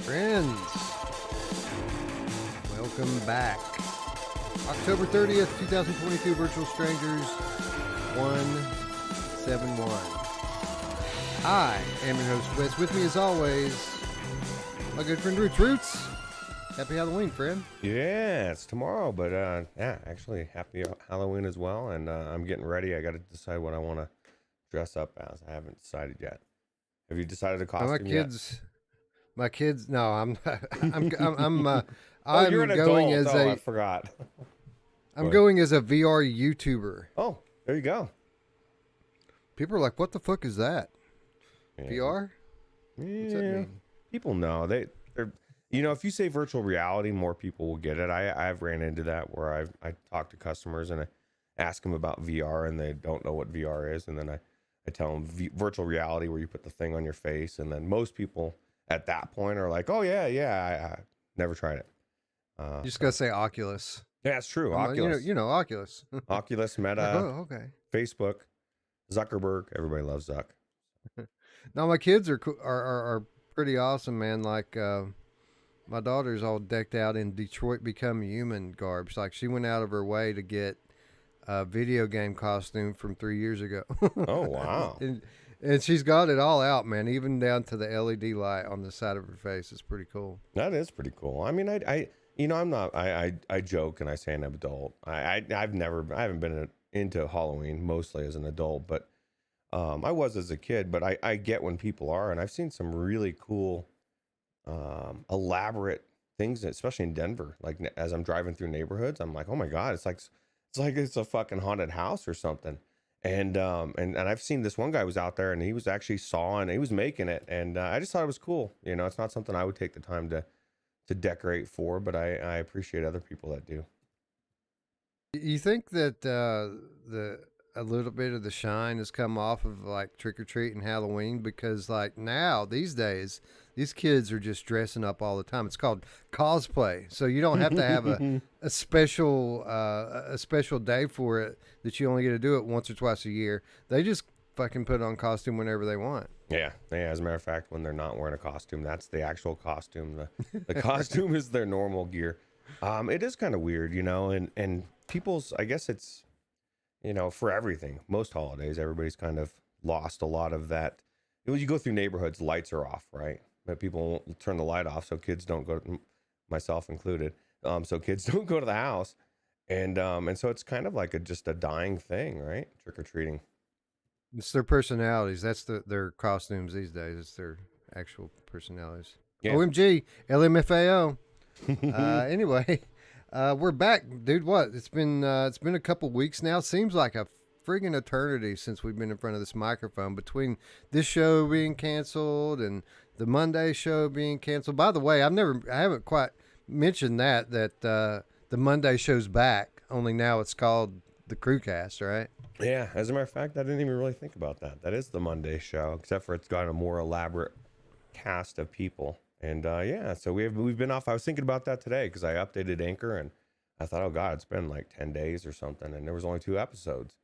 Friends, welcome back. October 30th, 2022, Virtual Strangers 171. I am your host, Wes. With me, as always, my good friend Ruuts. Happy Halloween, friend. Yeah, it's tomorrow, but yeah, actually, happy Halloween as well. And I'm getting ready. I got to decide what I want to dress up as. I haven't decided yet. Have you decided a costume yet? My kids. No, I'm. I'm. Oh, I'm you're an going adult. as I forgot. I'm going as a VR YouTuber. Oh, there you go. People are like, "What the fuck is that? Yeah. VR? What's that mean?" People know they're. You know, if you say virtual reality, more people will get it. I've ran into that where I talk to customers and I ask them about VR and they don't know what VR is, and then I tell them virtual reality where you put the thing on your face, and then most people at that point are like, "Oh yeah, I never tried it." You just gotta say Oculus. Yeah, it's true. Oculus, You know Oculus. Oculus, Meta, Oh, okay. Facebook, Zuckerberg. Everybody loves Zuck. Now my kids are pretty awesome, man. Like my daughter's all decked out in Detroit Become Human garbs. Like she went out of her way to get a video game costume from 3 years ago. Oh wow. And she's got it all out, man, even down to the LED light on the side of her face. It's pretty cool. That is pretty cool. I mean, I joke and I say I'm an adult. I haven't been into Halloween mostly as an adult, but I was as a kid. But I get when people are, and I've seen some really cool, elaborate things, especially in Denver. Like as I'm driving through neighborhoods, I'm like, oh my God, it's like it's a fucking haunted house or something. And I've seen this one guy was out there and he was actually sawing, he was making it, and I just thought it was cool. You know, it's not something I would take the time to decorate for, but I appreciate other people that do. You think that a little bit of the shine has come off of like trick or treat and Halloween, because like now these days these kids are just dressing up all the time. It's called cosplay, so you don't have to have a special day for it, that you only get to do it once or twice a year. They just fucking put on costume whenever they want. Yeah. As a matter of fact, when they're not wearing a costume, that's the actual costume. The costume is their normal gear. It is kind of weird, you know, and people's, I guess it's, you know, for everything, most holidays, everybody's kind of lost a lot of that. When you go through neighborhoods, lights are off, right? But people won't turn the light off, so kids don't go, myself included. So kids don't go to the house, and so it's kind of like just a dying thing, right? Trick or treating. It's their personalities. That's their costumes these days. It's their actual personalities. Yeah. OMG, LMFAO. Anyway, we're back, dude. What? It's been a couple weeks now. Seems like a friggin' eternity since we've been in front of this microphone, between this show being canceled and the Monday show being canceled. By the way, I haven't quite mentioned that the Monday show's back, only now it's called the Crewcast, right? Yeah, as a matter of fact, I didn't even really think about that. That is the Monday show, except for it's got a more elaborate cast of people. And yeah, so we've been off. I was thinking about that today because I updated Anchor, and I thought, oh God, it's been like 10 days or something, and there was only 2 episodes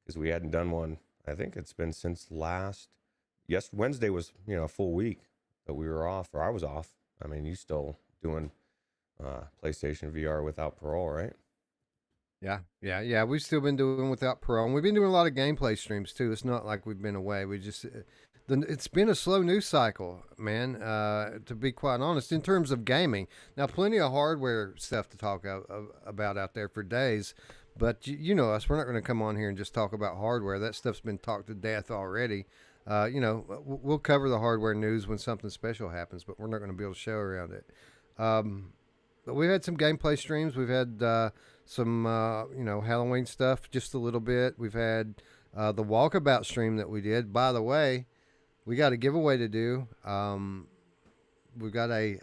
because we hadn't done one. I think it's been since Wednesday was, you know, a full week that we were off, or I was off. I mean, you still doing PlayStation VR without parole, right? Yeah. We've still been doing without parole, and we've been doing a lot of gameplay streams too. It's not like we've been away. It's been a slow news cycle, man, to be quite honest, in terms of gaming. Now, plenty of hardware stuff to talk about out there for days, but you know us, we're not going to come on here and just talk about hardware. That stuff's been talked to death already. You know, we'll cover the hardware news when something special happens, but we're not going to build a show around it. But we've had some gameplay streams. We've had some, you know, Halloween stuff, just a little bit. We've had the walkabout stream that we did. By the way, we got a giveaway to do. We've got a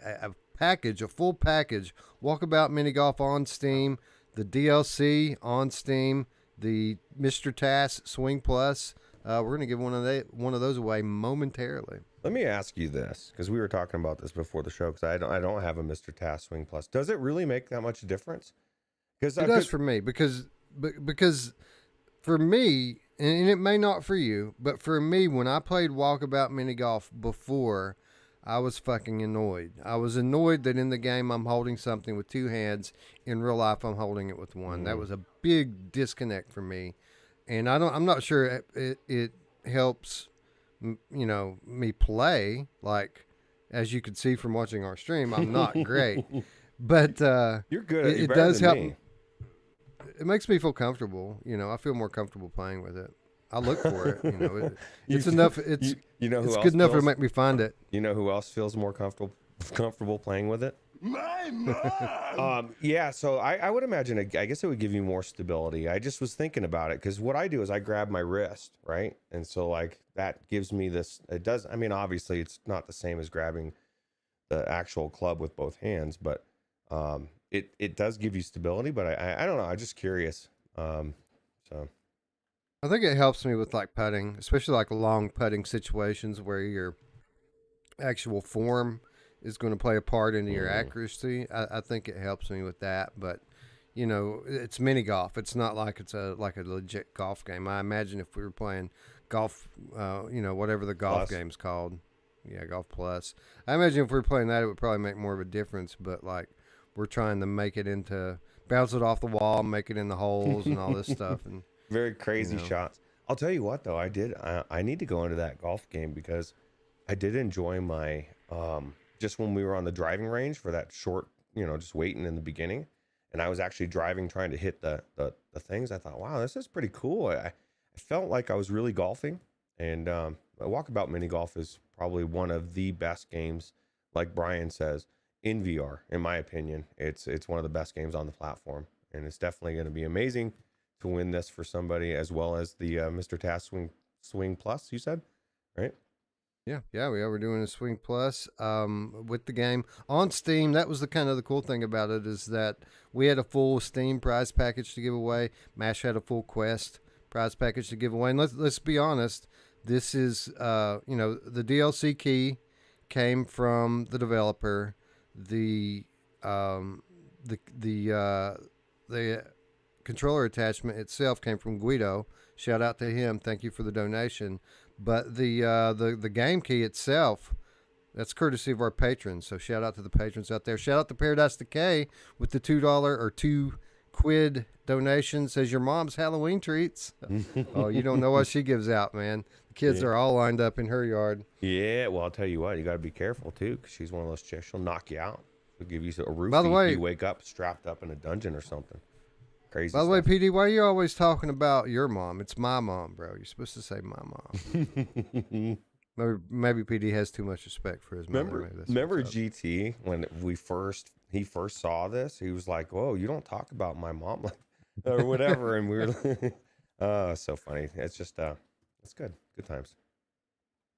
full package, Walkabout Mini Golf on Steam, the DLC on Steam, the Mr. Tass Swing Plus. We're going to give one of those away momentarily. Let me ask you this, because we were talking about this before the show, because I don't have a Mr. Tass Swing Plus. Does it really make that much difference? It does for me, because for me, and it may not for you, but for me, when I played Walkabout Mini Golf before, I was fucking annoyed. I was annoyed that in the game I'm holding something with two hands. In real life, I'm holding it with one. That was a big disconnect for me, and I'm not sure it helps, me play. Like, as you could see from watching our stream, I'm not great, but You're good. it, You're it better does than help. me. It makes me feel comfortable. I feel more comfortable playing with it. I look for it. It's enough. You know who It's else good enough to feels, make me find it. You know who else feels more comfortable playing with it? My mom! Yeah, so I would imagine, I guess it would give you more stability. I just was thinking about it because what I do is I grab my wrist, right? And so, like, that gives me this, it does, I mean, obviously it's not the same as grabbing the actual club with both hands, but it does give you stability, but I don't know, I'm just curious. So I think it helps me with like putting, especially like long putting situations where your actual form is going to play a part into your accuracy. I think it helps me with that, but it's mini golf. It's not like it's a legit golf game. I imagine if we were playing golf, whatever the golf Plus. game's called, yeah, Golf Plus. I imagine if we were playing that, it would probably make more of a difference. But like, we're trying to make it into bounce it off the wall, make it in the holes, and all this stuff, and very crazy shots. I'll tell you what, though, I need to go into that golf game because I did enjoy my, just when we were on the driving range for that short, just waiting in the beginning. And I was actually driving, trying to hit the things. I thought, wow, this is pretty cool. I felt like I was really golfing. And Walkabout Mini Golf is probably one of the best games, like Brian says, in VR, in my opinion. It's one of the best games on the platform. And it's definitely going to be amazing to win this for somebody, as well as the Mr. Task Swing Plus, you said, right? Yeah, we're doing a Swing Plus with the game on Steam. That was the cool thing about it, is that we had a full Steam prize package to give away. MASH had a full Quest prize package to give away. And let's be honest, this is the DLC key came from the developer. The controller attachment itself came from Guido. Shout out to him. Thank you for the donation. But the game key itself, that's courtesy of our patrons. So shout out to the patrons out there. Shout out to Paradise Decay with the $2 or £2 donation. Says your mom's Halloween treats. Oh, you don't know what she gives out, man. The kids are all lined up in her yard. Yeah, well, I'll tell you what, you got to be careful too, because she's one of those chicks. She'll knock you out. She'll give you a roofie. By the way, you wake up strapped up in a dungeon or something. Crazy. By the way, PD, why are you always talking about your mom? It's my mom, bro. You're supposed to say my mom. maybe PD has too much respect for his mother. Remember GT when he first saw this? He was like, "Whoa, you don't talk about my mom like or whatever," and we were so funny. It's just it's good times.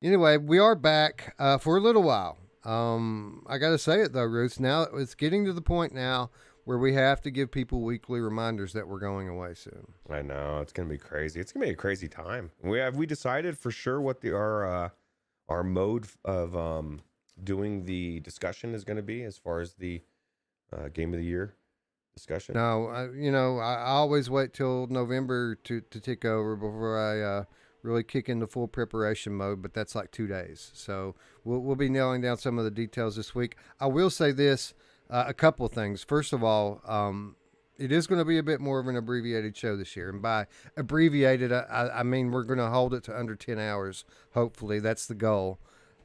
Anyway, we are back for a little while. I got to say it though, Ruuts. Now it's getting to the point now where we have to give people weekly reminders that we're going away soon. I know, it's gonna be crazy. It's gonna be a crazy time. We decided for sure what our mode of doing the discussion is going to be as far as the game of the year discussion. No, I always wait till November to tick over before I really kick into full preparation mode, but that's like 2 days. So we'll be nailing down some of the details this week. I will say this, a couple of things. First of all, it is going to be a bit more of an abbreviated show this year. And by abbreviated, I mean we're going to hold it to under 10 hours. Hopefully, that's the goal.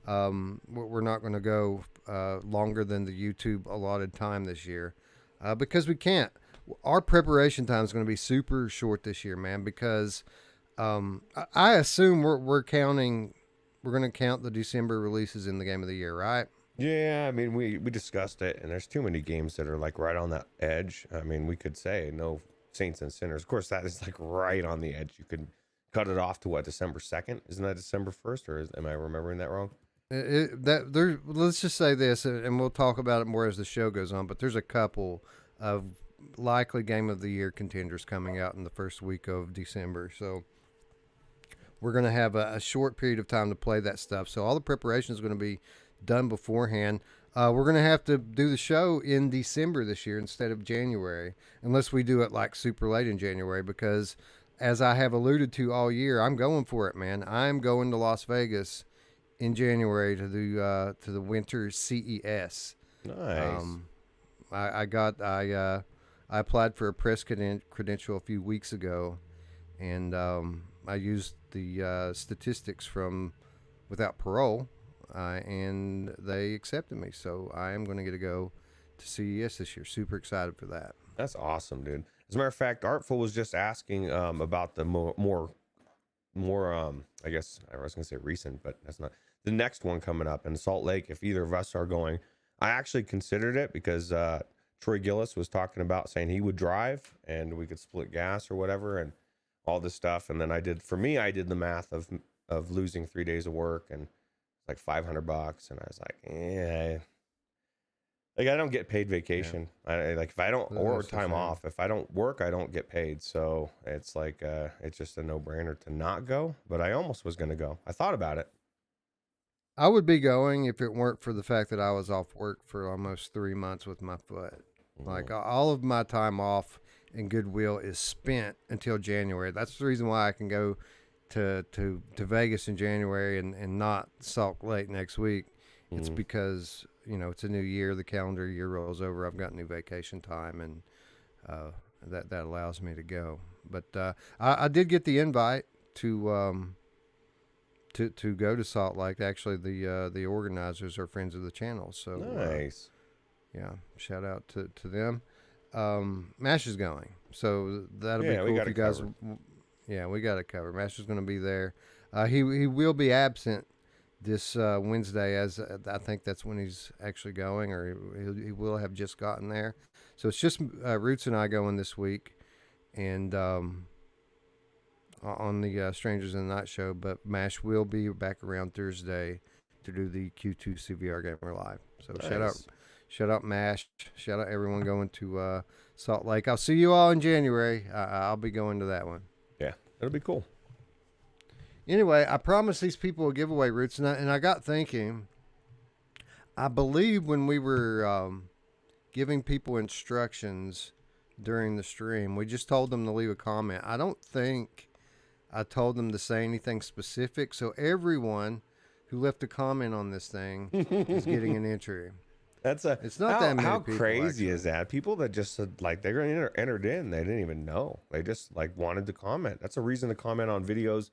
We're not going to go longer than the YouTube allotted time this year because we can't. Our preparation time is going to be super short this year, man, because I assume we're going to count the December releases in the game of the year, right? Yeah, I mean, we discussed it, and there's too many games that are like right on that edge. I mean, we could say no Saints and Sinners. Of course, that is like right on the edge. You could cut it off to what, December 2nd? Isn't that December 1st, or am I remembering that wrong? Let's just say this, and we'll talk about it more as the show goes on, but there's a couple of likely game of the year contenders coming out in the first week of December. So we're going to have a short period of time to play that stuff. So all the preparation is going to be done beforehand. We're going to have to do the show in December this year instead of January, unless we do it like super late in January, because as I have alluded to all year, I'm going for it, man. I'm going to Las Vegas in January to the winter CES. Nice. I applied for a press credential a few weeks ago, and I used the statistics from Without Parole, and they accepted me. So I am going to get to go to CES this year. Super excited for that. That's awesome, dude. As a matter of fact, Artful was just asking about the more I guess I was gonna say recent, but that's not the next one coming up in Salt Lake. If either of us are going, I actually considered it because Troy Gillis was talking about saying he would drive and we could split gas or whatever and all this stuff. And then I did the math of losing 3 days of work and like $500, and I was like, yeah. Like I don't get paid vacation. I like if I don't or time off. If I don't work, I don't get paid. So it's like it's just a no-brainer to not go. But I almost was gonna go. I thought about it. I would be going if it weren't for the fact that I was off work for almost 3 months with my foot. Like all of my time off and goodwill is spent until January. That's the reason why I can go to Vegas in January and not Salt Lake next week. It's because, you know, it's a new year. The calendar year rolls over. I've got new vacation time, and that allows me to go. But I did get the invite to go to Salt Lake. Actually, the organizers are friends of the channel. So nice. Yeah, shout out to them. Mash is going, so that'll be cool. We got if you guys. Yeah, we got it covered. Mash is going to be there. He will be absent this Wednesday, as I think that's when he's actually going, or he will have just gotten there. So it's just Ruuts and I going this week, and on the Strangers in the Night show. But Mash will be back around Thursday to do the Q2 CVR Gamer Live. So nice. shout out Mash, shout out everyone going to Salt Lake. I'll see you all in January. I'll be going to that one. Yeah, it'll be cool. Anyway, I promised these people a giveaway, Ruuts, and I got thinking. I believe when we were giving people instructions during the stream, we just told them to leave a comment. I don't think I told them to say anything specific. So everyone who left a comment on this thing is getting an entry. It's not that many how people, crazy actually. is that? People that just said, like they're entered in, they didn't even know. They just like wanted to comment. That's a reason to comment on videos.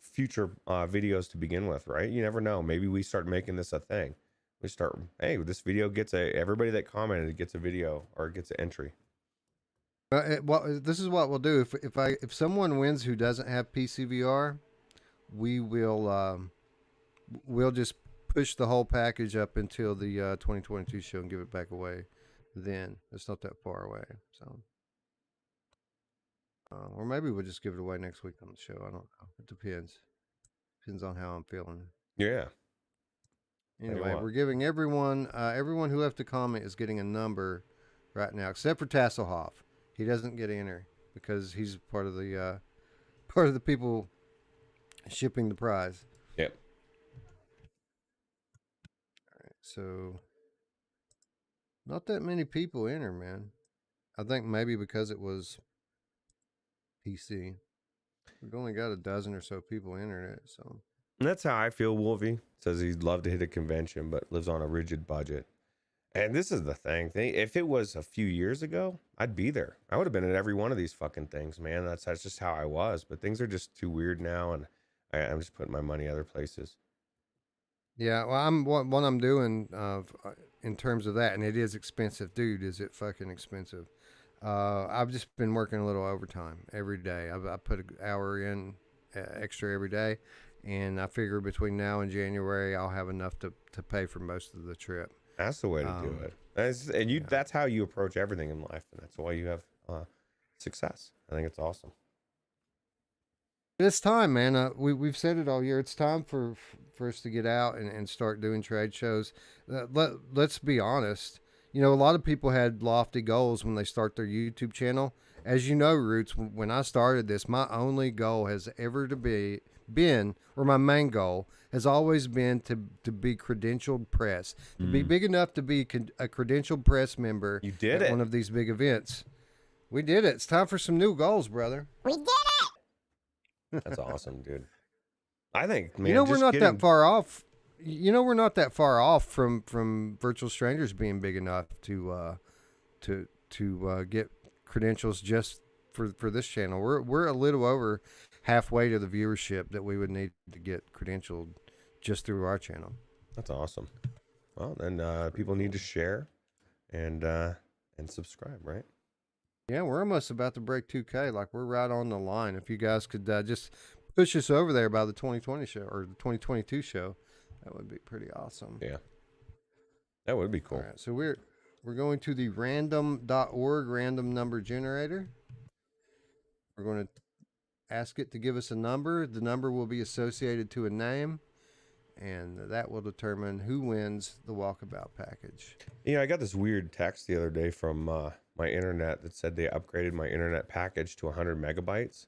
Future videos to begin with, right? You never know. Maybe we start making this a thing. We start, hey, this video gets everybody that commented gets a video or gets an entry. Well, this is what we'll do. If someone wins who doesn't have PCVR, we will we'll just push the whole package up until the 2022 show and give it back away. Then it's not that far away, so. Or maybe we'll just give it away next week on the show. I don't know. It depends. Depends on how I'm feeling. Yeah. Anyway, we're giving everyone who left a comment is getting a number right now, except for Tasselhoff. He doesn't get enter because he's part of the people shipping the prize. Yep. All right. So not that many people enter, man. I think maybe because it was PC. We've only got a dozen or so people entering it, so. And that's how I feel. Wolfie says he'd love to hit a convention, but lives on a rigid budget. And this is the thing. If it was a few years ago, I'd be there. I would have been at every one of these fucking things, man. That's just how I was. But things are just too weird now, and I'm just putting my money other places. Yeah, well, what I'm doing in terms of that, and it is expensive, dude. Is it fucking expensive? I've just been working a little overtime every day. I put an hour in extra every day, and I figure between now and January, I'll have enough to pay for most of the trip. That's the way to do it. That's how you approach everything in life, and that's why you have success. I think it's awesome. It's time, man. We've said it all year. It's time for us to get out and start doing trade shows. Let's be honest. You know, a lot of people had lofty goals when they start their YouTube channel. As you know, Ruuts, when I started this, my only goal has ever been, or my main goal, has always been to be credentialed press. To be big enough to be a credentialed press member at one of these big events. We did it. It's time for some new goals, brother. We did it! That's awesome, dude. I think, man, You know, we're just not getting, that far off. You know, we're not that far off from Virtual Strangers being big enough to get credentials just for this channel. We're a little over halfway to the viewership that we would need to get credentialed just through our channel. That's awesome. Well, then people need to share and subscribe, right? Yeah, we're almost about to break 2K. Like, we're right on the line. If you guys could just push us over there by the 2020 show or the 2022 show, that would be pretty awesome. Yeah. That would be cool. All right, so we're going to the random.org random number generator. We're going to ask it to give us a number. The number will be associated to a name, and that will determine who wins the walkabout package. You know, I got this weird text the other day from my internet that said they upgraded my internet package to 100 megabytes.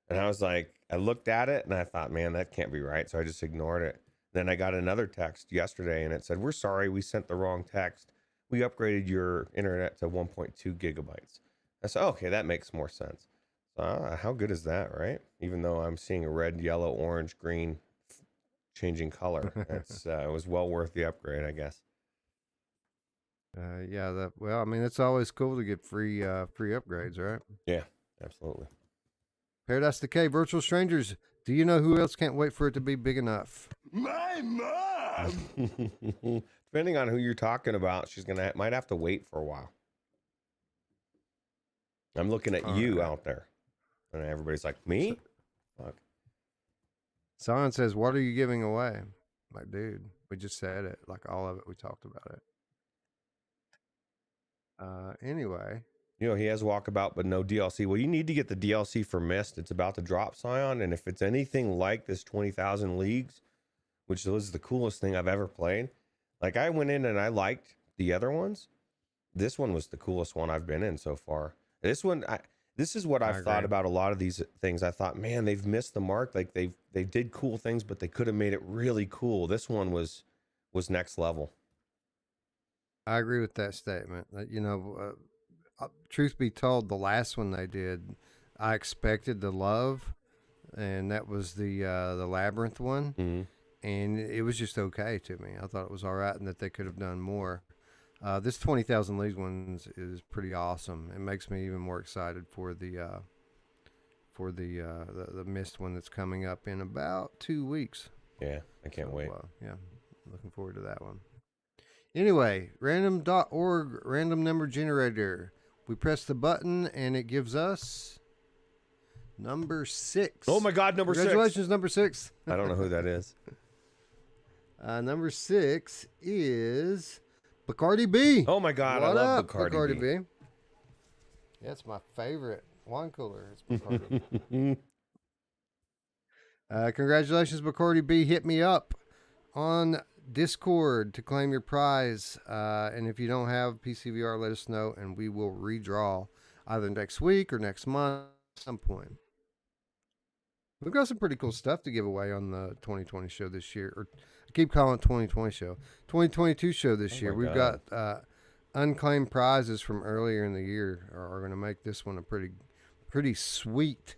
And I was like, I looked at it and I thought, man, that can't be right. So I just ignored it. Then I got another text yesterday and it said, we're sorry, we sent the wrong text. We upgraded your internet to 1.2 gigabytes. I said, okay, that makes more sense. So, how good is that, right? Even though I'm seeing a red, yellow, orange, green changing color, it's it was well worth the upgrade, I guess. Yeah, well, I mean, it's always cool to get free upgrades, right? Yeah, absolutely. Paradise Decay, Virtual Strangers. Do you know who else can't wait for it to be big enough? My mom! Depending on who you're talking about, she's might have to wait for a while. I'm looking at you out there. And everybody's like, me? Fuck. Someone says, what are you giving away? Like, dude, we just said it. Like, all of it, we talked about it. Anyway. You know, he has Walkabout, but no DLC. Well, you need to get the DLC for Myst. It's about to drop, Scion. And if it's anything like this 20,000 Leagues, which was the coolest thing I've ever played. Like, I went in and I liked the other ones. This one was the coolest one I've been in so far. This one, this is what I've thought about a lot of these things. I thought, man, they've missed the mark. Like, they did cool things, but they could have made it really cool. This one was next level. I agree with that statement. You know, truth be told, the last one they did, I expected to love, and that was the Labyrinth one. Mm-hmm. And it was just okay to me. I thought it was all right, and that they could have done more. This 20,000 Leagues one is pretty awesome. It makes me even more excited for the Myst one that's coming up in about 2 weeks. Yeah, I can't wait. Yeah, looking forward to that one. Anyway, random.org random number generator. We press the button and it gives us number 6. Oh my God, number 6. Congratulations, number 6. I don't know who that is. Number 6 is Bacardi B. Oh my God, What I love up, Bacardi B. Yeah, it's my favorite wine cooler. It's Bacardi. Congratulations, Bacardi B. Hit me up on Discord to claim your prize. And if you don't have PCVR, let us know, and we will redraw either next week or next month at some point. We've got some pretty cool stuff to give away on the 2020 show this year. Or I keep calling it 2020 show. 2022 show this year. We've got unclaimed prizes from earlier in the year are going to make this one a pretty sweet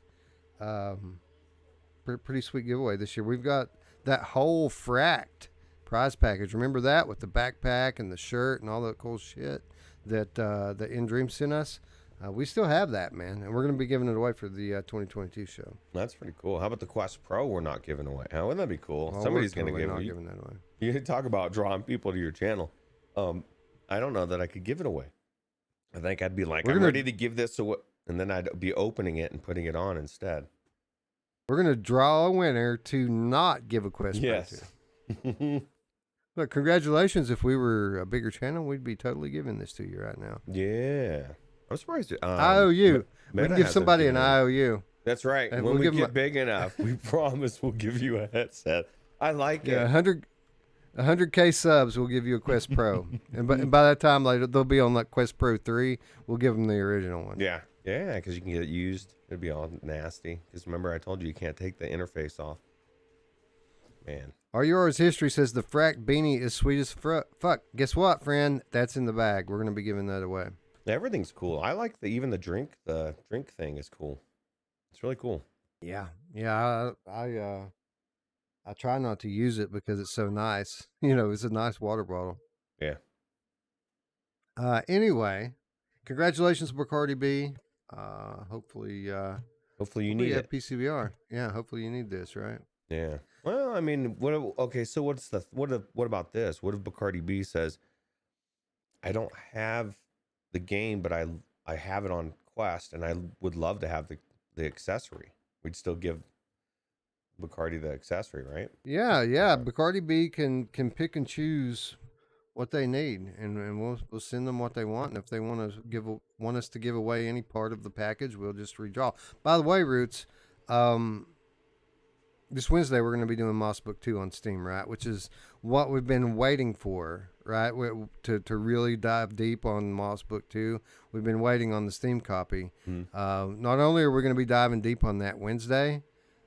pretty sweet giveaway this year. We've got that whole fracked prize package. Remember that, with the backpack and the shirt and all that cool shit that the In Dream sent us? We still have that, man, and we're going to be giving it away for the 2022 show. That's pretty cool. How about the Quest Pro we're not giving away? How wouldn't that be cool? Well, Somebody's going to give not it. giving that away. You talk about drawing people to your channel. I don't know that I could give it away. I think I'd be like, I'm ready to give this away, and then I'd be opening it and putting it on instead. We're going to draw a winner to not give a Quest Pro to. Look, congratulations. If we were a bigger channel, we'd be totally giving this to you right now. Yeah. I'm surprised. IOU. We can give somebody an IOU. That's right. And when we get big enough, we promise we'll give you a headset. I like it. 100K subs, we'll give you a Quest Pro. and by that time, they'll be on like Quest Pro 3. We'll give them the original one. Yeah. Yeah, because you can get it used. It'd be all nasty. Because remember, I told you can't take the interface off. Man. RUR's history says the frack beanie is sweet as fuck. Guess what, friend? That's in the bag. We're going to be giving that away. Everything's cool. I like even the drink thing is cool. It's really cool. Yeah. Yeah. I try not to use it because it's so nice. You know, it's a nice water bottle. Yeah. Anyway, congratulations, Bacardi B. Hopefully, Hopefully you hopefully need you have it. PCVR. Yeah, hopefully you need this, right? Yeah. Well, I mean, okay, so what about this? What if Bacardi B says, I don't have the game, but I have it on Quest, and I would love to have the accessory. We'd still give Bacardi the accessory, right? Yeah, yeah. Okay. Bacardi B can pick and choose what they need, and we'll send them what they want. And if they want us to give away any part of the package, we'll just redraw. By the way, Roots, this Wednesday we're going to be doing Moss Book 2 on Steam, right? Which is what we've been waiting for, right? To really dive deep on Moss Book 2. We've been waiting on the Steam copy. Not only are we going to be diving deep on that Wednesday,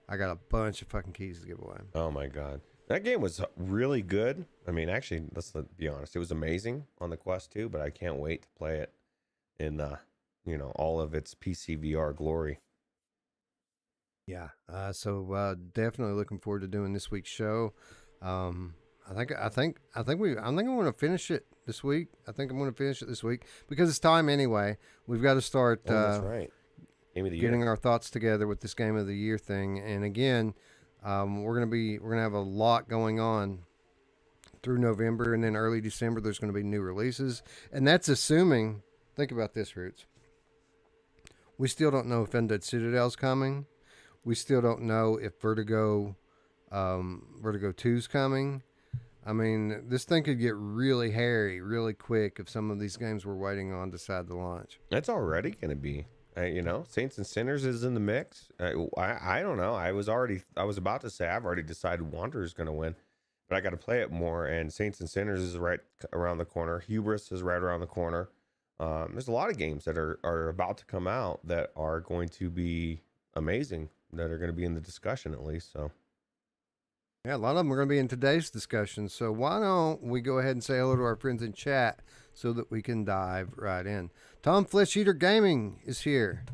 I got a bunch of fucking keys to give away. Oh my God. That game was really good. I mean, actually, let's be honest. It was amazing on the Quest 2, but I can't wait to play it in all of its PCVR glory. Yeah. So definitely looking forward to doing this week's show. I think I'm going to finish it this week. I think I'm going to finish it this week because it's time anyway. We've got to start. That's right. Game of the year. Getting our thoughts together with this game of the year thing. And again, we're gonna have a lot going on through November, and then early December there's going to be new releases, and that's assuming. Think about this, Roots. We still don't know if Undead Citadel's coming. We still don't know if Vertigo 2's coming. I mean, this thing could get really hairy really quick if some of these games we're waiting on decide to launch. It's already going to be. Saints and Sinners is in the mix. I don't know. I was about to say I've already decided Wanderer's going to win, but I got to play it more. And Saints and Sinners is right around the corner. Hubris is right around the corner. There's a lot of games that are about to come out that are going to be amazing, that are going to be in the discussion at least. So yeah, a lot of them are going to be in today's discussion. So why don't we go ahead and say hello to our friends in chat so that we can dive right in. Tom Flesh Eater Gaming is here.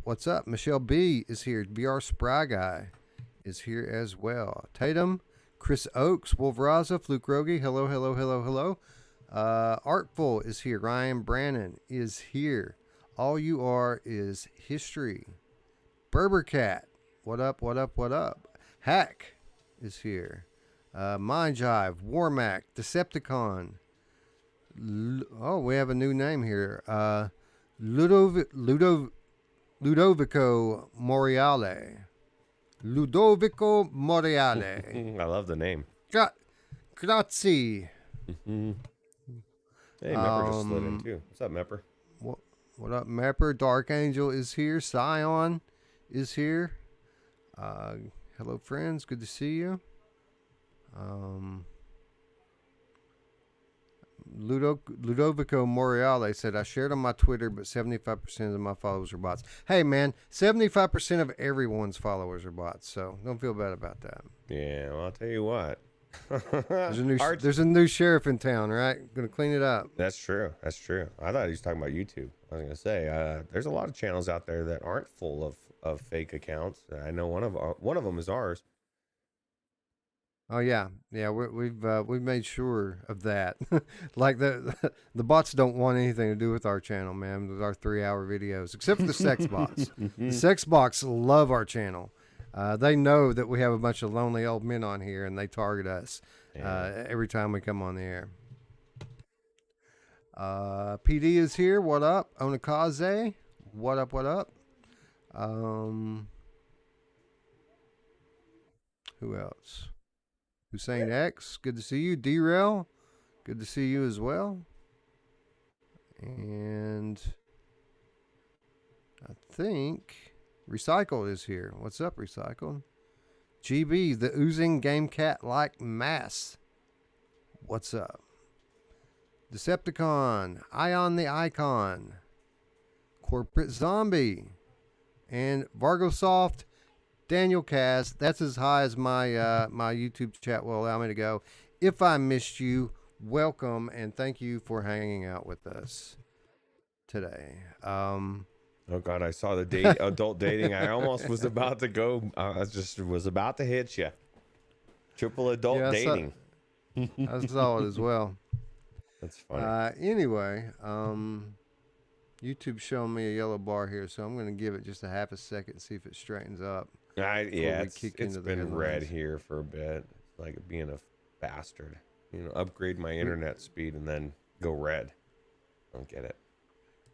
What's up? Michelle B is here. VR Spry Guy is here as well. Tatum, Chris Oakes, Wolveraza, Fluke Rogie. Hello, hello, hello, hello. Artful is here. Ryan Brannon is here. All you are is history. Berbercat. What up, what up, what up? Hack is here. Mind Jive, Warmac, Decepticon. We have a new name here. Ludovico Moriale. Ludovico Moriale. I love the name. Grazie. Hey, Mepper just slid in too. What's up, Mepper? What up, Mepper? Dark Angel is here. Scion is here. Hello, friends. Good to see you. Ludovico Moriale said, I shared on my Twitter, but 75% of my followers are bots. Hey, man, 75% of everyone's followers are bots, so don't feel bad about that. Yeah, well, I'll tell you what. There's a new sheriff in town, right? Gonna clean it up. That's true. That's true. I thought he was talking about YouTube. I was going to say, there's a lot of channels out there that aren't full of fake accounts. I know one of them is ours. Oh yeah, we've made sure of that. Like the bots don't want anything to do with our channel, man, with our 3-hour videos, except for the sex bots. The sex bots love our channel. They know that we have a bunch of lonely old men on here, and they target us every time we come on the air. PD is here. What up? Onikaze. What up? What up? Who else? Hussein X, good to see you. D-Rail, good to see you as well. And I think Recycled is here. What's up, Recycled? GB, the oozing game cat like mass. What's up? Decepticon, Ion the Icon, Corporate Zombie, and Vargosoft. Daniel Cass, that's as high as my my YouTube chat will allow me to go. If I missed you, welcome and thank you for hanging out with us today. Oh God, I saw the adult dating. I almost was about to go. I was about to hit you. Triple adult Yeah, dating. I saw it as well. That's funny. Anyway, YouTube's showing me a yellow bar here, so I'm going to give it just a half a second and see if it straightens up. Yeah, we it's kick into the been red headlines. here for a bit. It's like being a bastard. You know, upgrade my internet speed and then go red. Don't get it.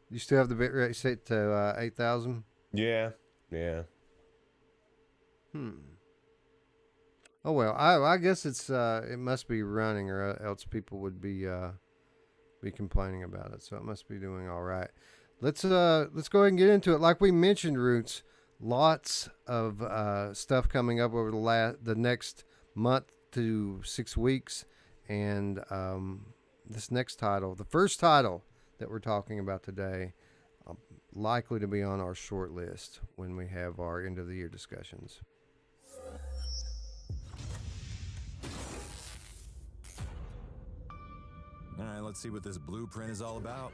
You still have the bitrate set to 8,000? Yeah. Oh well, I guess it's it must be running, or else people would be complaining about it. So it must be doing all right. Let's go ahead and get into it. Like we mentioned, Roots, lots of stuff coming up over the next month to 6 weeks, and this next title, the first title that we're talking about today, likely to be on our short list when we have our end of the year discussions. All right, let's see what this blueprint is all about.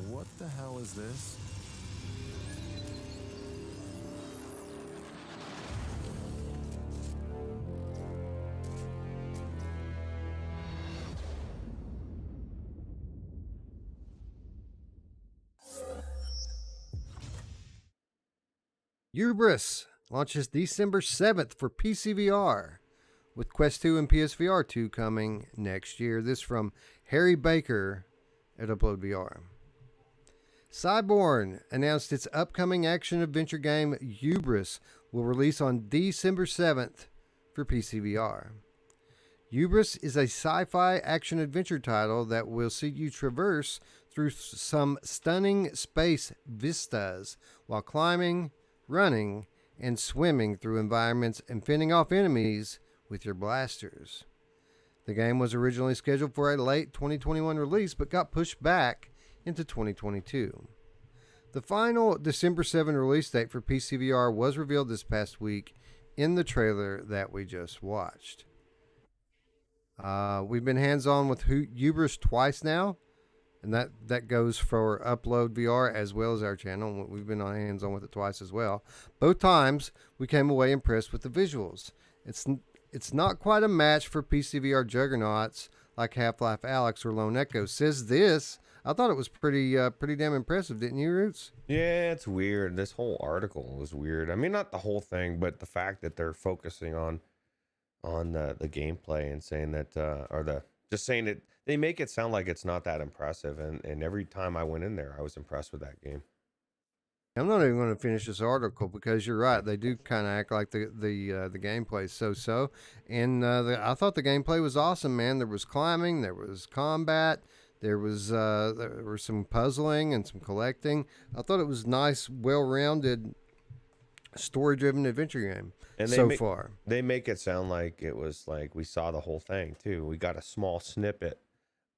What the hell is this? Hubris launches December 7th for PCVR, with Quest 2 and PSVR 2 coming next year. This from Harry Baker at UploadVR. Cyborn announced its upcoming action-adventure game Hubris will release on December 7th for PCVR. Hubris is a sci-fi action-adventure title that will see you traverse through some stunning space vistas while climbing, running, and swimming through environments and fending off enemies with your blasters. The game was originally scheduled for a late 2021 release but got pushed back into 2022. The final December 7 release date for PCVR was revealed this past week in the trailer that we just watched. We've been hands-on with Hubris twice now, and that goes for Upload VR as well as our channel. We've been on hands-on with it twice as well. Both times, we came away impressed with the visuals. It's not quite a match for PCVR juggernauts like Half-Life Alyx or Lone Echo. Says this. I thought it was pretty damn impressive, didn't you, Roots? Yeah, it's weird. This whole article was weird. I mean, not the whole thing, but the fact that they're focusing on the gameplay and saying that just saying it, they make it sound like it's not that impressive. And every time I went in there, I was impressed with that game. I'm not even going to finish this article because you're right. They do kind of act like the gameplay is so. And I thought the gameplay was awesome, man. There was climbing, there was combat, there was some puzzling and some collecting. I thought it was nice, well-rounded, story-driven adventure game. And far. They make it sound like it was like we saw the whole thing too. We got a small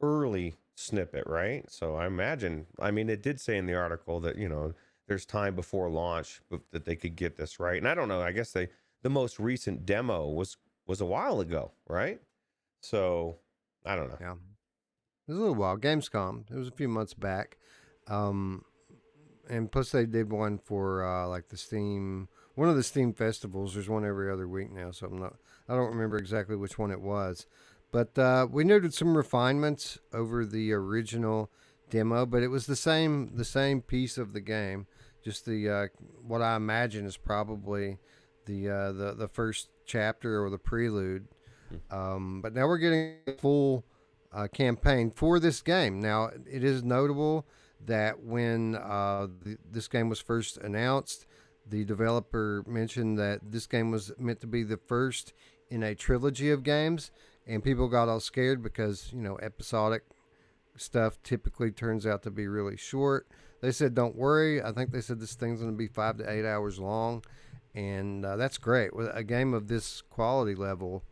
early snippet, right? So I imagine, it did say in the article that, there's time before launch that they could get this right. And I don't know, I guess the most recent demo was a while ago, right? So I don't know. Yeah. It was a little while. Gamescom. It was a few months back. And plus they did one for one of the Steam festivals. There's one every other week now, so I don't remember exactly which one it was. But we noted some refinements over the original demo, but it was the same piece of the game. Just the what I imagine is probably the first chapter or the prelude. But now we're getting a full campaign for this game. Now it is notable that when this game was first announced, the developer mentioned that this game was meant to be the first in a trilogy of games, and people got all scared because episodic stuff typically turns out to be really short. They said, don't worry. I think they said this thing's going to be 5 to 8 hours long, and that's great. With a game of this quality level,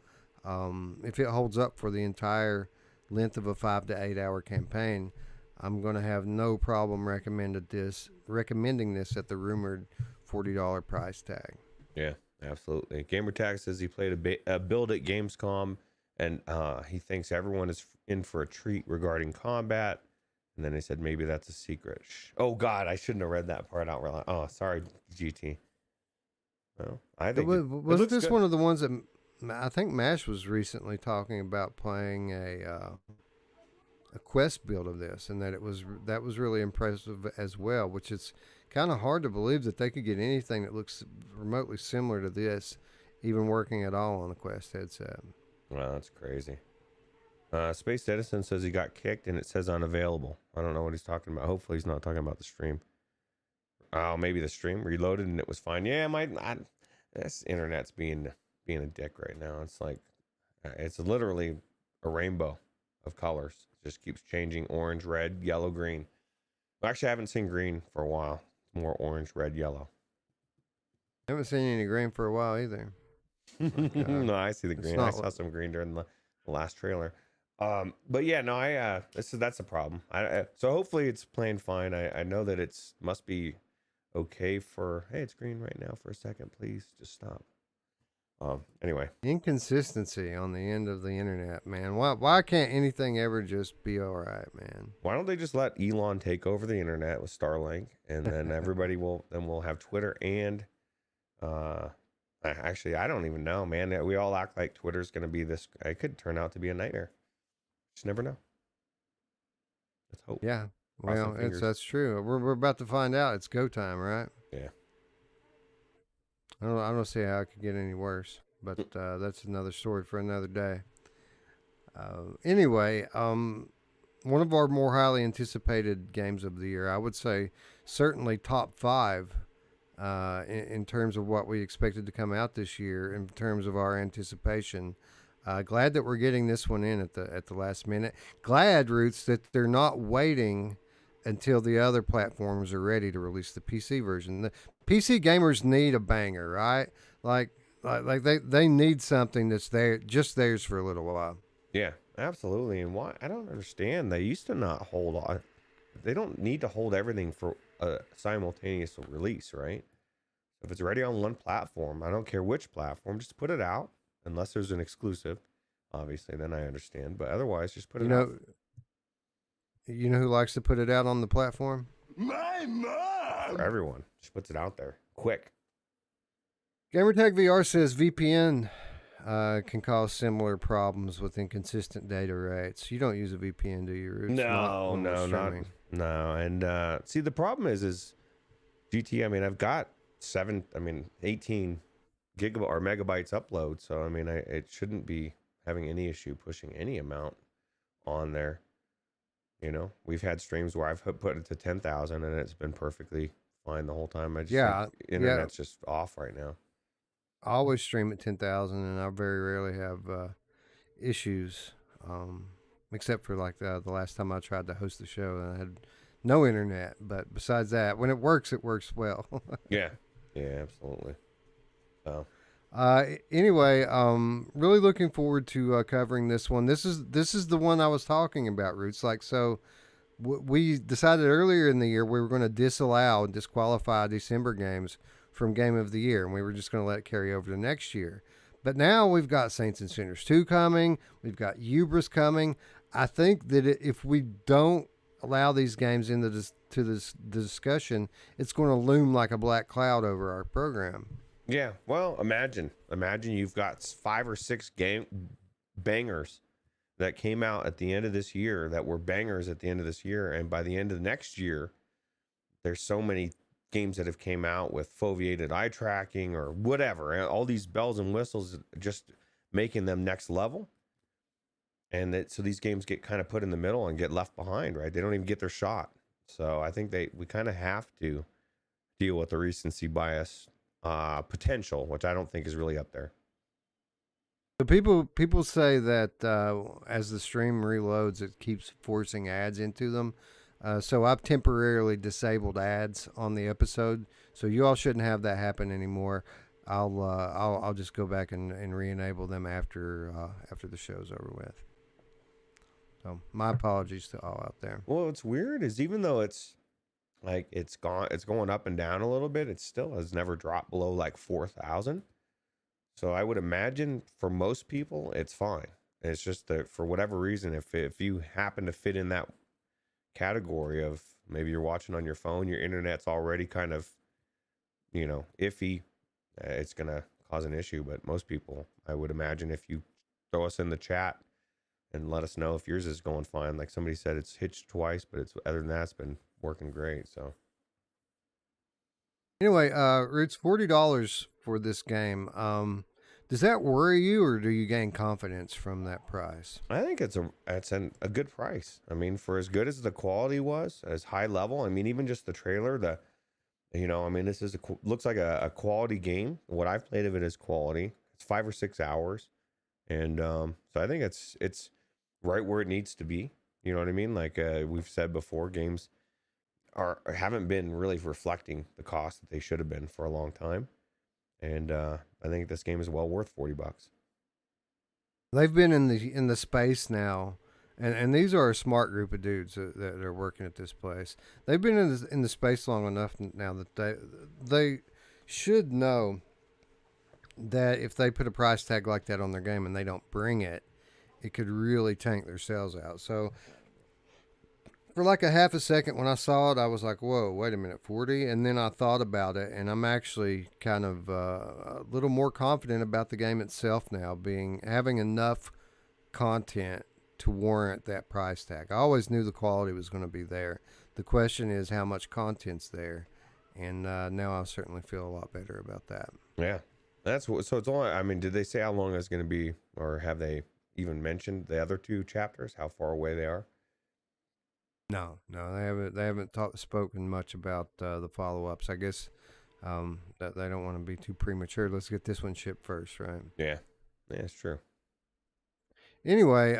if it holds up for the entire length of a 5 to 8 hour campaign, I'm going to have no problem recommending this at the rumored $40 price tag. Yeah, absolutely. Gamertag says he played a build at Gamescom, and he thinks everyone is in for a treat regarding combat. And then they said maybe that's a secret. Oh God, I shouldn't have read that part out. Oh, sorry, GT. Well, I think Wasn't looks this good. one of the ones that I think Mash was recently talking about playing a quest build of this, and that was really impressive as well. Which it's kind of hard to believe that they could get anything that looks remotely similar to this, even working at all on a Quest headset. Well, that's crazy. Space Edison says he got kicked, and it says unavailable. I don't know what he's talking about. Hopefully, he's not talking about the stream. Oh, maybe the stream reloaded and it was fine. Yeah, this internet's being a dick right now. It's like it's literally a rainbow of colors. It just keeps changing: orange, red, yellow, green. Well, actually, I haven't seen green for a while. More orange, red, yellow. I haven't seen any green for a while either. No, I see the green. I saw some green during the last trailer. But yeah, no, that's a problem. So hopefully it's playing fine. I know that it's must be okay for, hey, it's green right now for a second, please just stop. Anyway, inconsistency on the end of the internet, man. Why can't anything ever just be all right, man? why don't they just let Elon take over the internet with Starlink, and then everybody we'll have Twitter and actually, I don't even know, man. We all act like Twitter's going to be this. It could turn out to be a nightmare. Just never know. Let's hope. Yeah. Well, that's true. We're about to find out. It's go time, right? Yeah. I don't see how it could get any worse, but that's another story for another day. Anyway, one of our more highly anticipated games of the year, I would say, certainly top 5 in terms of what we expected to come out this year, in terms of our anticipation. Glad that we're getting this one in at the last minute. Glad, Roots, that they're not waiting until the other platforms are ready to release the PC version. The PC gamers need a banger, right? Like they need something that's just theirs for a little while. Yeah, absolutely. And why? I don't understand. They used to not hold on. They don't need to hold everything for a simultaneous release, right? If it's ready on one platform, I don't care which platform, just put it out. Unless there's an exclusive, obviously, then I understand. But otherwise, just put it out. You know who likes to put it out on the platform? My mom! For everyone. Just puts it out there. Quick. Gamertag VR says VPN can cause similar problems with inconsistent data rates. You don't use a VPN, do you, Roots? No. And see, the problem is GT, I mean, I've got 18 gigabyte or megabytes upload. So, I mean, it shouldn't be having any issue pushing any amount on there. You know, we've had streams where I've put it to 10,000 and it's been perfectly fine the whole time. Internet's just off right now. I always stream at 10,000 and I very rarely have issues, except for like the last time I tried to host the show and I had no internet. But besides that, when it works well. Yeah, absolutely. So. Anyway, really looking forward to covering this one. This is the one I was talking about, Roots. Like, so we decided earlier in the year we were going to disallow and disqualify December games from Game of the Year, and we were just going to let it carry over to next year. But now we've got Saints and Sinners 2 coming. We've got Hubris coming. I think that if we don't allow these games into this discussion, it's going to loom like a black cloud over our program. Yeah, well, imagine you've got 5 or 6 game bangers that came out at the end of this year that were bangers at the end of this year, and by the end of the next year, there's so many games that have came out with foveated eye tracking or whatever, and all these bells and whistles just making them next level. And so these games get kind of put in the middle and get left behind, right? They don't even get their shot. So I think we kind of have to deal with the recency bias potential, which I don't think is really up there. So people say that as the stream reloads, it keeps forcing ads into them. So I've temporarily disabled ads on the episode, so you all shouldn't have that happen anymore. I'll just go back and re-enable them after the show's over with. So my apologies to all out there. Well, what's weird is even though it's going up and down a little bit, it still has never dropped below like 4,000. So I would imagine for most people it's fine. It's just that for whatever reason, if you happen to fit in that category of maybe you're watching on your phone, your internet's already kind of, iffy. It's going to cause an issue. But most people, I would imagine, if you throw us in the chat and let us know if yours is going fine. Like somebody said, it's hitched twice, but other than that, it's been working great. So Anyway, Roots, $40 for this game. Does that worry you, or do you gain confidence from that price? I think it's a good price. I mean, for as good as the quality was, as high level. I mean, even just the trailer, this is looks like a quality game. What I've played of it is quality. It's 5 or 6 hours, and so I think it's right where it needs to be. You know what I mean? Like we've said before, games haven't been really reflecting the cost that they should have been for a long time. And I think this game is well worth $40. They've been in the space now, and these are a smart group of dudes that are working at this place. They've been in the space long enough now that they should know that if they put a price tag like that on their game and they don't bring it, it could really tank their sales out. So for like a half a second when I saw it, I was like, whoa, wait a minute, 40? And then I thought about it, and I'm actually kind of a little more confident about the game itself now, having enough content to warrant that price tag. I always knew the quality was going to be there. The question is how much content's there, and now I certainly feel a lot better about that. Yeah, so it's only, I mean, did they say how long it's going to be, or have they even mentioned the other 2 chapters, how far away they are? No, they haven't spoken much about the follow-ups. I guess that they don't want to be too premature. Let's get this one shipped first, right? Yeah, it's true. Anyway,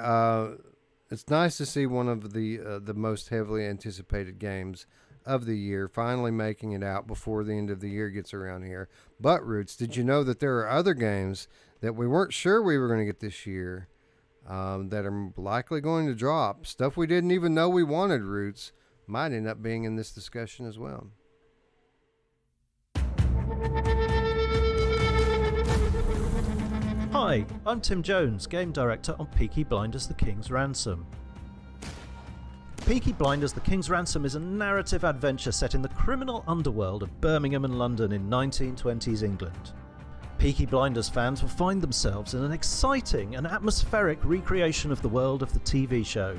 it's nice to see one of the most heavily anticipated games of the year finally making it out before the end of the year gets around here. But Roots, did you know that there are other games that we weren't sure we were going to get this year? That are likely going to drop. Stuff we didn't even know we wanted, Roots, might end up being in this discussion as well. Hi, I'm Tim Jones, Game Director on Peaky Blinders The King's Ransom. Peaky Blinders The King's Ransom is a narrative adventure set in the criminal underworld of Birmingham and London in 1920s England. Peaky Blinders fans will find themselves in an exciting and atmospheric recreation of the world of the TV show.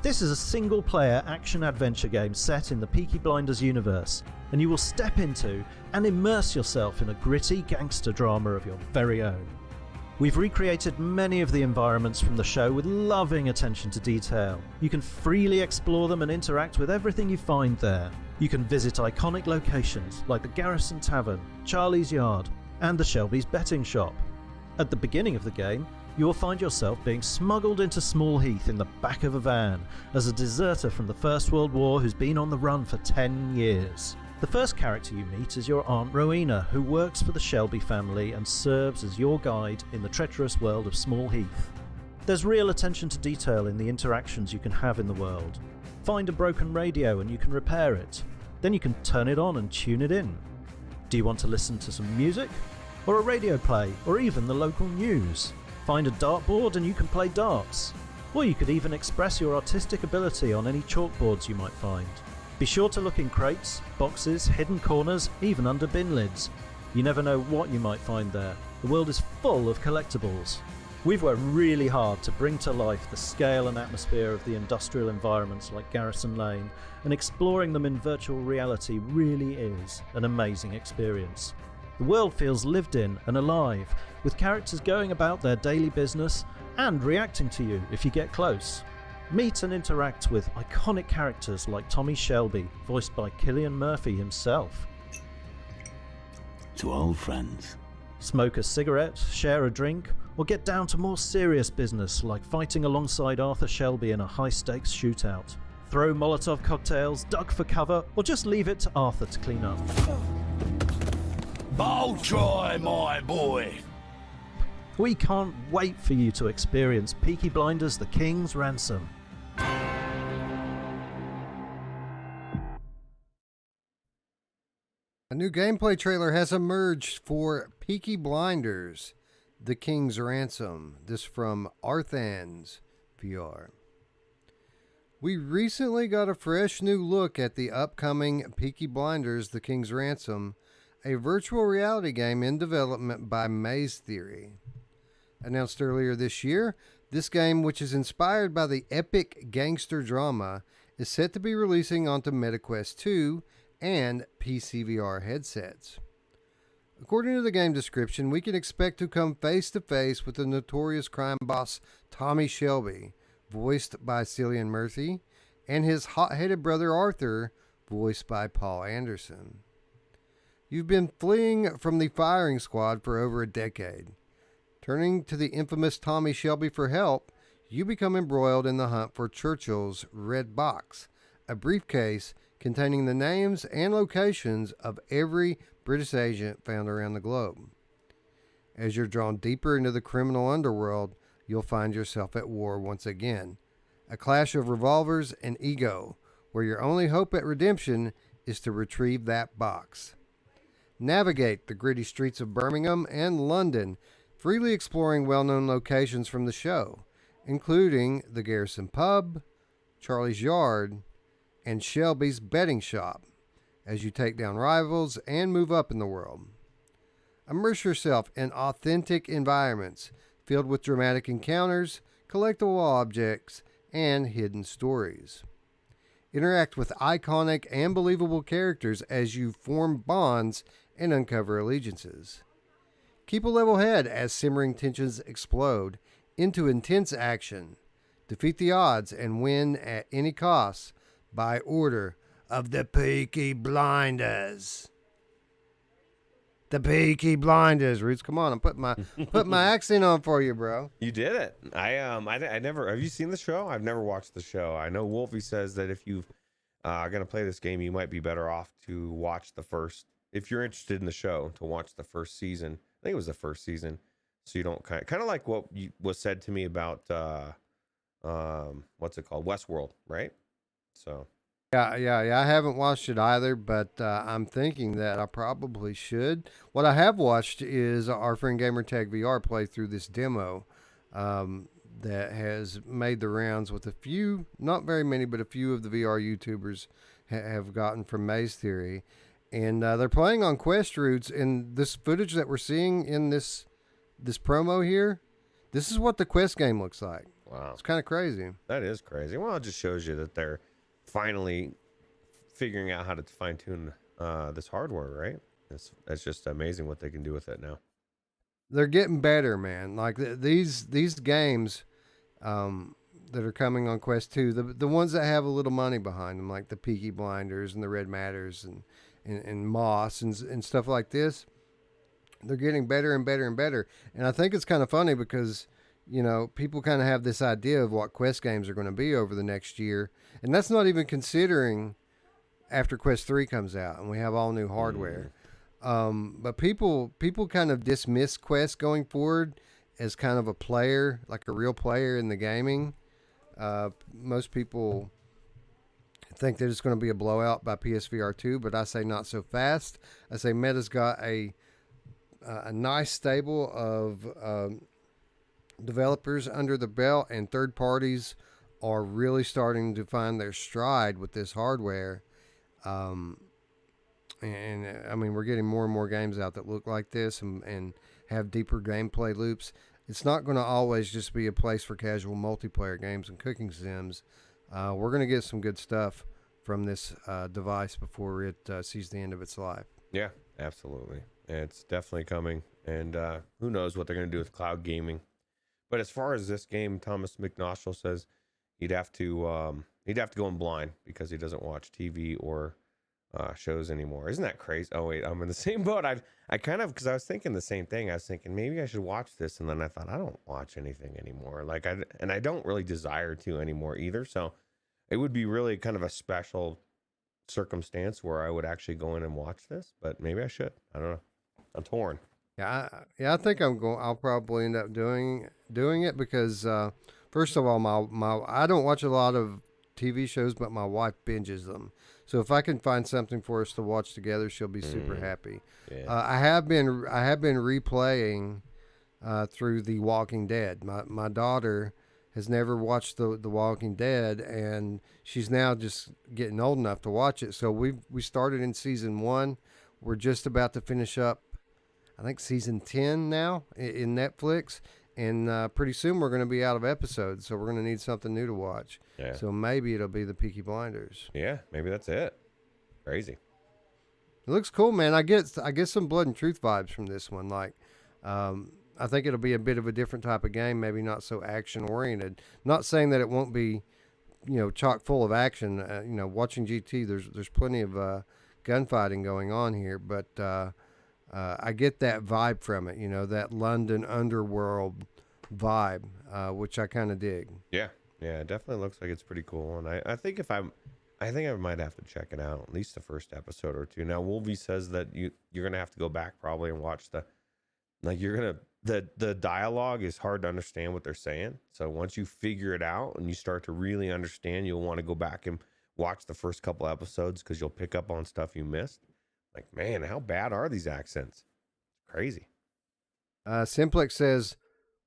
This is a single-player action-adventure game set in the Peaky Blinders universe, and you will step into and immerse yourself in a gritty gangster drama of your very own. We've recreated many of the environments from the show with loving attention to detail. You can freely explore them and interact with everything you find there. You can visit iconic locations like the Garrison Tavern, Charlie's Yard, and the Shelby's betting shop. At the beginning of the game, you will find yourself being smuggled into Small Heath in the back of a van as a deserter from the First World War who's been on the run for 10 years. The first character you meet is your Aunt Rowena, who works for the Shelby family and serves as your guide in the treacherous world of Small Heath. There's real attention to detail in the interactions you can have in the world. Find a broken radio and you can repair it. Then you can turn it on and tune it in. Do you want to listen to some music? Or a radio play, or even the local news? Find a dartboard and you can play darts. Or you could even express your artistic ability on any chalkboards you might find. Be sure to look in crates, boxes, hidden corners, even under bin lids. You never know what you might find there. The world is full of collectibles. We've worked really hard to bring to life the scale and atmosphere of the industrial environments like Garrison Lane, and exploring them in virtual reality really is an amazing experience. The world feels lived in and alive, with characters going about their daily business and reacting to you if you get close. Meet and interact with iconic characters like Tommy Shelby, voiced by Cillian Murphy himself. To old friends. Smoke a cigarette, share a drink, or get down to more serious business like fighting alongside Arthur Shelby in a high-stakes shootout. Throw Molotov cocktails, duck for cover, or just leave it to Arthur to clean up. Bow try, my boy. We can't wait for you to experience Peaky Blinders The King's Ransom. A new gameplay trailer has emerged for Peaky Blinders The King's Ransom. This from Arthans VR. We recently got a fresh new look at the upcoming Peaky Blinders: The King's Ransom, a virtual reality game in development by Maze Theory. Announced earlier this year, this game, which is inspired by the epic gangster drama, is set to be releasing onto MetaQuest 2 and PSVR headsets. According to the game description, we can expect to come face to face with the notorious crime boss Tommy Shelby, voiced by Cillian Murphy, and his hot-headed brother Arthur, voiced by Paul Anderson. You've been fleeing from the firing squad for over a decade. Turning to the infamous Tommy Shelby for help, you become embroiled in the hunt for Churchill's Red Box, a briefcase containing the names and locations of every British agent found around the globe. As you're drawn deeper into the criminal underworld, you'll find yourself at war once again. A clash of revolvers and ego, where your only hope at redemption is to retrieve that box. Navigate the gritty streets of Birmingham and London, freely exploring well-known locations from the show, including the Garrison Pub, Charlie's Yard, and Shelby's Betting Shop, as you take down rivals and move up in the world. Immerse yourself in authentic environments filled with dramatic encounters, collectible objects, and hidden stories. Interact with iconic and believable characters as you form bonds and uncover allegiances. Keep a level head as simmering tensions explode into intense action. Defeat the odds and win at any cost by order of the Peaky Blinders. The Peaky Blinders, Ruuts. Come on, I'm putting my accent on for you, bro. You did it. I never. Have you seen the show? I've never watched the show. I know Wolfie says that if you are gonna play this game, you might be better off to watch the first. If you're interested in the show, to watch the first season. I think it was the first season, so you don't kind of like what was said to me about what's it called, Westworld, right? So. Yeah. I haven't watched it either, but I'm thinking that I probably should. What I have watched is our friend Gamertag VR play through this demo that has made the rounds with a few, not very many, but a few of the VR YouTubers have gotten from Maze Theory. And they're playing on Quest Routes, and this footage that we're seeing in this promo here, this is what the Quest game looks like. Wow. It's kind of crazy. That is crazy. Well, it just shows you that they're finally figuring out how to fine-tune this hardware, right? It's just amazing what they can do with it now. They're getting better, man. Like these games that are coming on Quest 2, the ones that have a little money behind them, like the Peaky Blinders and the Red Matters and Moss and stuff like this, they're getting better and better and better. And I think it's kind of funny because, you know, people kind of have this idea of what Quest games are going to be over the next year. And that's not even considering after Quest 3 comes out and we have all new hardware. But people kind of dismiss Quest going forward as kind of a player, like a real player in the gaming. Most people think that it's going to be a blowout by PSVR 2, but I say not so fast. I say Meta's got a nice stable of developers under the belt, and third parties are really starting to find their stride with this hardware. And I mean, we're getting more and more games out that look like this and have deeper gameplay loops. It's not going to always just be a place for casual multiplayer games and cooking sims. We're going to get some good stuff from this device before it sees the end of its life. Yeah, absolutely. It's definitely coming. And who knows what they're going to do with cloud gaming. But as far as this game, Thomas McNostril says he'd have to go in blind because he doesn't watch TV or shows anymore. Isn't that crazy? Oh wait, I'm in the same boat. I kind of, because I was thinking the same thing. I was thinking maybe I should watch this, and then I thought I don't watch anything anymore. Like I don't really desire to anymore either. So it would be really kind of a special circumstance where I would actually go in and watch this. But maybe I should. I don't know. I'm torn. Yeah, I think I'll probably end up doing it because first of all, my I don't watch a lot of TV shows, but my wife binges them. So if I can find something for us to watch together, she'll be super happy. Yeah. I have been replaying through The Walking Dead. My daughter has never watched the Walking Dead, and she's now just getting old enough to watch it. So we started in season 1. We're just about to finish up, I think, season 10 now in Netflix, and pretty soon we're going to be out of episodes, so we're going to need something new to watch. Yeah. So maybe it'll be the Peaky Blinders. Yeah, maybe that's it. Crazy. It looks cool, man. I get some Blood and Truth vibes from this one. Like, I think it'll be a bit of a different type of game, maybe not so action oriented. Not saying that it won't be, chock full of action. Watching GT, there's plenty of gunfighting going on here, but I get that vibe from it. That London underworld vibe, which I kind of dig. Yeah, it definitely looks like it's pretty cool, and I think I think I might have to check it out, at least the first episode or two. Now, Wolvie says that you're gonna have to go back probably and watch the dialogue is hard to understand what they're saying. So once you figure it out and you start to really understand, you'll want to go back and watch the first couple episodes because you'll pick up on stuff you missed. Like, man, how bad are these accents? Crazy. Simplex says,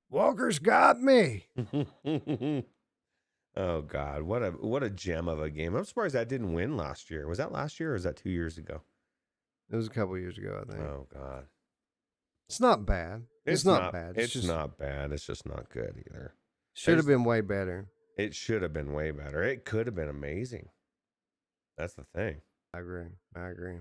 "Walker's got me." Oh God, what a gem of a game! I'm surprised that didn't win last year. Was that last year or was that 2 years ago? It was a couple years ago, I think. Oh God, it's not bad. It's not bad. It's just not bad. It's just not good either. Should have been way better. It should have been way better. It could have been amazing. That's the thing. I agree.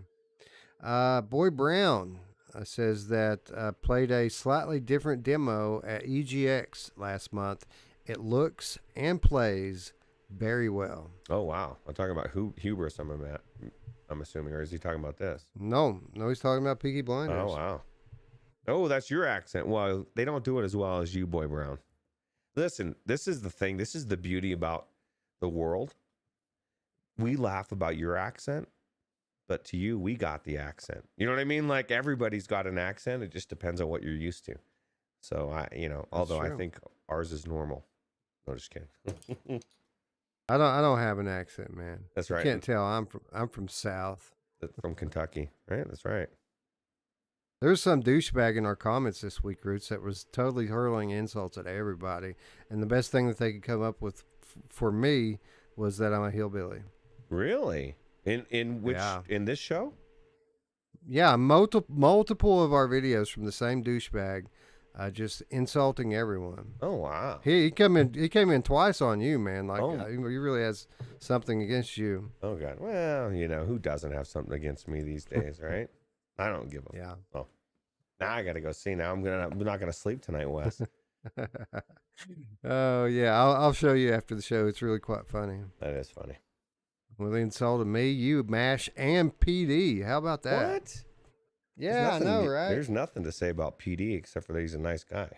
Boy Brown says that played a slightly different demo at EGX last month. It looks and plays very well. Oh wow! I'm talking about Hubris. I'm assuming, or is he talking about this? No, he's talking about Peaky Blinders. Oh wow! Oh, that's your accent. Well, they don't do it as well as you, Boy Brown. Listen, this is the thing. This is the beauty about the world. We laugh about your accent, but to you, we got the accent. You know what I mean? Like, everybody's got an accent. It just depends on what you're used to. So although I think ours is normal. No, just kidding. I don't have an accent, man. That's right. You can't tell. I'm from South. From Kentucky, right? That's right. There's some douchebag in our comments this week, Roots, that was totally hurling insults at everybody. And the best thing that they could come up with for me was that I'm a hillbilly. Really? In which in this show? Yeah, multiple of our videos from the same douchebag, just insulting everyone. Oh wow! He came in twice on you, man. Like, he really has something against you. Oh God! Well, who doesn't have something against me these days, right? I don't give a. Yeah. Oh, now I gotta go see. Now I'm not gonna sleep tonight, Wes. Oh yeah, I'll show you after the show. It's really quite funny. That is funny. Well, they insulted me, you, Mash, and PD. How about that? What? Yeah, I know, right? There's nothing to say about PD except for that he's a nice guy.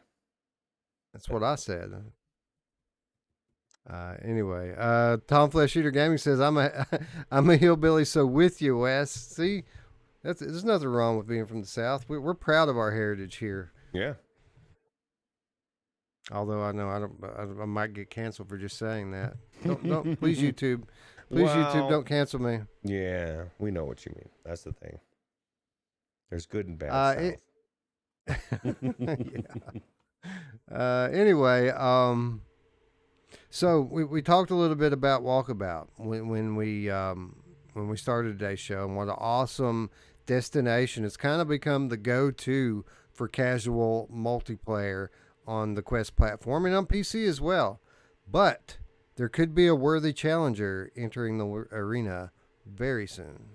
That's what I said. Anyway, Tom Flesh Eater Gaming says, I'm a hillbilly, so with you, Wes. See, there's nothing wrong with being from the South. We're proud of our heritage here. Yeah. Although I know I might get canceled for just saying that. Don't please YouTube. Please, YouTube, don't cancel me. Yeah, we know what you mean. That's the thing. There's good and bad yeah. Anyway, so we talked a little bit about Walkabout when we started today's show, and what an awesome destination. It's kind of become the go-to for casual multiplayer on the Quest platform and on PC as well. But there could be a worthy challenger entering the arena very soon.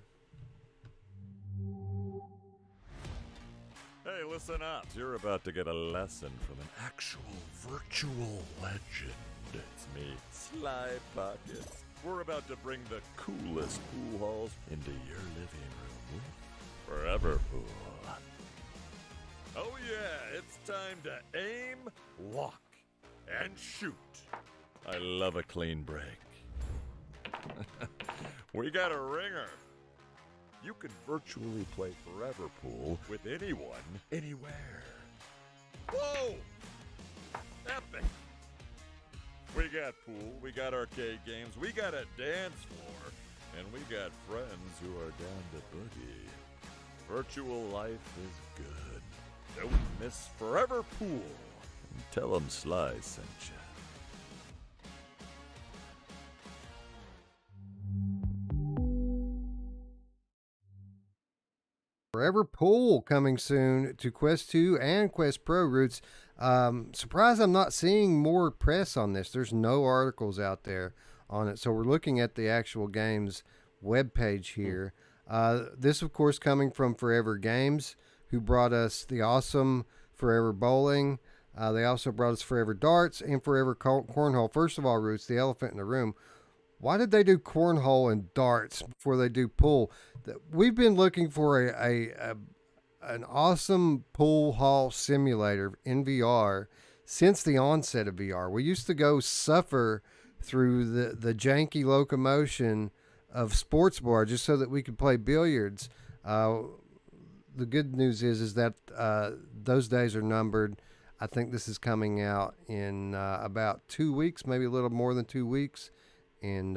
Hey, listen up. You're about to get a lesson from an actual virtual legend. It's me, Sly Pockets. We're about to bring the coolest pool halls into your living room with Forever Pool. Oh yeah, it's time to aim, lock, and shoot. I love a clean break. We got a ringer. You can virtually play Forever Pool with anyone, anywhere. Whoa! Epic! We got pool, we got arcade games, we got a dance floor, and we got friends who are down to boogie. Virtual life is good. Don't miss Forever Pool. And tell them Sly sent you. Forever Pool coming soon to Quest 2 and Quest Pro Roots. Surprised I'm not seeing more press on this. There's no articles out there on it. So we're looking at the actual game's webpage here. This, of course, coming from Forever Games, who brought us the awesome Forever Bowling. They also brought us Forever Darts and Forever Cornhole. First of all, Roots, the elephant in the room. Why did they do cornhole and darts before they do pool? We've been looking for an awesome pool hall simulator in VR since the onset of VR. We used to go suffer through the janky locomotion of sports bar just so that we could play billiards. The good news is that those days are numbered. I think this is coming out in about 2 weeks, maybe a little more than 2 weeks. And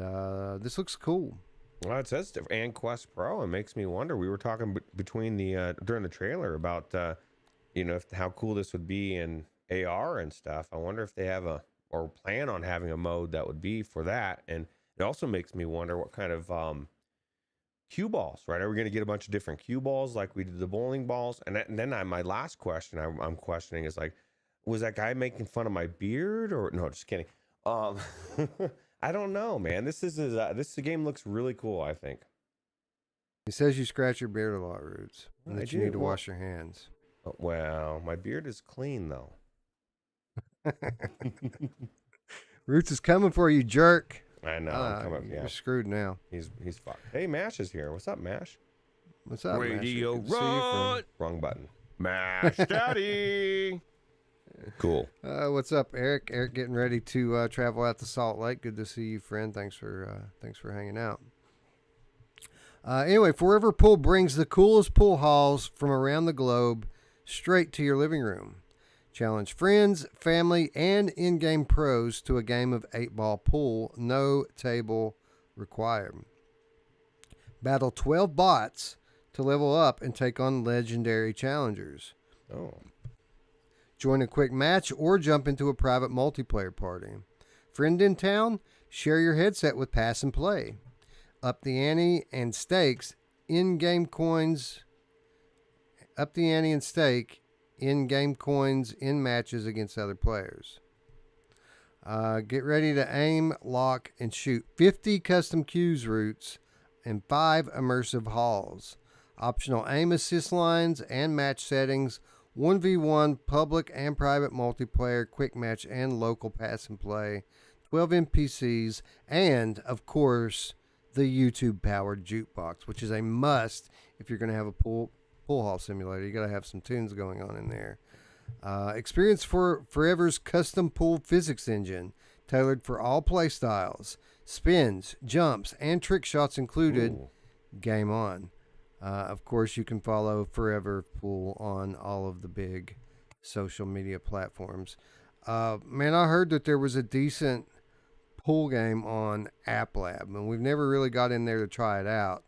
this looks cool. Well, it says and Quest Pro. It makes me wonder. We were talking between the during the trailer about how cool this would be in AR and stuff. I wonder if they have or plan on having a mode that would be for that. And it also makes me wonder what kind of cue balls. Right? Are we going to get a bunch of different cue balls like we did the bowling balls? And then my last question I'm questioning is like, was that guy making fun of my beard or no? Just kidding. I don't know, man. This game looks really cool, I think. He says you scratch your beard a lot, Roots, and that you need to Well, wash your hands. well, my beard is clean, though. Roots is coming for you, jerk. I know. I'm coming, You're yeah, screwed now. he's fucked. Hey, Mash is here. What's up, Mash? What's up, Radio Master? Good to see you, friend. Wrong button. Mash Daddy. Cool. What's up, Eric? Eric getting ready to travel out to Salt Lake. Good to see you, friend. Thanks for hanging out. Anyway, Forever Pool brings the coolest pool halls from around the globe straight to your living room. Challenge friends, family, and in-game pros to a game of 8-ball pool. No table required. Battle 12 bots to level up and take on legendary challengers. Oh. Join a quick match or jump into a private multiplayer party. Friend in town? Share your headset with Pass and Play. Up the ante and stakes in-game coins. Up the ante and stake in-game coins in matches against other players. Get ready to aim, lock, and shoot 50 custom cues routes and 5 immersive halls. Optional aim assist lines and match settings. 1v1 public and private multiplayer, quick match, and local pass and play, 12 NPCs, and, of course, the YouTube-powered jukebox, which is a must if you're going to have a pool hall simulator. You got to have some tunes going on in there. Experience for Forever's custom pool physics engine, tailored for all play styles. Spins, jumps, and trick shots included. Ooh. Game on. Of course, you can follow Forever Pool on all of the big social media platforms. Man, I heard that there was a decent pool game on App Lab, and we've never really got in there to try it out.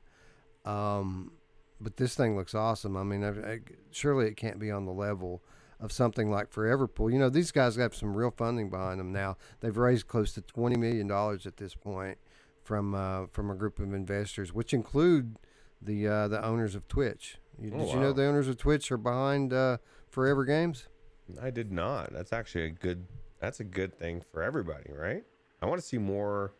But this thing looks awesome. I mean, surely it can't be on the level of something like Forever Pool. You know, these guys have some real funding behind them now. They've raised close to $20 million at this point from a group of investors, which include the owners of Twitch. Did you know the owners of Twitch are behind Forever Games? I did not. That's actually a good thing for everybody, right? I want to see more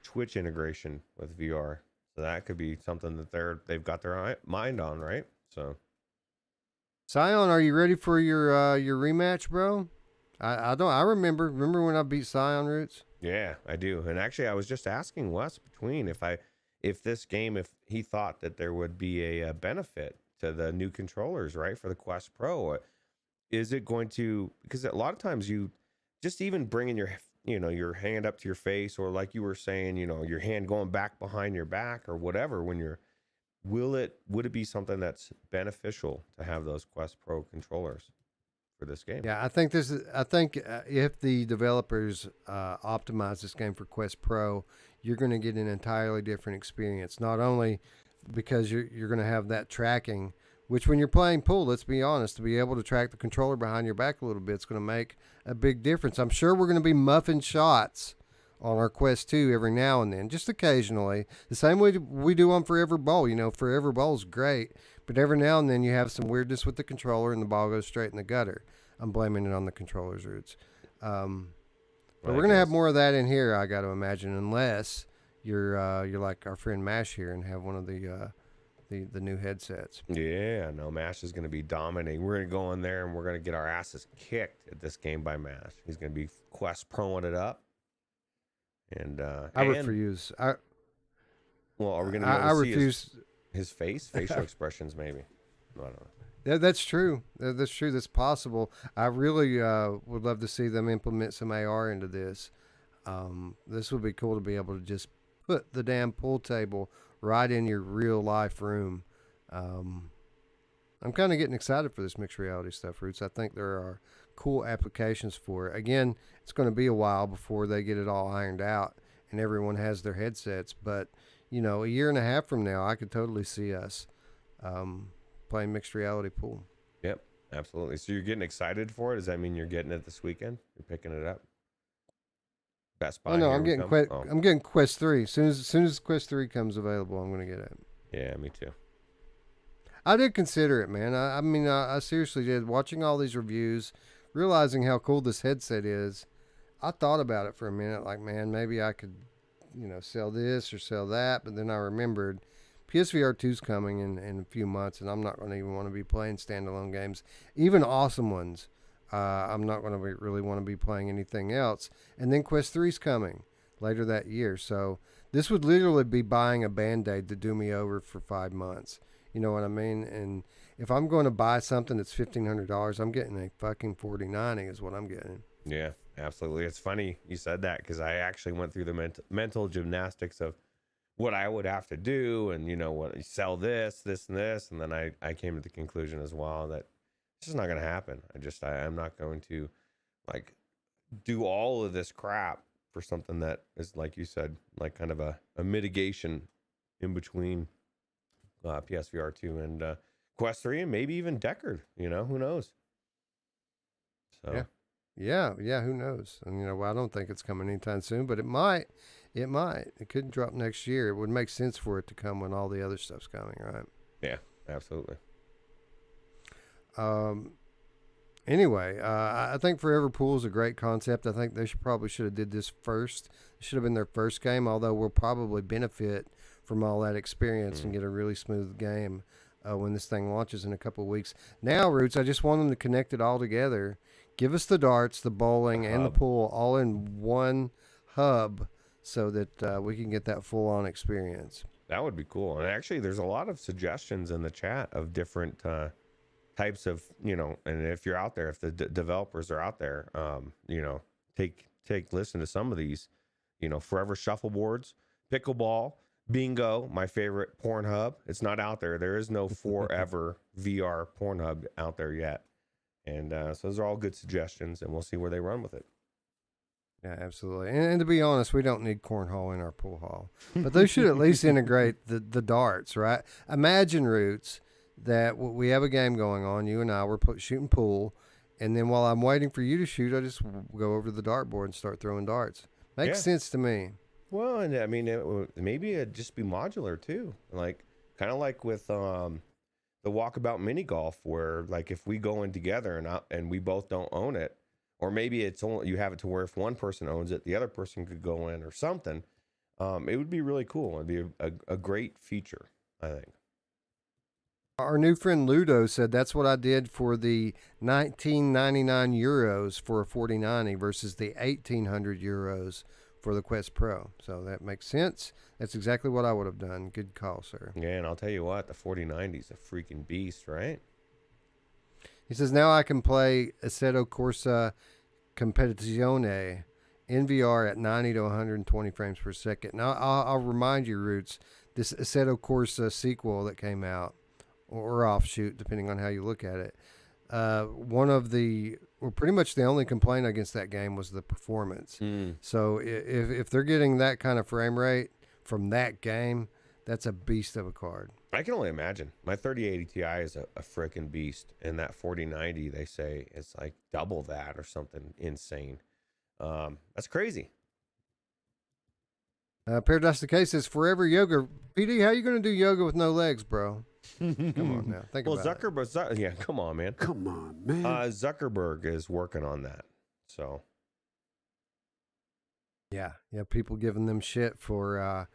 Twitch integration with VR. So that could be something that they've got their mind on, right? So, Scion, are you ready for your rematch, bro? I remember when I beat Scion Roots. yeah, I do. And actually, I was just asking Wes between if this game, if he thought that there would be a benefit to the new controllers, right, for the Quest Pro. Is it going to, because a lot of times you just even bringing your hand up to your face, or like you were saying, your hand going back behind your back or whatever, would it be something that's beneficial to have those Quest Pro controllers for this game? Yeah, I think if the developers optimize this game for Quest Pro, you're going to get an entirely different experience. Not only because you're going to have that tracking, which when you're playing pool, let's be honest, to be able to track the controller behind your back a little bit, it's going to make a big difference. I'm sure we're going to be muffing shots on our Quest 2 every now and then, just occasionally, the same way we do on Forever Bowl. Forever Bowl's great, But every now and then you have some weirdness with the controller and the ball goes straight in the gutter. I'm blaming it on the controller's roots. But we're going to have more of that in here, I got to imagine, unless you're like our friend Mash here and have one of the new headsets. Yeah, no, Mash is going to be dominating. We're going to go in there and we're going to get our asses kicked at this game by Mash. He's going to be Quest Proing it up. And I refuse. Well, are we going to I refuse. His facial expressions, maybe? I don't know. Yeah, that's true. That's true. That's possible. I really would love to see them implement some AR into this. This would be cool to be able to just put the damn pool table right in your real life room. I'm kind of getting excited for this mixed reality stuff, Roots. I think there are cool applications for it. Again, it's going to be a while before they get it all ironed out and everyone has their headsets. But, you know, a year and a half from now, I could totally see us playing mixed reality pool. Yep, absolutely. So you're getting excited for it? Does that mean you're getting it this weekend? You're picking it up? Best Buy. Oh no, I'm getting Quest 3. As soon as Quest 3 comes available, I'm going to get it. Yeah, me too. I did consider it, man. I mean, I seriously did. Watching all these reviews, realizing how cool this headset is, I thought about it for a minute. Like, man, maybe I could, you know, sell this or sell that. But then I remembered PSVR 2's coming in a few months, and I'm not going to even want to be playing standalone games, even awesome ones. I'm not going to really want to be playing anything else. And then Quest 3's coming later that year. So this would literally be buying a Band-Aid to do me over for 5 months. You know what I mean? And if I'm going to buy something that's $1,500, I'm getting a fucking 4090 is what I'm getting. Yeah, absolutely. It's funny you said that because I actually went through the mental gymnastics of what I would have to do and, you know, what sell this, and this. And then I came to the conclusion as well that it's just not going to happen. I'm not going to like do all of this crap for something that is, like you said, like kind of a mitigation in between PSVR 2 and Quest 3 and maybe even Deckard, you know, who knows? So Yeah, who knows? And, you know, well, I don't think it's coming anytime soon, but it might. It could drop next year. It would make sense for it to come when all the other stuff's coming, right? Yeah, absolutely. Anyway, I think Forever Pool is a great concept. I think they probably should have did this first. It should have been their first game, although we'll probably benefit from all that experience and get a really smooth game when this thing launches in a couple of weeks. Now, Roots, I just want them to connect it all together. Give us the darts, the bowling, and the pool all in one hub so that we can get that full-on experience. That would be cool. And actually, there's a lot of suggestions in the chat of different types of, you know, and if you're out there, if the developers are out there, you know, take listen to some of these, you know, Forever Shuffleboards, Pickleball, Bingo, my favorite, Pornhub. It's not out there. There is no Forever VR Pornhub out there yet. And so those are all good suggestions, and we'll see where they run with it. Yeah, absolutely. And to be honest, we don't need cornhole in our pool hall. But they should at least integrate the darts, right? Imagine, Roots, that we have a game going on. You and I, we're shooting pool. And then while I'm waiting for you to shoot, I just go over to the dartboard and start throwing darts. Makes sense to me. Well, and I mean, maybe it'd just be modular too. Like, kind of like with the Walkabout mini golf, where like if we go in together and we both don't own it, or maybe it's only you have it to where if one person owns it, the other person could go in or something. It would be really cool. It'd be a great feature, I think. Our new friend Ludo said that's what I did for the 1999 euros for a 4090 versus the 1800 euros for the Quest Pro. So that makes sense. That's exactly what I would have done. Good call, sir. Yeah, and I'll tell you what, the 4090 is a freaking beast, right? He says, now I can play Assetto Corsa Competizione in VR at 90 to 120 frames per second. Now, I'll remind you, Roots, this Assetto Corsa sequel that came out, or offshoot, depending on how you look at it, pretty much the only complaint against that game was the performance. So if they're getting that kind of frame rate from that game, that's a beast of a card. I can only imagine. My 3080 Ti is a freaking beast, and that 4090, they say, is like double that or something insane. That's crazy. Paradise Decay says forever yoga. PD, how you going to do yoga with no legs, bro? Come on now. Think Well, about it. yeah, come on, man. Come on, man. Zuckerberg is working on that. So, Yeah, people giving them shit for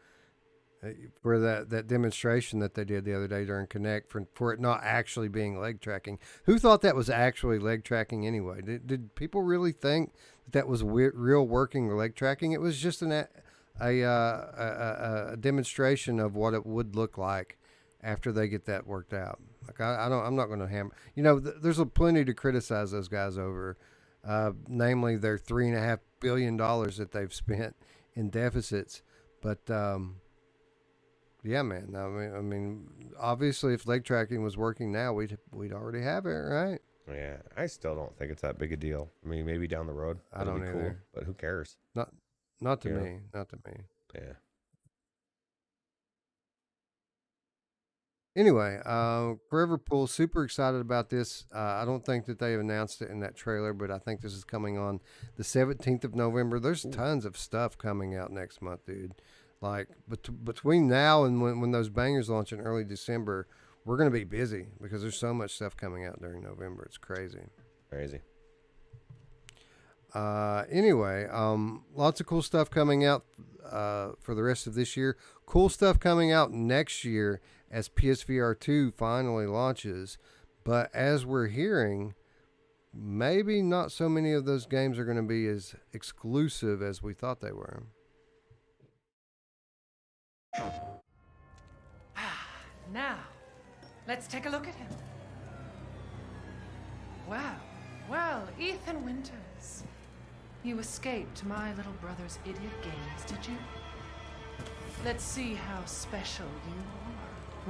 that demonstration that they did the other day during Connect for it not actually being leg tracking. Who thought that was actually leg tracking anyway? Did people really think that was real working leg tracking? It was just a demonstration of what it would look like after they get that worked out. Like I'm not going to hammer. There's plenty to criticize those guys over. Namely their $3.5 billion that they've spent in deficits. But yeah, man. I mean, obviously, if leg tracking was working now, we'd already have it, right? yeah, I still don't think it's that big a deal. I mean, maybe down the road. I don't it'll be either. but who cares? Not to Yeah. me. Not to me. Yeah. Anyway, Forever Pool, super excited about this. I don't think that they have announced it in that trailer, but I think this is coming on the 17th of November. There's tons of stuff coming out next month, dude. Like, between now and when those bangers launch in early December, we're going to be busy because there's so much stuff coming out during November. It's crazy. Crazy. Anyway, lots of cool stuff coming out for the rest of this year. Cool stuff coming out next year as PSVR 2 finally launches. But as we're hearing, maybe not so many of those games are going to be as exclusive as we thought they were. Now, let's take a look at him. Well, Ethan Winters. You escaped my little brother's idiot games, did you? Let's see how special you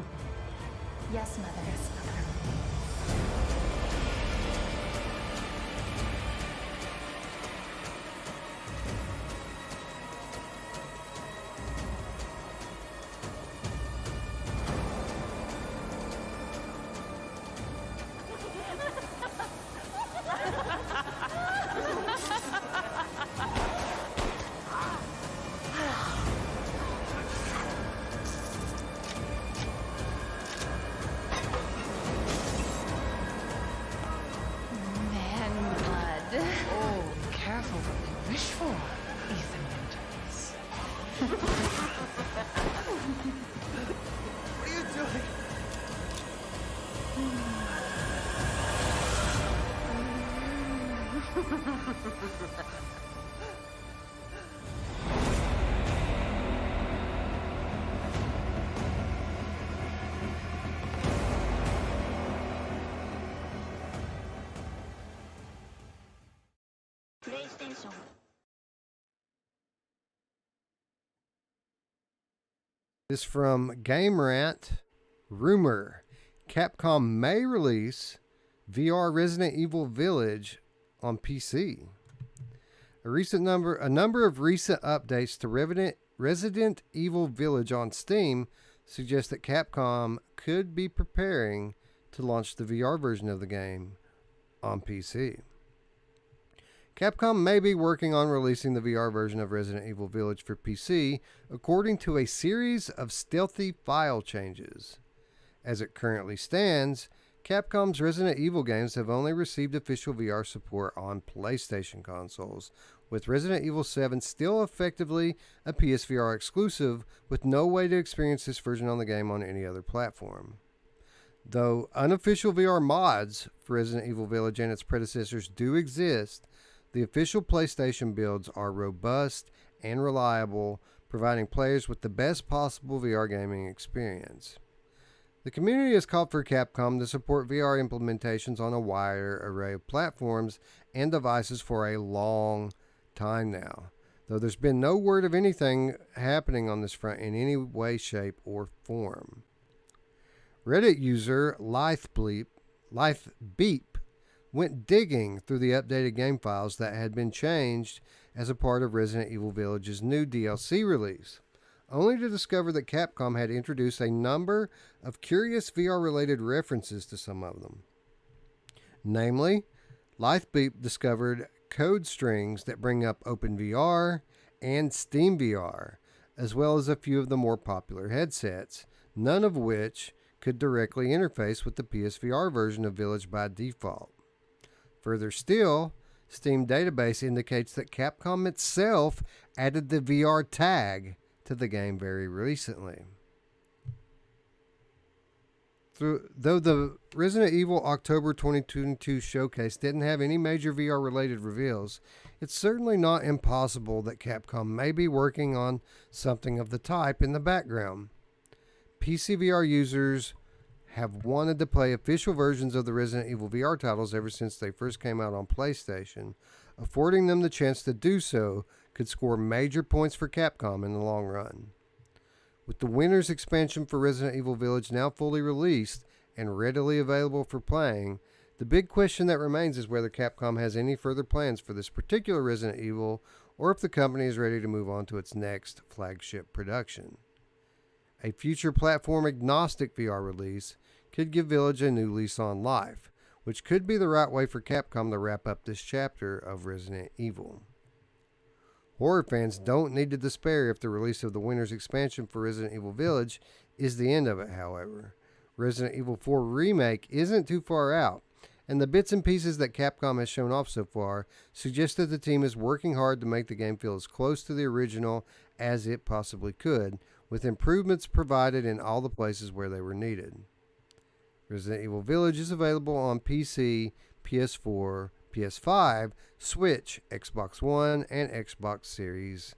are. Yes, Mother. Yes, Mother. Man blood. Oh, careful what you wish for, Ethan Winters. What are you doing? PlayStation. This from Game Rant. Rumor: Capcom may release VR Resident Evil Village on PC. A number of recent updates to Resident Evil Village on Steam suggest that Capcom could be preparing to launch the VR version of the game on PC. Capcom may be working on releasing the VR version of Resident Evil Village for PC, according to a series of stealthy file changes. As it currently stands, Capcom's Resident Evil games have only received official VR support on PlayStation consoles, with Resident Evil 7 still effectively a PSVR exclusive, with no way to experience this version on the game on any other platform. Though unofficial VR mods for Resident Evil Village and its predecessors do exist, the official PlayStation builds are robust and reliable, providing players with the best possible VR gaming experience. The community has called for Capcom to support VR implementations on a wider array of platforms and devices for a long time now, though there's been no word of anything happening on this front in any way, shape, or form. Reddit user LifeBeep went digging through the updated game files that had been changed as a part of Resident Evil Village's new DLC release, only to discover that Capcom had introduced a number of curious VR-related references to some of them. Namely, LifeBeep discovered code strings that bring up OpenVR and SteamVR, as well as a few of the more popular headsets, none of which could directly interface with the PSVR version of Village by default. Further still, Steam database indicates that Capcom itself added the VR tag to the game very recently. Though the Resident Evil October 2022 showcase didn't have any major VR related reveals, it's certainly not impossible that Capcom may be working on something of the type in the background. PCVR users have wanted to play official versions of the Resident Evil VR titles ever since they first came out on PlayStation. Affording them the chance to do so could score major points for Capcom in the long run. With the Winter's expansion for Resident Evil Village now fully released and readily available for playing, the big question that remains is whether Capcom has any further plans for this particular Resident Evil, or if the company is ready to move on to its next flagship production. A future platform-agnostic VR release could give Village a new lease on life, which could be the right way for Capcom to wrap up this chapter of Resident Evil. Horror fans don't need to despair if the release of the Winter's expansion for Resident Evil Village is the end of it, however. Resident Evil 4 Remake isn't too far out, and the bits and pieces that Capcom has shown off so far suggest that the team is working hard to make the game feel as close to the original as it possibly could, with improvements provided in all the places where they were needed. Resident Evil Village is available on PC, PS4, PS5, Switch, Xbox One, and Xbox Series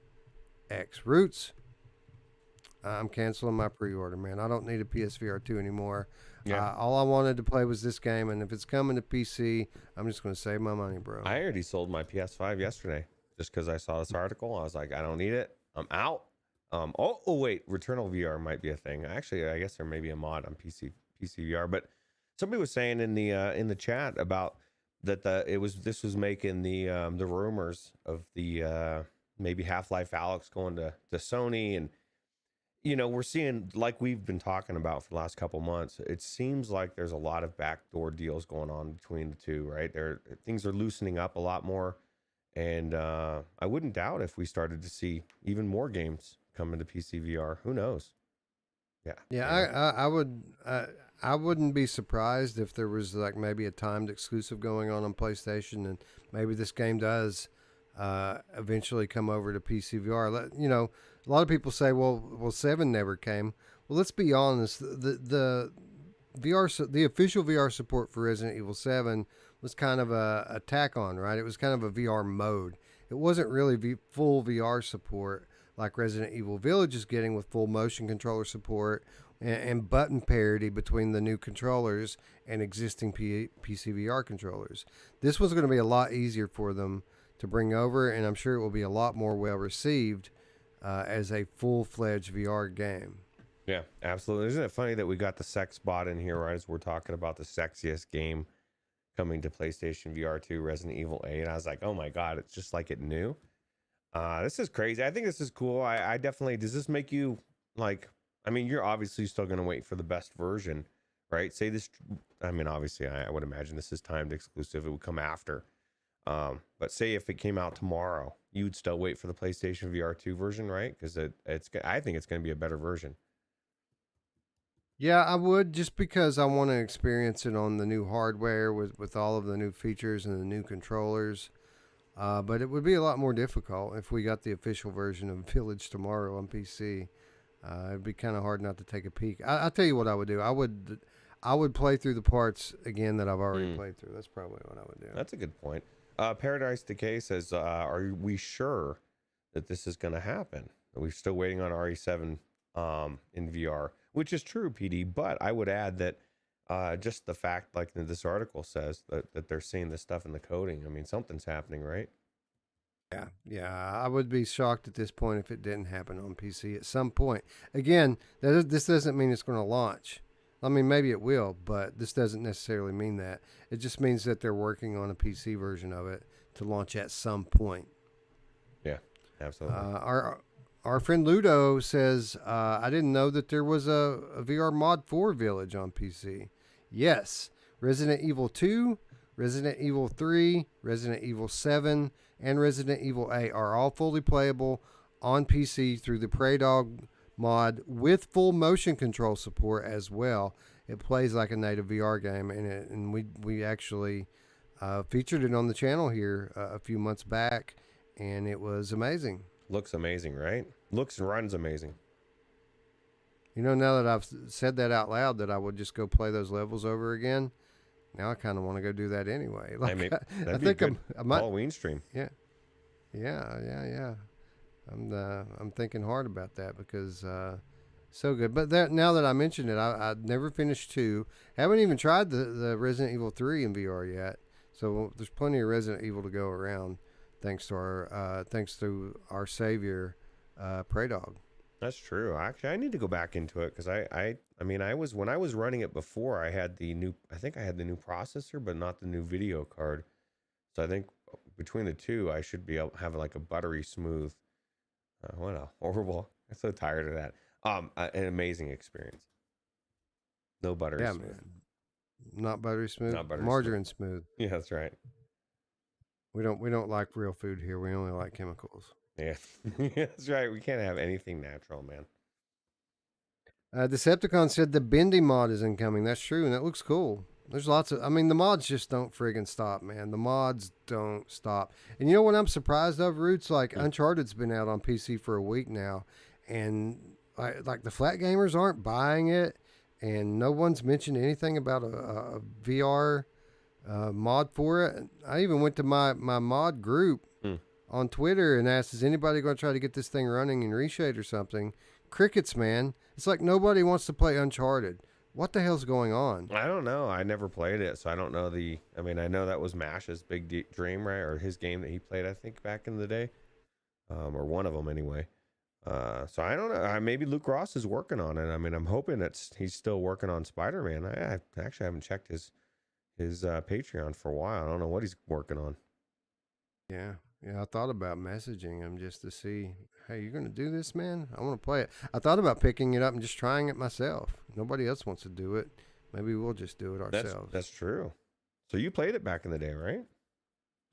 X. Roots, I'm canceling my pre-order, man. I don't need a PSVR 2 anymore. Yeah. All I wanted to play was this game, and if it's coming to PC, I'm just going to save my money, bro. I already sold my PS5 yesterday just because I saw this article. I was like, I don't need it. I'm out. Wait, Returnal VR might be a thing. Actually, I guess there may be a mod on PCVR, but somebody was saying in the chat about that this was making the rumors of the maybe Half-Life Alyx going to Sony, and we're seeing, like we've been talking about for the last couple months, it seems like there's a lot of backdoor deals going on between the two, right? Things are loosening up a lot more, and I wouldn't doubt if we started to see even more games come into PCVR. Who knows? I wouldn't be surprised if there was like maybe a timed exclusive going on PlayStation, and maybe this game does eventually come over to PCVR. A lot of people say, well, 7 never came. Well, let's be honest. The official VR support for Resident Evil 7 was kind of a tack on, right? It was kind of a VR mode. It wasn't really full VR support like Resident Evil Village is getting, with full motion controller support and button parity between the new controllers and existing PCVR controllers. This was going to be a lot easier for them to bring over, and I'm sure it will be a lot more well received as a full-fledged VR game. Yeah, absolutely. Isn't it funny that we got the sex bot in here right as we're talking about the sexiest game coming to PlayStation VR 2, Resident Evil 8? And I was like, oh my God, it's just like it knew. This is crazy. I think this is cool. I definitely, does this make you like, you're obviously still going to wait for the best version, right? Say this, obviously I would imagine this is timed exclusive. It would come after. But say if it came out tomorrow, you would still wait for the PlayStation VR 2 version, right? Because I think it's going to be a better version. Yeah, I would, just because I want to experience it on the new hardware with all of the new features and the new controllers. But it would be a lot more difficult if we got the official version of Village tomorrow on PC. It'd be kind of hard not to take a peek. I'll tell you what I would do. I would play through the parts again that I've already played through. That's probably what I would do. That's a good point. Paradise Decay says, are we sure that this is going to happen? Are we still waiting on RE7 in VR? Which is true, PD, but I would add that just the fact, like this article says, that they're seeing this stuff in the coding. Something's happening, right? Yeah. I would be shocked at this point if it didn't happen on PC at some point. Again, this doesn't mean it's going to launch. Maybe it will, but this doesn't necessarily mean that. It just means that they're working on a PC version of it to launch at some point. Yeah, absolutely. Our friend Ludo says, I didn't know that there was a VR mod for Village on PC. Yes, Resident Evil 2, Resident Evil 3, Resident Evil 7, and Resident Evil 8 are all fully playable on PC through the Prey Dog mod with full motion control support as well. It plays like a native VR game, and we actually featured it on the channel here a few months back, and it was amazing. Looks amazing, right? Looks and runs amazing. You know, now that I've said that out loud, that I would just go play those levels over again. Now I kind of want to go do that anyway. Like, That'd I be think a good I might. Halloween stream. Yeah. I'm thinking hard about that because so good. But now that I mentioned it, I never finished 2. Haven't even tried the Resident Evil 3 in VR yet. So there's plenty of Resident Evil to go around, thanks to our savior, Prey Dog. That's true. Actually, I need to go back into it because I mean, when I was running it before, I think I had the new processor, but not the new video card. So I think between the two, I should be able to have like a buttery smooth. What a horrible! I'm so tired of that. An amazing experience. No buttery smooth. Man. Not buttery smooth. Not buttery Margarine smooth. Yeah, that's right. We don't like real food here. We only like chemicals. Yeah, that's right. We can't have anything natural, man. Decepticon said the Bendy mod is incoming. That's true, and that looks cool. There's lots of, I mean, the mods just don't friggin' stop, man. The mods don't stop. And you know what I'm surprised of, Roots? Like, Uncharted's been out on PC for a week now, and like the flat gamers aren't buying it, and no one's mentioned anything about a VR mod for it. I even went to my mod group on Twitter and asked, is anybody going to try to get this thing running in Reshade or something? Crickets, man. It's like nobody wants to play Uncharted. What the hell's going on? I don't know. I never played it, so I don't know I mean, I know that was Mash's big dream, right? Or his game that he played, I think, back in the day. Or one of them anyway. So I don't know. Maybe Luke Ross is working on it. I mean, I'm hoping he's still working on Spider-Man. I actually haven't checked his Patreon for a while. I don't know what he's working on. Yeah, I thought about messaging him just to see, hey, you're going to do this, man? I want to play it. I thought about picking it up and just trying it myself. Nobody else wants to do it. Maybe we'll just do it ourselves. That's true. So you played it back in the day, right?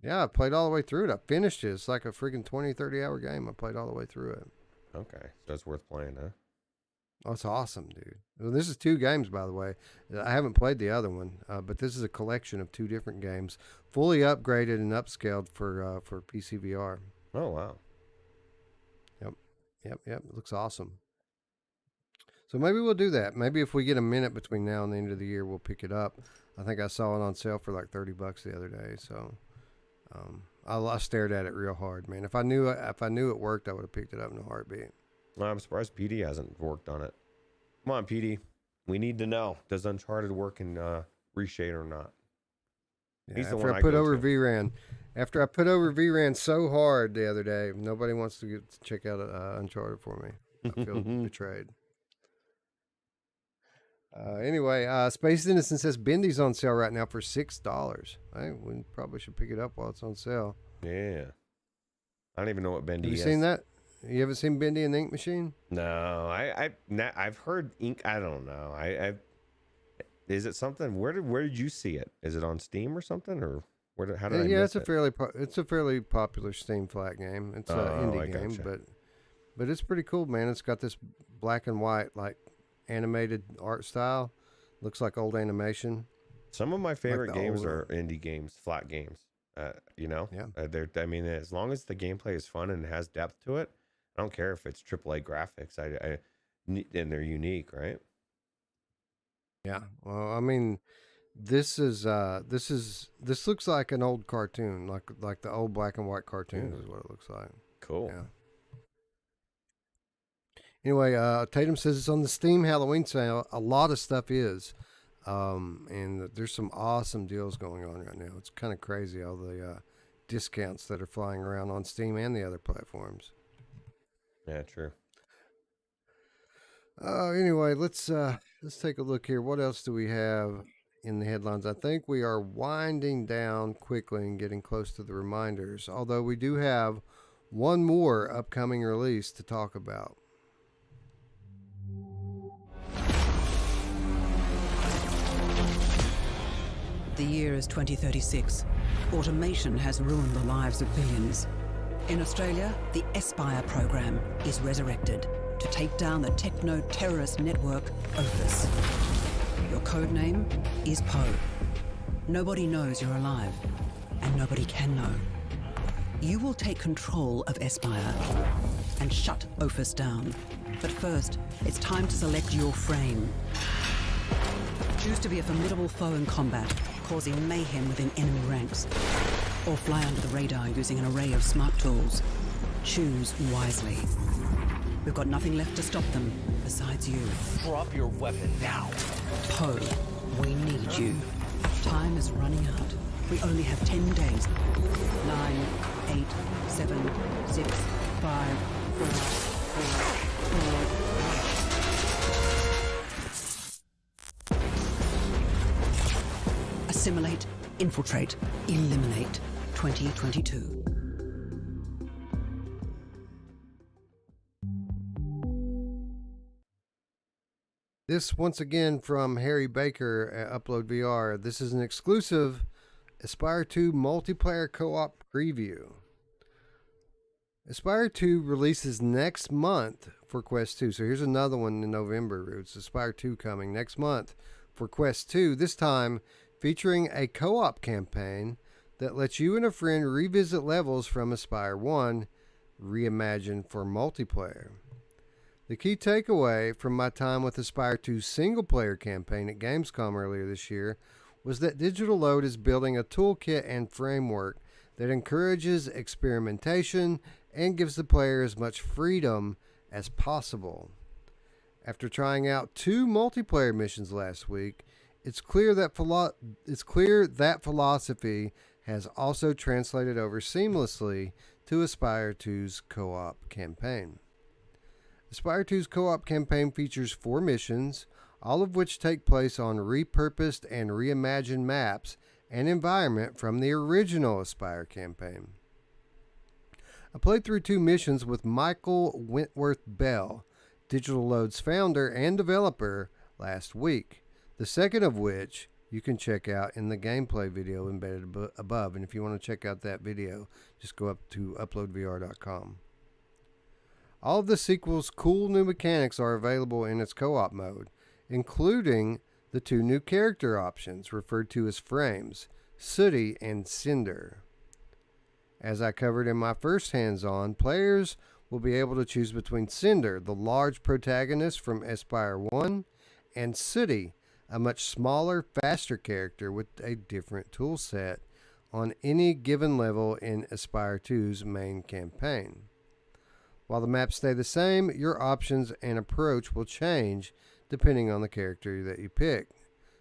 Yeah, I played all the way through it. I finished it. It's like a freaking 20, 30-hour game. I played all the way through it. Okay, so it's worth playing, huh? Oh, it's awesome, dude. Well, this is 2 games, by the way. I haven't played the other one, but this is a collection of 2 different games, fully upgraded and upscaled for PCVR. Oh, wow. Yep. It looks awesome. So maybe we'll do that. Maybe if we get a minute between now and the end of the year, we'll pick it up. I think I saw it on sale for like $30 the other day. So I stared at it real hard, man. If I knew it worked, I would have picked it up in a heartbeat. Well, I'm surprised PD hasn't worked on it. Come on, PD. We need to know. Does Uncharted work in Reshade or not? Yeah, He's the after one I put go over to. VRAN. After I put over VRAN so hard the other day, nobody wants to check out Uncharted for me. I feel betrayed. Anyway, Space Innocent says Bendy's on sale right now for $6. We probably should pick it up while it's on sale. Yeah. I don't even know what Bendy is. Have you seen that? You haven't seen Bendy and the Ink Machine? No, I've heard Ink. I don't know. Is it something? Where did you see it? Is it on Steam or something, or how did I? Yeah, miss it's a fairly popular Steam flat game. It's an indie game, gotcha. but it's pretty cool, man. It's got this black and white like animated art style. Looks like old animation. Some of my favorite the games old- are indie games, flat games. Yeah. I mean, as long as the gameplay is fun and has depth to it, I don't care if it's AAA graphics. And they're unique, right? Yeah. Well, I mean, this looks like an old cartoon, like the old black and white cartoons is what it looks like. Cool. Yeah. Anyway, Tatum says it's on the Steam Halloween sale. A lot of stuff is, and there's some awesome deals going on right now. It's kind of crazy all the discounts that are flying around on Steam and the other platforms. Yeah, true. Anyway, let's take a look here. What else do we have in the headlines? I think we are winding down quickly and getting close to the reminders, although we do have one more upcoming release to talk about. The year is 2036. Automation has ruined the lives of billions. In Australia, the Espire program is resurrected to take down the techno-terrorist network Hubris. Your code name is Poe. Nobody knows you're alive, and nobody can know. You will take control of Espire and shut Hubris down. But first, it's time to select your frame. Choose to be a formidable foe in combat, causing mayhem within enemy ranks. Or fly under the radar using an array of smart tools. Choose wisely. We've got nothing left to stop them besides you. Drop your weapon now. Poe, we need you. Time is running out. We only have 10 days. 9, 8, 7, 6, 5, 4, 4. Assimilate, infiltrate, eliminate. 2022. This once again from Harry Baker at Upload VR. This is an exclusive Espire 2 multiplayer co-op preview. Espire 2 releases next month for Quest 2. So here's another one in November, Ruuts. Espire 2 coming next month for Quest 2. This time featuring a co-op campaign that lets you and a friend revisit levels from Espire 1, reimagined for multiplayer. The key takeaway from my time with Espire 2's single-player campaign at Gamescom earlier this year was that Digital Load is building a toolkit and framework that encourages experimentation and gives the player as much freedom as possible. After trying out 2 multiplayer missions last week, it's clear that philosophy has also translated over seamlessly to Espire 2's co-op campaign. Espire 2's co-op campaign features 4 missions, all of which take place on repurposed and reimagined maps and environment from the original Espire campaign. I played through 2 missions with Michael Wentworth Bell, Digital Load's founder and developer, last week, the second of which you can check out in the gameplay video embedded above. And if you want to check out that video, just go up to uploadvr.com. All of the sequel's cool new mechanics are available in its co-op mode, including the 2 new character options referred to as frames, Sooty and Cinder. As I covered in my first hands-on, players will be able to choose between Cinder, the large protagonist from Espire 1, and Sooty, a much smaller, faster character with a different tool set on any given level in Espire 2's main campaign. While the maps stay the same, your options and approach will change depending on the character that you pick.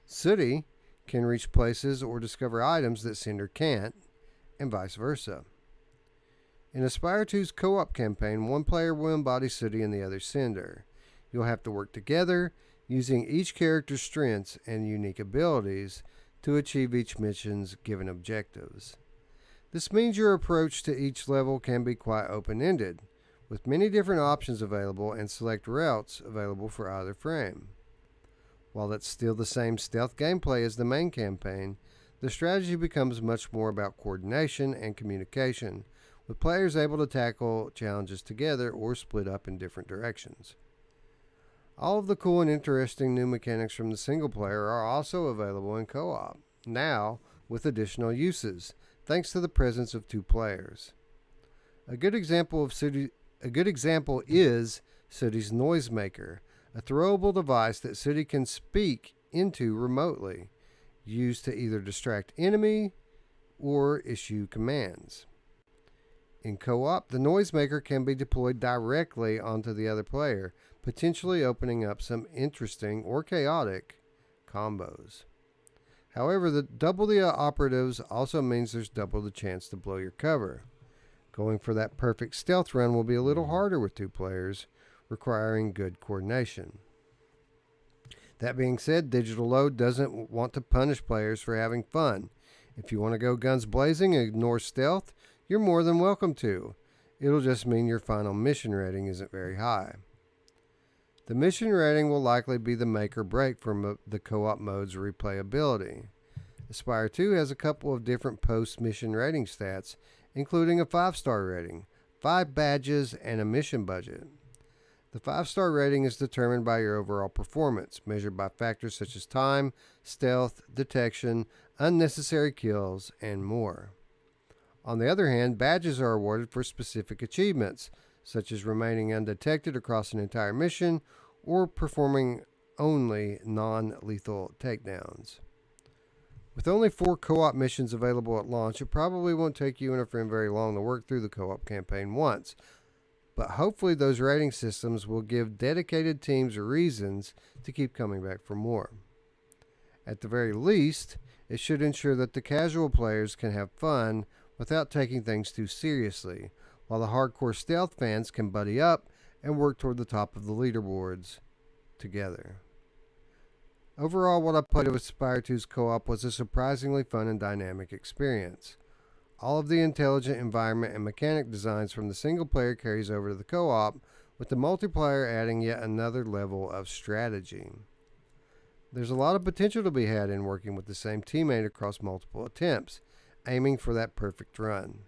Sooty can reach places or discover items that Cinder can't, and vice versa. In Espire 2's co-op campaign, one player will embody Sooty and the other Cinder. You'll have to work together, using each character's strengths and unique abilities to achieve each mission's given objectives. This means your approach to each level can be quite open-ended, with many different options available and select routes available for either frame. While it's still the same stealth gameplay as the main campaign, the strategy becomes much more about coordination and communication, with players able to tackle challenges together or split up in different directions. All of the cool and interesting new mechanics from the single player are also available in co-op, now with additional uses, thanks to the presence of 2 players. A good example is Sooty's Noisemaker, a throwable device that Sooty can speak into remotely, used to either distract enemy or issue commands. In co-op, the Noisemaker can be deployed directly onto the other player, potentially opening up some interesting or chaotic combos. However, the double the operatives also means there's double the chance to blow your cover. Going for that perfect stealth run will be a little harder with 2 players, requiring good coordination. That being said, Digital Load doesn't want to punish players for having fun. If you want to go guns blazing and ignore stealth, you're more than welcome to. It'll just mean your final mission rating isn't very high. The mission rating will likely be the make or break for the co-op mode's replayability. Espire 2 has a couple of different post-mission rating stats, including a 5-star rating, 5 badges, and a mission budget. The 5-star rating is determined by your overall performance, measured by factors such as time, stealth, detection, unnecessary kills, and more. On the other hand, badges are awarded for specific achievements, such as remaining undetected across an entire mission or performing only non-lethal takedowns. With only 4 co-op missions available at launch, it probably won't take you and a friend very long to work through the co-op campaign once, but hopefully those rating systems will give dedicated teams reasons to keep coming back for more. At the very least, it should ensure that the casual players can have fun without taking things too seriously, while the hardcore stealth fans can buddy up and work toward the top of the leaderboards together. Overall, what I played with Espire 2's co-op was a surprisingly fun and dynamic experience. All of the intelligent environment and mechanic designs from the single player carries over to the co-op, with the multiplayer adding yet another level of strategy. There's a lot of potential to be had in working with the same teammate across multiple attempts, aiming for that perfect run.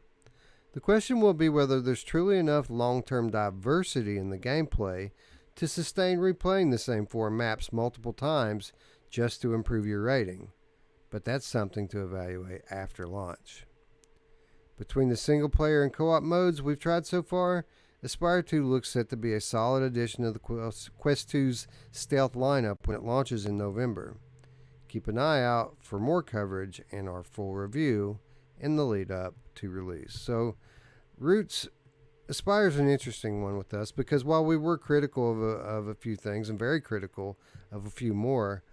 The question will be whether there's truly enough long-term diversity in the gameplay to sustain replaying the same 4 maps multiple times just to improve your rating, but that's something to evaluate after launch. Between the single player and co-op modes we've tried so far, Espire 2 looks set to be a solid addition to the Quest 2's stealth lineup when it launches in November. Keep an eye out for more coverage and our full review in the lead up to release. So, Ruuts, Aspire's an interesting one with us because while we were critical of a few things and very critical of a few more,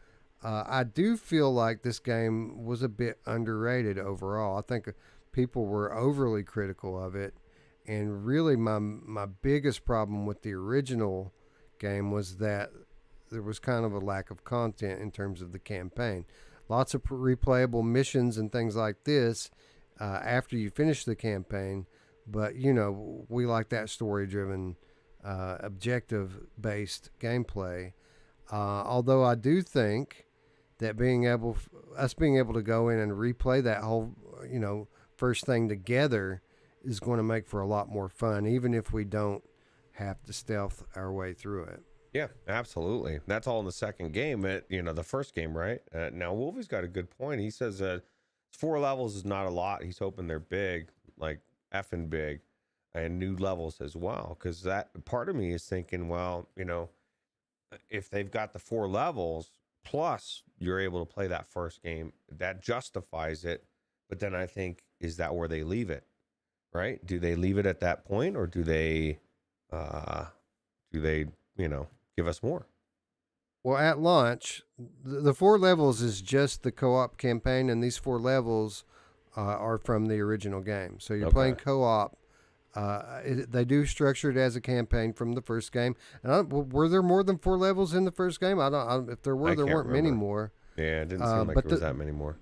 I do feel like this game was a bit underrated overall. I think people were overly critical of it, and really my biggest problem with the original game was that there was kind of a lack of content in terms of the campaign. Lots of replayable missions and things like this after you finish the campaign, but you know, we like that story-driven, objective-based gameplay. Although I do think that being able to go in and replay that whole, you know, first thing together is going to make for a lot more fun, even if we don't have to stealth our way through it. Yeah, absolutely. That's all in the second game. The first game, right? Now, Wolfie's got a good point. He says 4 levels is not a lot. He's hoping they're big, like effing big, and new levels as well. Because that part of me is thinking, well, you know, if they've got the 4 levels, plus you're able to play that first game, that justifies it. But then I think, is that where they leave it? Right? Do they leave it at that point, or do they, you know, give us more? Well, at launch, the 4 levels is just the co-op campaign, and these 4 levels are from the original game. So you're playing co-op. They do structure it as a campaign from the first game. And were there more than 4 levels in the first game? If there were, there weren't many more. Yeah, it didn't seem like there was that many more.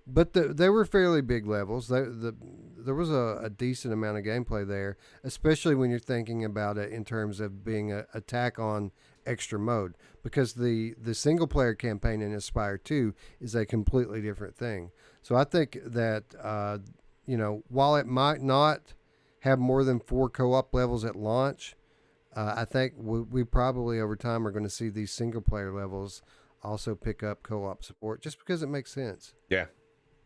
But they were fairly big levels. There was a decent amount of gameplay there, especially when you're thinking about it in terms of being an attack on extra mode, because the single player campaign in Espire 2 is a completely different thing. So I think that you know, while it might not have more than 4 co-op levels at launch, I think we probably over time are going to see these single player levels also pick up co-op support, just because it makes sense. Yeah.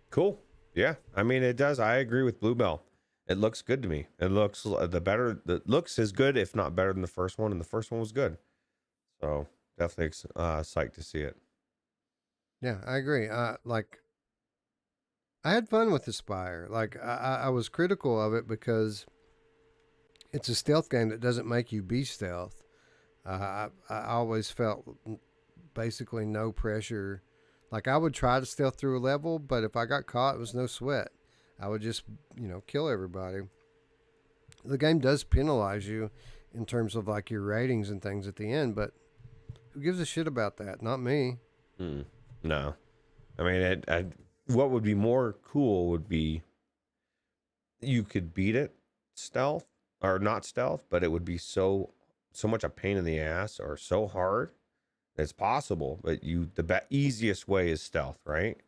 Cool. Yeah. I mean, it does. I agree with Bluebell. It looks good to me. It looks the looks is good, if not better than the first one. And the first one was good. So definitely psyched to see it. Yeah, I agree. Like, I had fun with Espire. Like, I was critical of it because it's a stealth game that doesn't make you be stealth. I always felt basically no pressure. Like, I would try to stealth through a level, but if I got caught, it was no sweat. I would just, you know, kill everybody. The game does penalize you in terms of like your ratings and things at the end, but who gives a shit about that? Not me. No. I mean, what would be more cool would be you could beat it stealth or not stealth, but it would be so much a pain in the ass or so hard. It's possible, but the easiest way is stealth, right?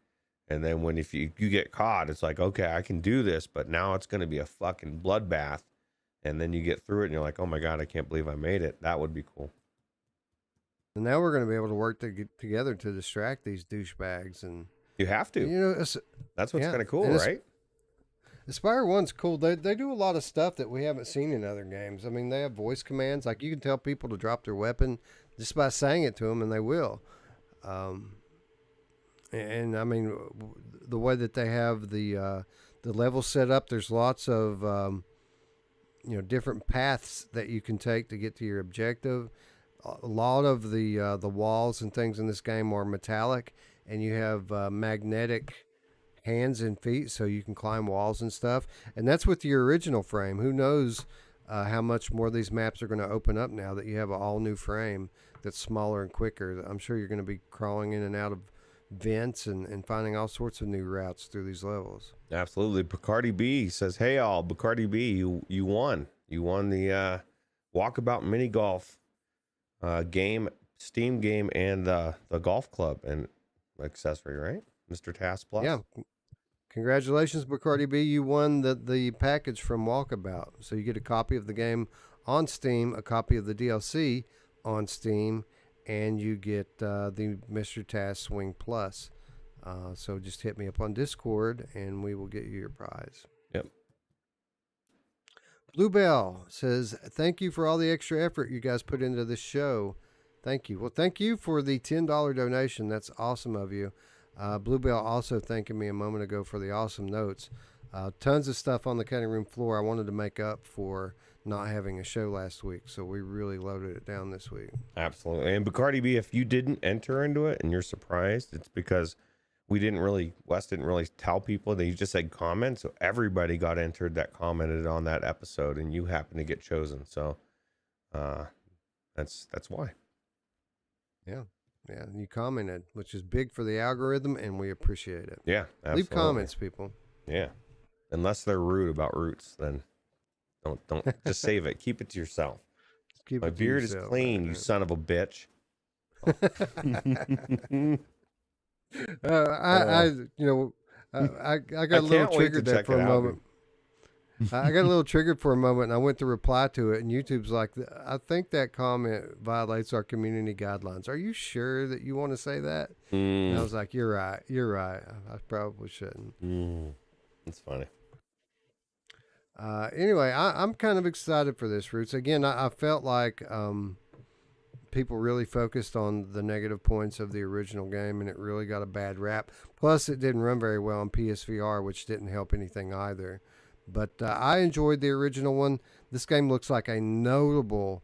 And then if you get caught, it's like, okay, I can do this, but now it's going to be a fucking bloodbath and then you get through it and you're like, oh my God, I can't believe I made it. That would be cool. And now we're going to be able to work together to distract these douchebags. And You have to. you know, That's what's yeah, kind of cool, and right? Espire 1's cool. They do a lot of stuff that we haven't seen in other games. I mean, they have voice commands. Like, you can tell people to drop their weapon just by saying it to them, and they will. And I mean, the way that they have the level set up, there's lots of different paths that you can take to get to your objective. A lot of the walls and things in this game are metallic, and you have magnetic hands and feet, so you can climb walls and stuff. And that's with your original frame. Who knows how much more these maps are going to open up now that you have an all new frame that's smaller and quicker. I'm sure you're going to be crawling in and out of vents and finding all sorts of new routes through these levels. Absolutely. Bacardi B says, hey all, Bacardi B, you won. You won the Walkabout Mini Golf game, Steam game, and the golf club and accessory, right? Mr. Task Plus. Yeah. Congratulations, Bacardi B. You won the package from Walkabout. So you get a copy of the game on Steam, a copy of the DLC on Steam, and you get the Mr. Task Swing Plus. So just hit me up on Discord, and we will get you your prize. Yep. Bluebell says, thank you for all the extra effort you guys put into this show. Thank you. Well, thank you for the $10 donation. That's awesome of you. Bluebell also thanking me a moment ago for the awesome notes. Tons of stuff on the cutting room floor I wanted to make up for not having a show last week, so we really loaded it down this week. Absolutely. And Bacardi B, if you didn't enter into it and you're surprised, it's because Wes didn't really tell people that you just said comment, so everybody got entered that commented on that episode, and you happened to get chosen. So that's why. Yeah. Yeah, you commented, which is big for the algorithm, and we appreciate it. Yeah, absolutely. Leave comments, people. Yeah, unless they're rude about Roots, then don't just save it. Keep it to yourself. My beard is clean, you son of a bitch. I got a little triggered there for a moment. I got a little triggered for a moment, and I went to reply to it, and YouTube's like, I think that comment violates our community guidelines. Are you sure that you want to say that? And I was like, you're right. I probably shouldn't. That's funny. Anyway, I'm kind of excited for this, Roots. Again, I felt like people really focused on the negative points of the original game, and it really got a bad rap. Plus, it didn't run very well on PSVR, which didn't help anything either. But I enjoyed the original one. This game looks like a notable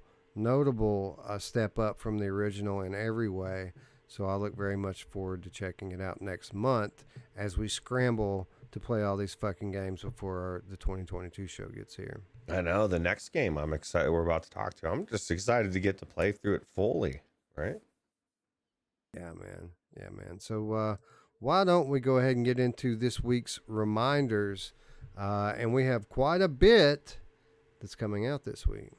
step up from the original in every way. So I look very much forward to checking it out next month as we scramble to play all these fucking games before the 2022 show gets here. I know. The next game I'm excited we're about to talk to. I'm just excited to get to play through it fully, right? Yeah, man. So why don't we go ahead and get into this week's reminders? And we have quite a bit that's coming out this week.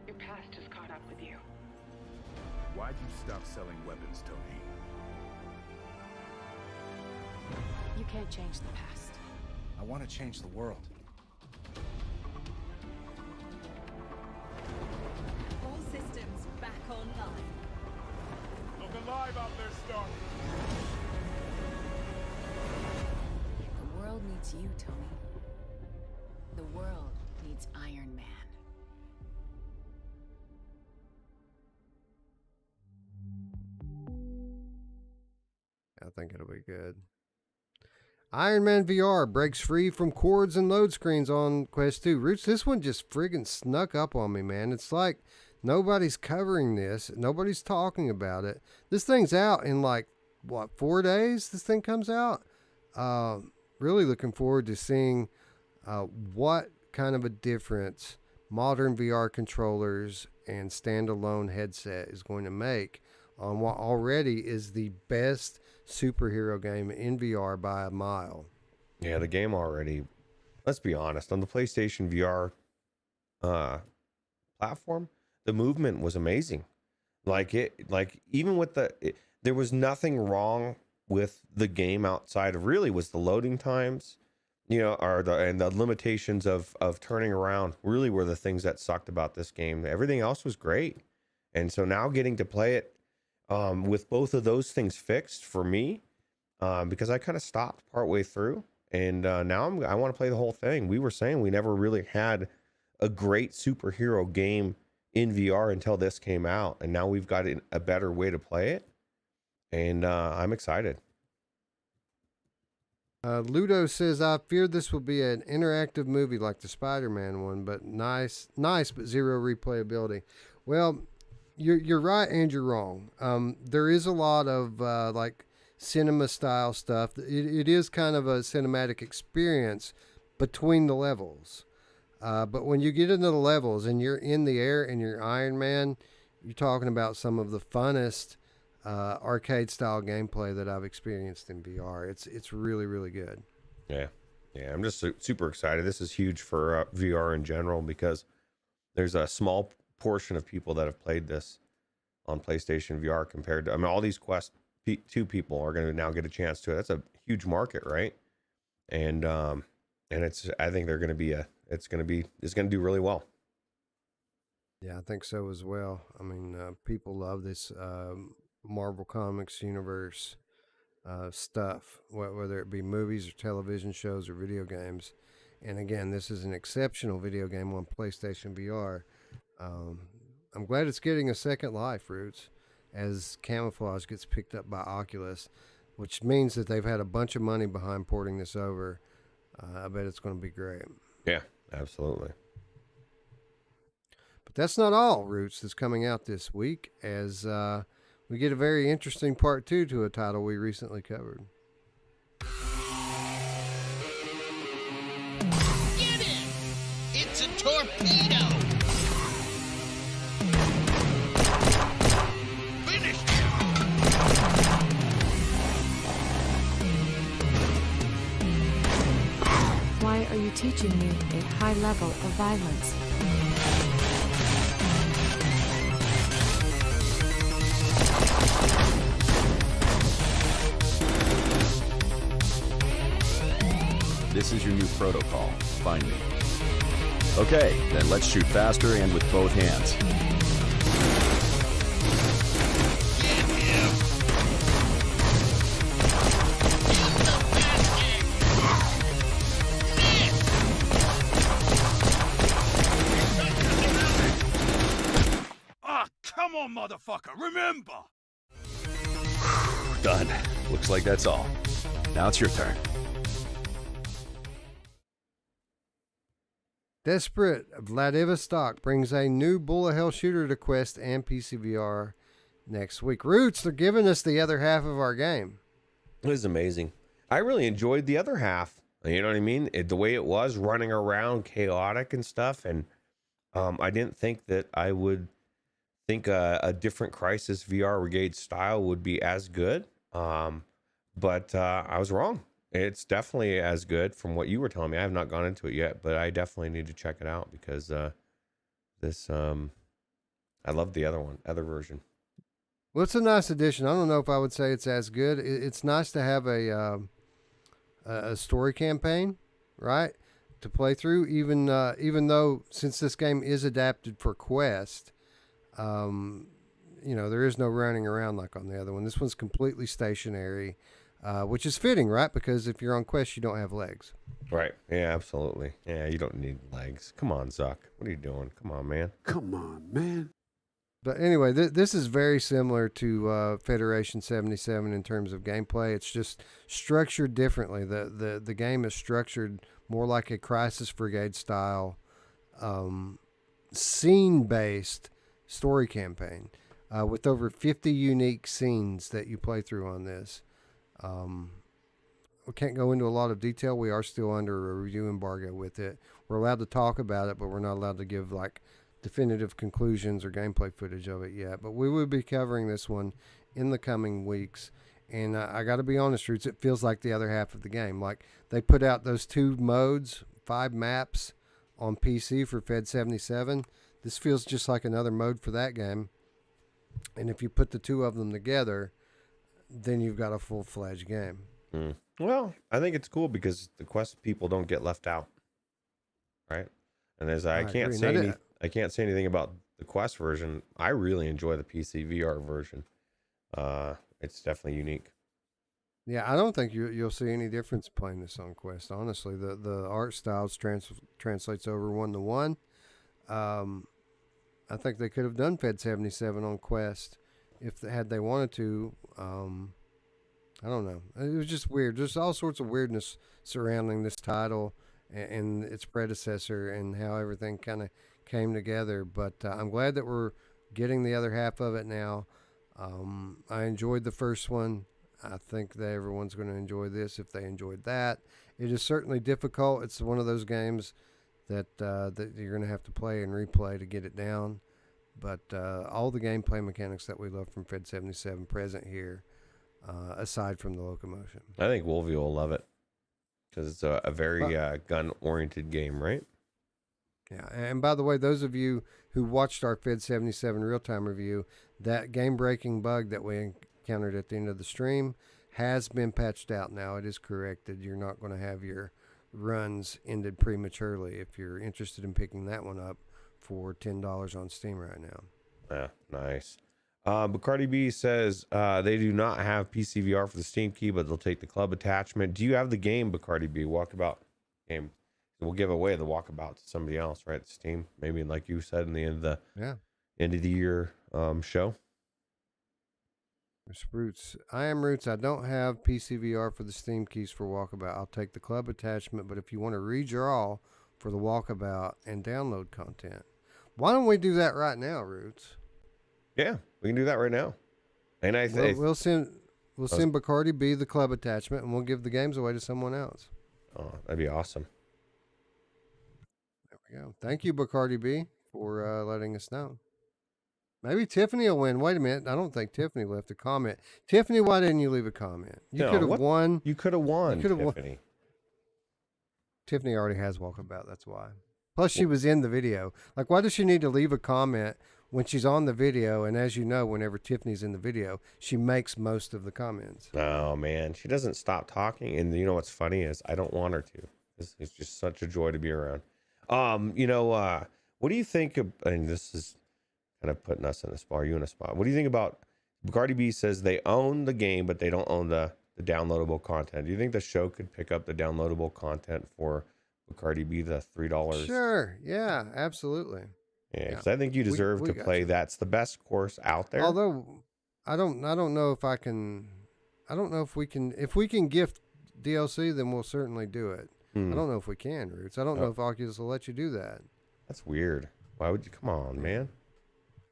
Your past has caught up with you. Why'd you stop selling weapons, Tony? You can't change the past. I want to change the world. All systems back online. Look alive out there, Stark. The world needs you, Tony. The world needs Iron Man. I think it'll be good. Iron Man VR breaks free from cords and load screens on Quest 2. Roots, this one just friggin' snuck up on me, man. It's like nobody's covering this. Nobody's talking about it. This thing's out in 4 days? This thing comes out. Really looking forward to seeing what kind of a difference modern VR controllers and standalone headset is going to make on what already is the best superhero game in VR by a mile. Yeah, the game already, let's be honest, on the PlayStation VR platform, the movement was amazing. Even with there was nothing wrong with the game outside of really was the loading times, you know, and the limitations of turning around really were the things that sucked about this game. Everything else was great. And so now getting to play it with both of those things fixed for me, because I kind of stopped partway through, and now I want to play the whole thing. We were saying we never really had a great superhero game in VR until this came out, and now we've got a better way to play it, and I'm excited. Ludo says, I feared this will be an interactive movie like the Spider-Man one, but nice, but zero replayability. Well, you're right and you're wrong. There is a lot of like cinema style stuff. It is kind of a cinematic experience between the levels. But when you get into the levels and you're in the air and you're Iron Man, you're talking about some of the funnest arcade style gameplay that I've experienced in VR. It's really, really good. Yeah. I'm just super excited. This is huge for VR in general, because there's a small portion of people that have played this on PlayStation VR compared to, I mean, all these Quest 2 people are going to now get a chance to it. That's a huge market, right? And it's, I think they're going to be it's going to do really well. Yeah, I think so as well. I mean, people love this Marvel Comics universe stuff, whether it be movies or television shows or video games. And again, this is an exceptional video game on PlayStation VR. I'm glad it's getting a second life, Ruuts, as Camouflage gets picked up by Oculus, which means that they've had a bunch of money behind porting this over. I bet it's going to be great. Yeah, absolutely. But that's not all, Ruuts, that's coming out this week, as we get a very interesting part 2 to a title we recently covered. Get it! It's a torpedo! Finish him! Why are you teaching me a high level of violence? This is your new protocol. Find me. Okay, then let's shoot faster and with both hands. Ah, come on, motherfucker, remember! Done. Looks like that's all. Now it's your turn. Desperate, Vladivostok brings a new Bullet Hell shooter to Quest and PCVR next week. Ruuts, they're giving us the other half of our game. It was amazing. I really enjoyed the other half. You know what I mean? The way it was running around, chaotic and stuff. And I didn't think that I would think a different Crisis VR Brigade style would be as good. But I was wrong. It's definitely as good from what you were telling me. I have not gone into it yet, but I definitely need to check it out, because this I love the other version. Well, it's a nice addition. I don't know if I would say it's as good. It's nice to have a story campaign, right, to play through. Even though, since this game is adapted for Quest, there is no running around like on the other one. This one's completely stationary. Which is fitting, right? Because if you're on Quest, you don't have legs. Right. Yeah, absolutely. Yeah, you don't need legs. Come on, Zuck. What are you doing? Come on, man. Come on, man. But anyway, this is very similar to Federation 77 in terms of gameplay. It's just structured differently. The game is structured more like a Crisis Brigade style, scene-based story campaign with over 50 unique scenes that you play through on this. We can't go into a lot of detail. We are still under a review embargo with it. We're allowed to talk about it, but we're not allowed to give like definitive conclusions or gameplay footage of it yet. But we will be covering this one in the coming weeks. And I got to be honest, Ruuts, it feels like the other half of the game. Like they put out those 2 modes, 5 maps on PC for Fed 77. This feels just like another mode for that game. And if you put the 2 of them together, then you've got a full-fledged game. Well, I think it's cool because the Quest people don't get left out, right? And as I can't say anything about the Quest version. I really enjoy the PC VR version. It's definitely unique. Yeah, I don't think you'll see any difference playing this on Quest. Honestly, the art styles translates over 1-to-1. I think they could have done Fed 77 on Quest if they wanted to. I don't know. It was just weird. There's all sorts of weirdness surrounding this title and its predecessor and how everything kind of came together. But I'm glad that we're getting the other half of it now. I enjoyed the first one. I think that everyone's going to enjoy this if they enjoyed that. It is certainly difficult. It's one of those games that you're going to have to play and replay to get it down. But all the gameplay mechanics that we love from Fed 77 present here, aside from the locomotion. I think Wolvie will love it because it's a very gun-oriented game, right? Yeah, and by the way, those of you who watched our Fed 77 real-time review, that game-breaking bug that we encountered at the end of the stream has been patched out now. It is corrected. You're not going to have your runs ended prematurely if you're interested in picking that one up for $10 on Steam right now. Yeah, nice. Bacardi B says they do not have PCVR for the Steam key, but they'll take the club attachment. Do you have the game, Bacardi B? Walkabout game. We'll give away the Walkabout to somebody else, right? Steam, maybe like you said in the end of the year show. Wes Ruuts. I am Ruuts. I don't have PCVR for the Steam keys for Walkabout. I'll take the club attachment, but if you want to redraw for the Walkabout and download content, why don't we do that right now, Ruuts? Yeah, we can do that right now. And I think we'll send Bacardi B the club attachment, and we'll give the games away to someone else. Oh, that'd be awesome. There we go. Thank you, Bacardi B, for letting us know. Maybe Tiffany will win. Wait a minute. I don't think Tiffany left a comment. Tiffany, why didn't you leave a comment? You could have won. You could have won, Tiffany. Tiffany already has Walkabout. That's why. Plus, she was in the video. Like, why does she need to leave a comment when she's on the video? And as you know, whenever Tiffany's in the video, she makes most of the comments. Oh, man. She doesn't stop talking. And you know what's funny is I don't want her to. It's just such a joy to be around. What do you think of, and this is kind of putting us in a spot, you in a spot. What do you think about, Bacardi B says they own the game, but they don't own the downloadable content. Do you think the show could pick up the downloadable content for Bacardi B, the $3? Sure. Yeah, absolutely. Yeah, because I think you deserve to play. That's the best course out there. Although I don't know if I can. I don't know if we can. If we can gift DLC, then we'll certainly do it. I don't know if we can, Roots. I don't know if Oculus will let you do that. That's weird. Why would you? Come on, man.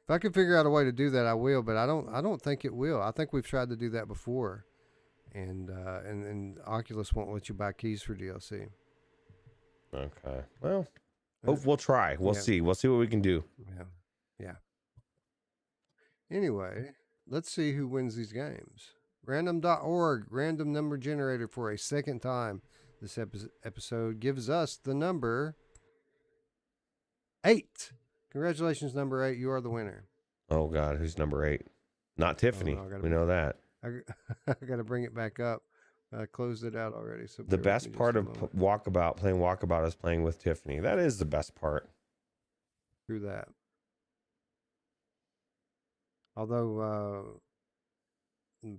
If I can figure out a way to do that, I will. But I don't think it will. I think we've tried to do that before, and Oculus won't let you buy keys for DLC. Okay. Well, we'll try. We'll see. We'll see what we can do. Yeah. Anyway, let's see who wins these games. Random.org, random number generator for a second time. This episode gives us the number 8. Congratulations, number 8. You are the winner. Oh, God. Who's number 8? Not Tiffany. We know that. I got to bring it back up. I closed it out already. So the best part of playing Walkabout is playing with Tiffany. That is the best part. Through that. Although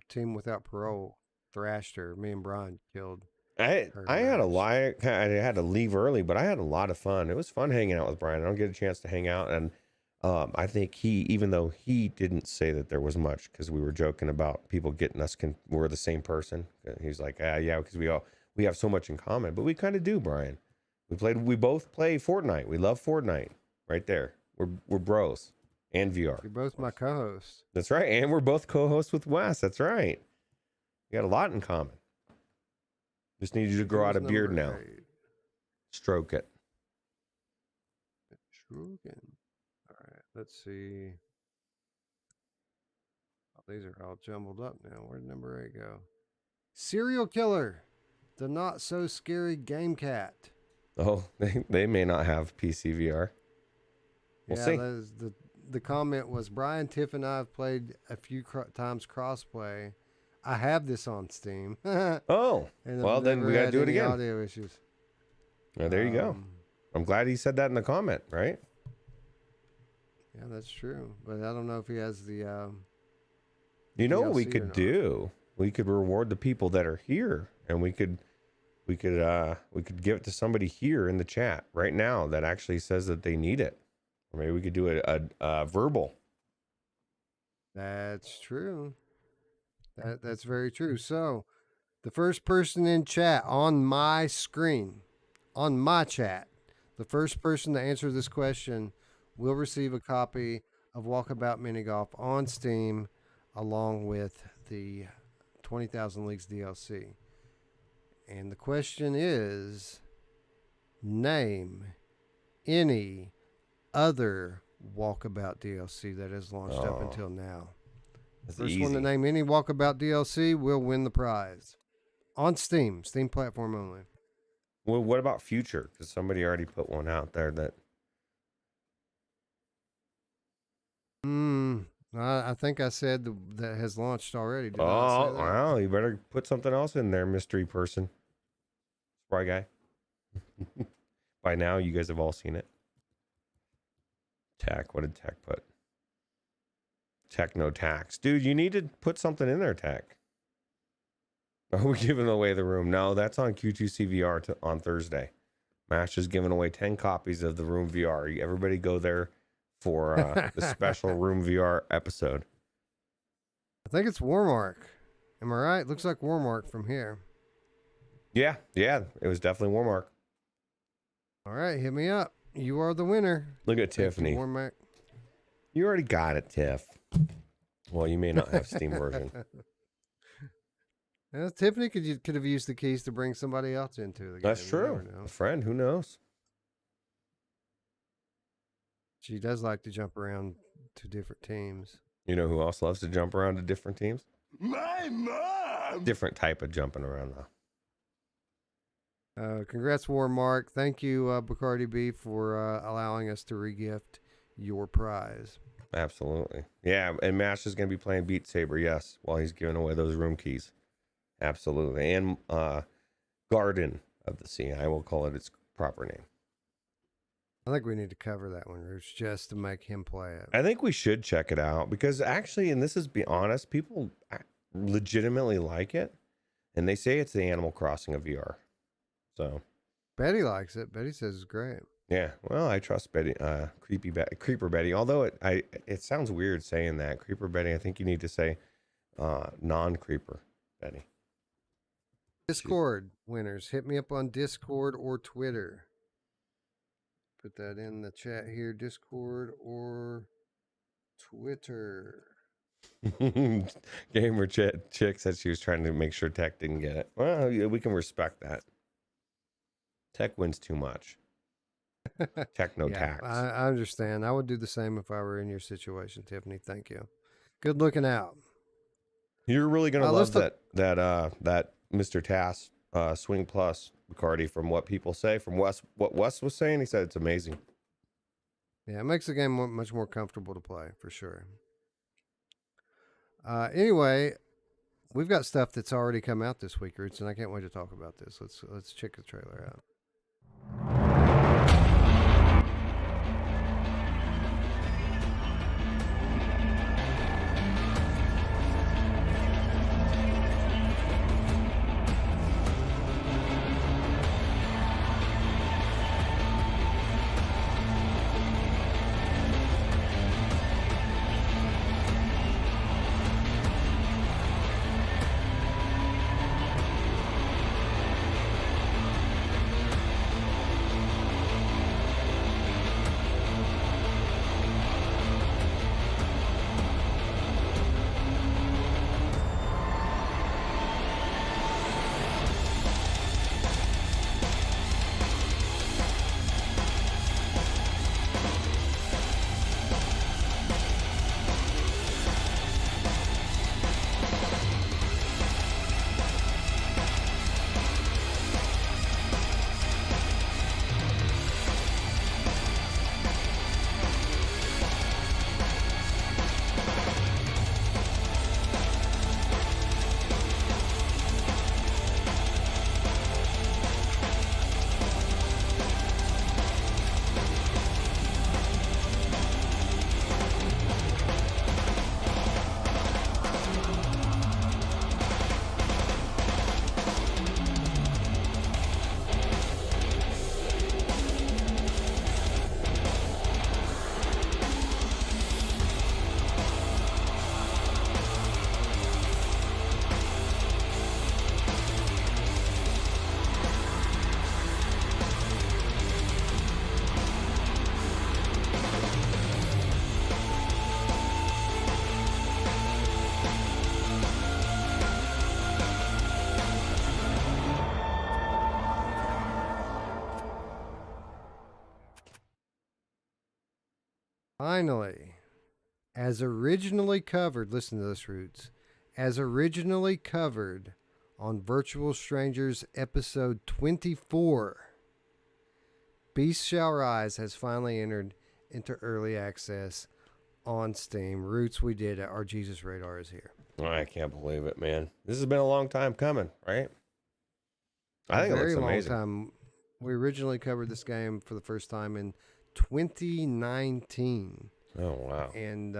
Team Without Parole thrashed her, me and Brian killed. I had to leave early, but I had a lot of fun. It was fun hanging out with Brian. I don't get a chance to hang out, and I think even though he didn't say that there was much, because we were joking about people getting us, we're the same person. He's like, yeah, because we have so much in common, but we kind of do, Brian. We both play Fortnite. We love Fortnite. Right there, we're bros and VR. You're both my co-hosts. That's right, and we're both co-hosts with Wes. That's right. We got a lot in common. Just need you to grow out a beard now. 8. Stroke it. Stroking. All right, let's see. Oh, these are all jumbled up now. Where'd number 8 go? Serial Killer, the not so scary game cat. Oh, they may not have PCVR. We'll see. The comment was Brian, Tiff, and I have played a few times crossplay. I have this on Steam. Oh, And well, I've then we never got to had do it any again. Audio issues. Oh, there you go. I'm glad he said that in the comment, right? Yeah, that's true. But I don't know if he has the. You know what we DLC or could not. do? We could reward the people that are here, and we could give it to somebody here in the chat right now that actually says that they need it. Or maybe we could do a verbal. That's true. That's very true. So, the first person in chat on my screen, on my chat, the first person to answer this question will receive a copy of Walkabout Mini Golf on Steam, along with the 20,000 Leagues DLC. And the question is, name any other Walkabout DLC that has launched up until now. That's First easy. one to name any Walkabout DLC will win the prize. On Steam platform only. Well, what about future? Because somebody already put one out there that. I think I said that has launched already. Did I Oh, say that? well, you better put something else in there, mystery person. Spry guy. By now, you guys have all seen it. Tech. What did Tech put? Techno tax. Dude, you need to put something in there, Tech. Are we giving away the room? No, that's on Q2CVR on Thursday. Mash is giving away 10 copies of the Room VR. Everybody go there for the special Room VR episode. I think it's Warmark. Am I right? Looks like Warmark from here. Yeah, it was definitely Warmark. All right, hit me up. You are the winner. Look at Thank you, Tiffany. Warmark. You already got it, Tiff. Well, you may not have Steam version. Tiffany could have used the keys to bring somebody else into the game. That's You true. never know. A friend, who knows? She does like to jump around to different teams. You know who else loves to jump around to different teams? My mom! Different type of jumping around, though. Congrats, Warmark. Thank you, Bacardi B, for allowing us to regift your prize. Absolutely. Yeah, and Mash is going to be playing Beat Saber, yes, while he's giving away those room keys. Absolutely. And Garden of the Sea. I will call it its proper name. I think we need to cover that one, Roots, just to make him play it. I think we should check it out because actually, and this is be honest, people legitimately like it. And they say it's the Animal Crossing of VR. So Betty likes it. Betty says it's great. yeah, well, I trust Betty, Creeper Betty. Although it sounds weird saying that Creeper Betty. I think you need to say non-Creeper Betty. Discord winners, hit me up on Discord or Twitter. Put that in the chat here, Discord or Twitter. Gamer chick said she was trying to make sure Tech didn't get it. Well, yeah, we can respect that. Tech wins too much. Techno tax. I understand. I would do the same if I were in your situation, Tiffany. Thank you. Good looking out. You're really gonna love that Mr. Tass Swing Plus Bacardi from what people say, from what Wes was saying. He said it's amazing. Yeah, it makes the game much more comfortable to play, for sure. Anyway, we've got stuff that's already come out this week, Roots, and I can't wait to talk about this. Let's check the trailer out. Finally, as originally covered, listen to this, Roots, as originally covered on Virtual Strangers episode 24, Beast Shall Rise has finally entered into early access on Steam. Roots, we did it. Our Jesus Radar is here. I can't believe it, man. This has been a long time coming, right? I think it looks amazing. Time. We originally covered this game for the first time in 2019. Oh wow! And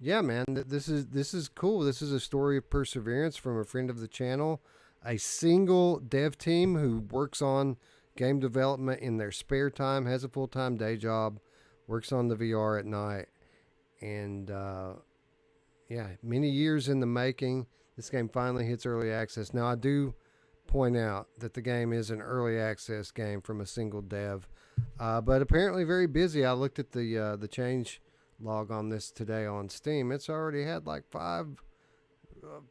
yeah, man, this is cool. This is a story of perseverance from a friend of the channel, a single dev team who works on game development in their spare time, has a full-time day job, works on the VR at night, and yeah, many years in the making. This game finally hits early access. Now, I do point out that the game is an early access game from a single dev, but apparently very busy. I looked at the change log on this today on Steam. It's already had like five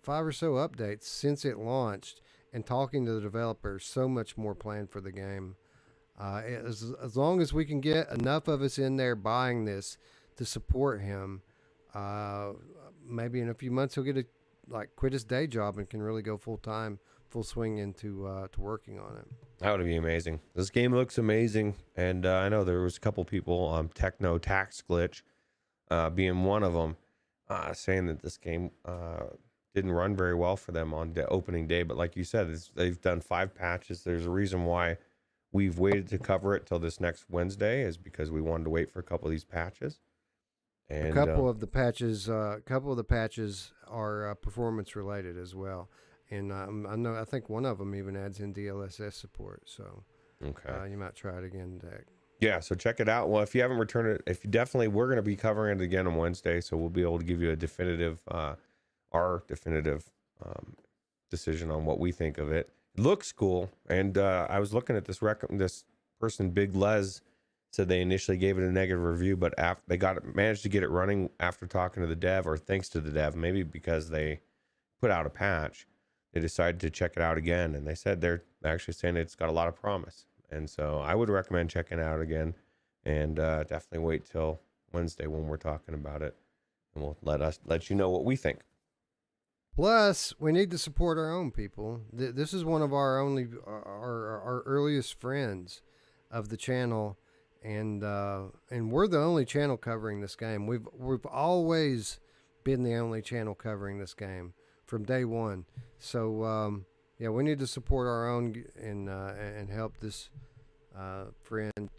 or so updates since it launched, and talking to the developers, so much more planned for the game. As long as we can get enough of us in there buying this to support him, maybe in a few months he'll get quit his day job and can really go full swing into to working on it. That would be amazing. This game looks amazing, and I know there was a couple people, Techno Tax Glitch being one of them, saying that this game didn't run very well for them on the opening day. But like you said, they've done 5 patches. There's a reason why we've waited to cover it till this next Wednesday, is because we wanted to wait for a couple of these patches. And, a couple of the patches are performance related as well. And I think one of them even adds in DLSS support. So okay, you might try it again, Dak. Yeah, so check it out. Well, if you haven't returned it, we're going to be covering it again on Wednesday, so we'll be able to give you a definitive, our definitive decision on what we think of it. It looks cool, and I was looking at this person, Big Les, said they initially gave it a negative review, but after they managed to get it running after talking to the dev, or thanks to the dev, maybe because they put out a patch, they decided to check it out again, and they said they're actually saying it's got a lot of promise. And so I would recommend checking it out again, and definitely wait till Wednesday when we're talking about it, and we'll let you know what we think. Plus, we need to support our own people. This is one of our earliest friends of the channel, and we're the only channel covering this game. We've always been the only channel covering this game from day one. So yeah, we need to support our own and help this friend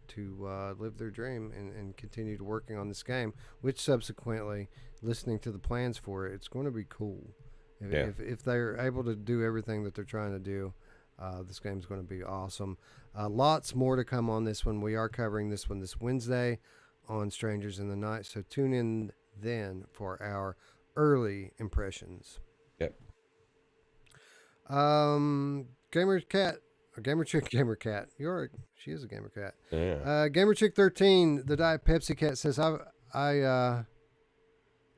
to live their dream and continue to working on this game, which subsequently, listening to the plans for it, it's going to be cool. If they're able to do everything that they're trying to do, this game's going to be awesome. Lots more to come on this one. We are covering this one this Wednesday on Strangers in the Night, so tune in then for our early impressions. Yep. Gamer Chick Gamer Cat. She is a Gamer Cat. Yeah. Gamer Chick 13, the Diet Pepsi Cat, says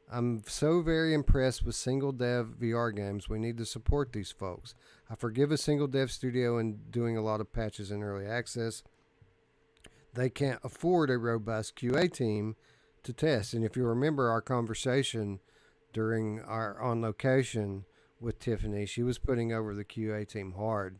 I'm so very impressed with single dev VR games. We need to support these folks. I forgive a single dev studio and doing a lot of patches in early access. They can't afford a robust QA team to test. And if you remember our conversation during our on location with Tiffany, she was putting over the QA team hard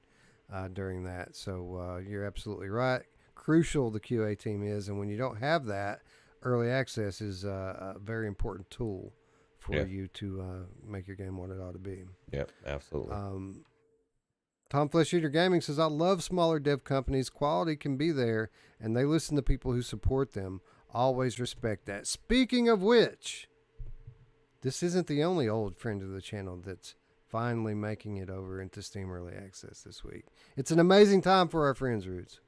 during that. So you're absolutely right. Crucial the QA team is, and when you don't have that, early access is a very important tool for you to make your game what it ought to be. Yep, absolutely. Tom Flesh Eater Gaming says, I love smaller dev companies. Quality can be there, and they listen to people who support them. Always respect that. Speaking of which, this isn't the only old friend of the channel that's finally making it over into Steam Early Access this week. It's an amazing time for our friends, Roots.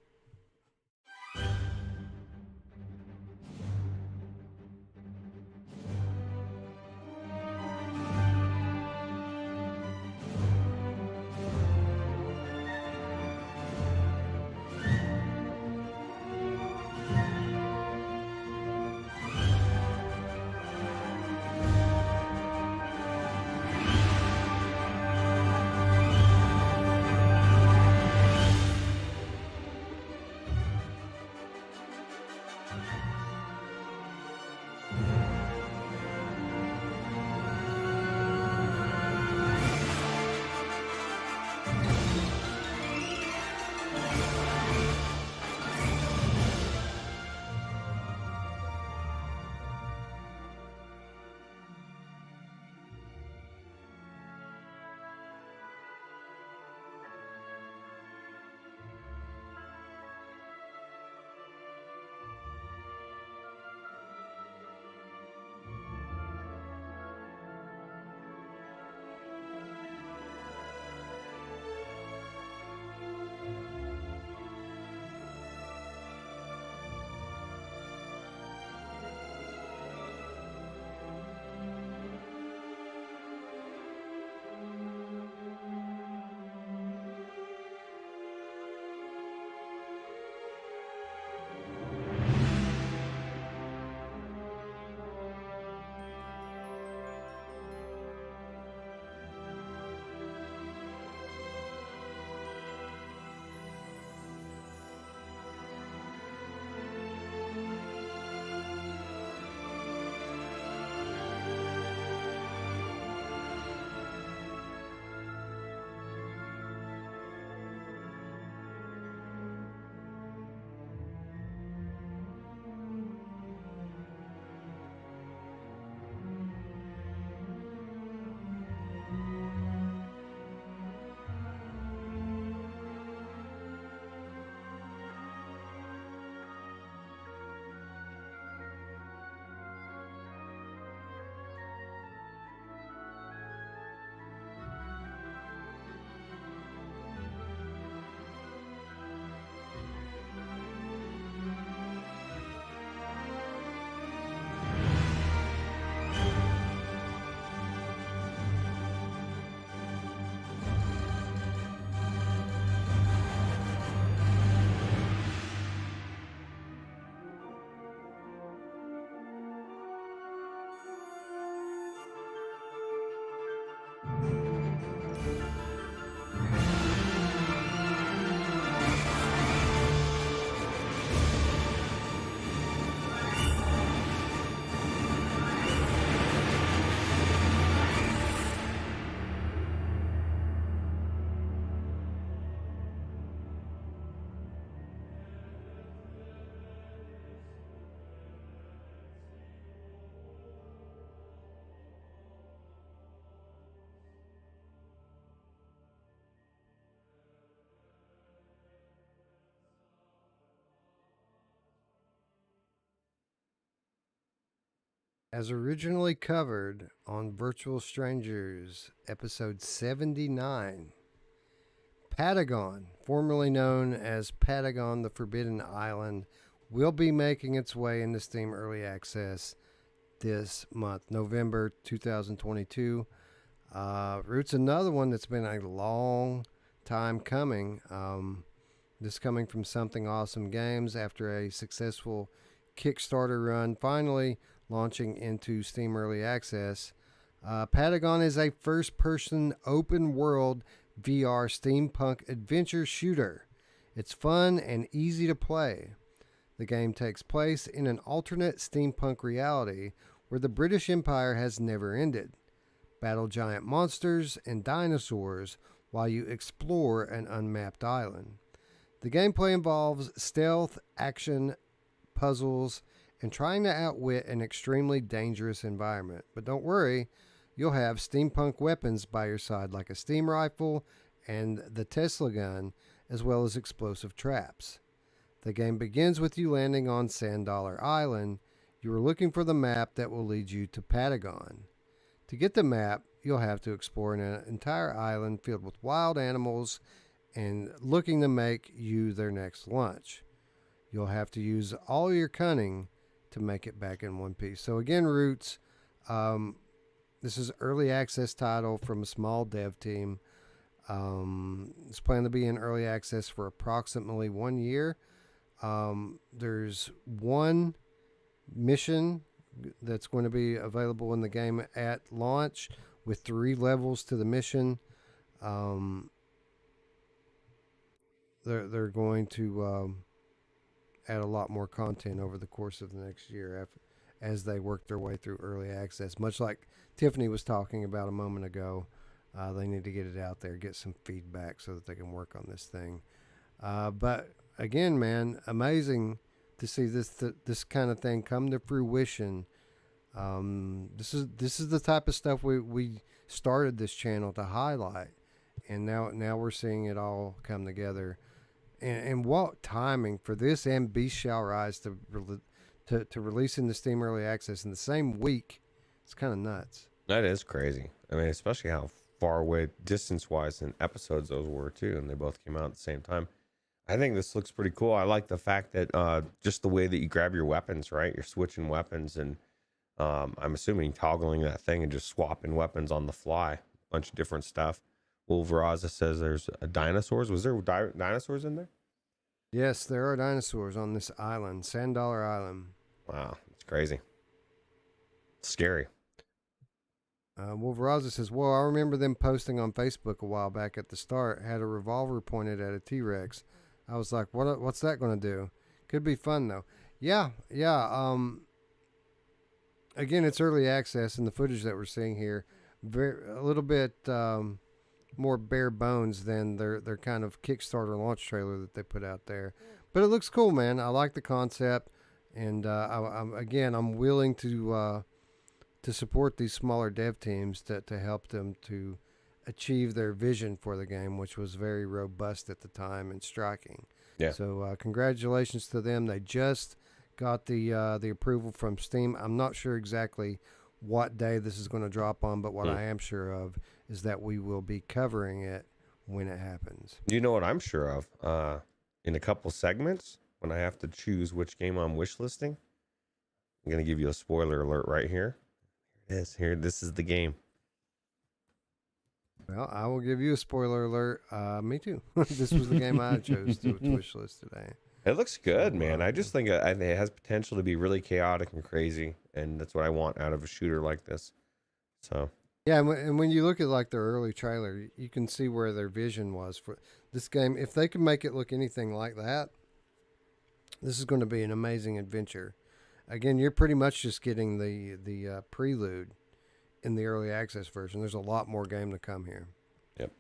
As originally covered on Virtual Strangers, episode 79, Patagon, formerly known as Patagon the Forbidden Island, will be making its way into Steam Early Access this month, November 2022. Ruuts, another one that's been a long time coming. This coming from Something Awesome Games after a successful Kickstarter run, finally launching into Steam Early Access. Patagon is a first-person open-world VR steampunk adventure shooter. It's fun and easy to play. The game takes place in an alternate steampunk reality where the British Empire has never ended. Battle giant monsters and dinosaurs while you explore an unmapped island. The gameplay involves stealth, action, puzzles, and trying to outwit an extremely dangerous environment. But don't worry, you'll have steampunk weapons by your side like a steam rifle and the Tesla gun, as well as explosive traps. The game begins with you landing on Sand Dollar Island. You are looking for the map that will lead you to Patagon. To get the map, you'll have to explore an entire island filled with wild animals and looking to make you their next lunch. You'll have to use all your cunning to make it back in one piece. So again, Ruuts, this is early access title from a small dev team. It's planned to be in early access for approximately 1 year. There's one mission that's going to be available in the game at launch with 3 levels to the mission. They're going to add a lot more content over the course of the next year as they work their way through early access. Much like Tiffany was talking about a moment ago, they need to get it out there, get some feedback so that they can work on this thing. But again, man, amazing to see this kind of thing come to fruition. This is the type of stuff we started this channel to highlight, and now we're seeing it all come together. And what timing for this and Beast Shall Rise to release in the Steam Early Access in the same week. It's kind of nuts. That is crazy. I mean, especially how far away distance-wise in episodes those were, too, and they both came out at the same time. I think this looks pretty cool. I like the fact that just the way that you grab your weapons, right? You're switching weapons, and I'm assuming toggling that thing and just swapping weapons on the fly. A bunch of different stuff. Wolveraza says there's dinosaurs. Was there dinosaurs in there? Yes, there are dinosaurs on this island, Sand Dollar Island. Wow, it's crazy. It's scary. Wolveraza says, well, I remember them posting on Facebook a while back at the start, had a revolver pointed at a T-Rex. I was like, what's that going to do? Could be fun, though. Yeah. Again, it's early access, and the footage that we're seeing here, a little bit more bare bones than their kind of Kickstarter launch trailer that they put out there. But it looks cool, man. I like the concept, and I'm willing to support these smaller dev teams to help them to achieve their vision for the game, which was very robust at the time and striking. Yeah. So congratulations to them. They just got the approval from Steam. I'm not sure exactly what day this is going to drop on, but what I am sure of is that we will be covering it when it happens. You know what I'm sure of? In a couple segments, when I have to choose which game I'm wishlisting, I'm going to give you a spoiler alert right here. Here it is. Here, this is the game. Well, I will give you a spoiler alert. Me too. This was the game I chose to wishlist today. It looks good, man. I just think it has potential to be really chaotic and crazy, and that's what I want out of a shooter like this. So yeah, and when you look at like their early trailer, you can see where their vision was for this game. If they can make it look anything like that, this is going to be an amazing adventure. Again, you're pretty much just getting the prelude in the early access version. There's a lot more game to come here. Yep.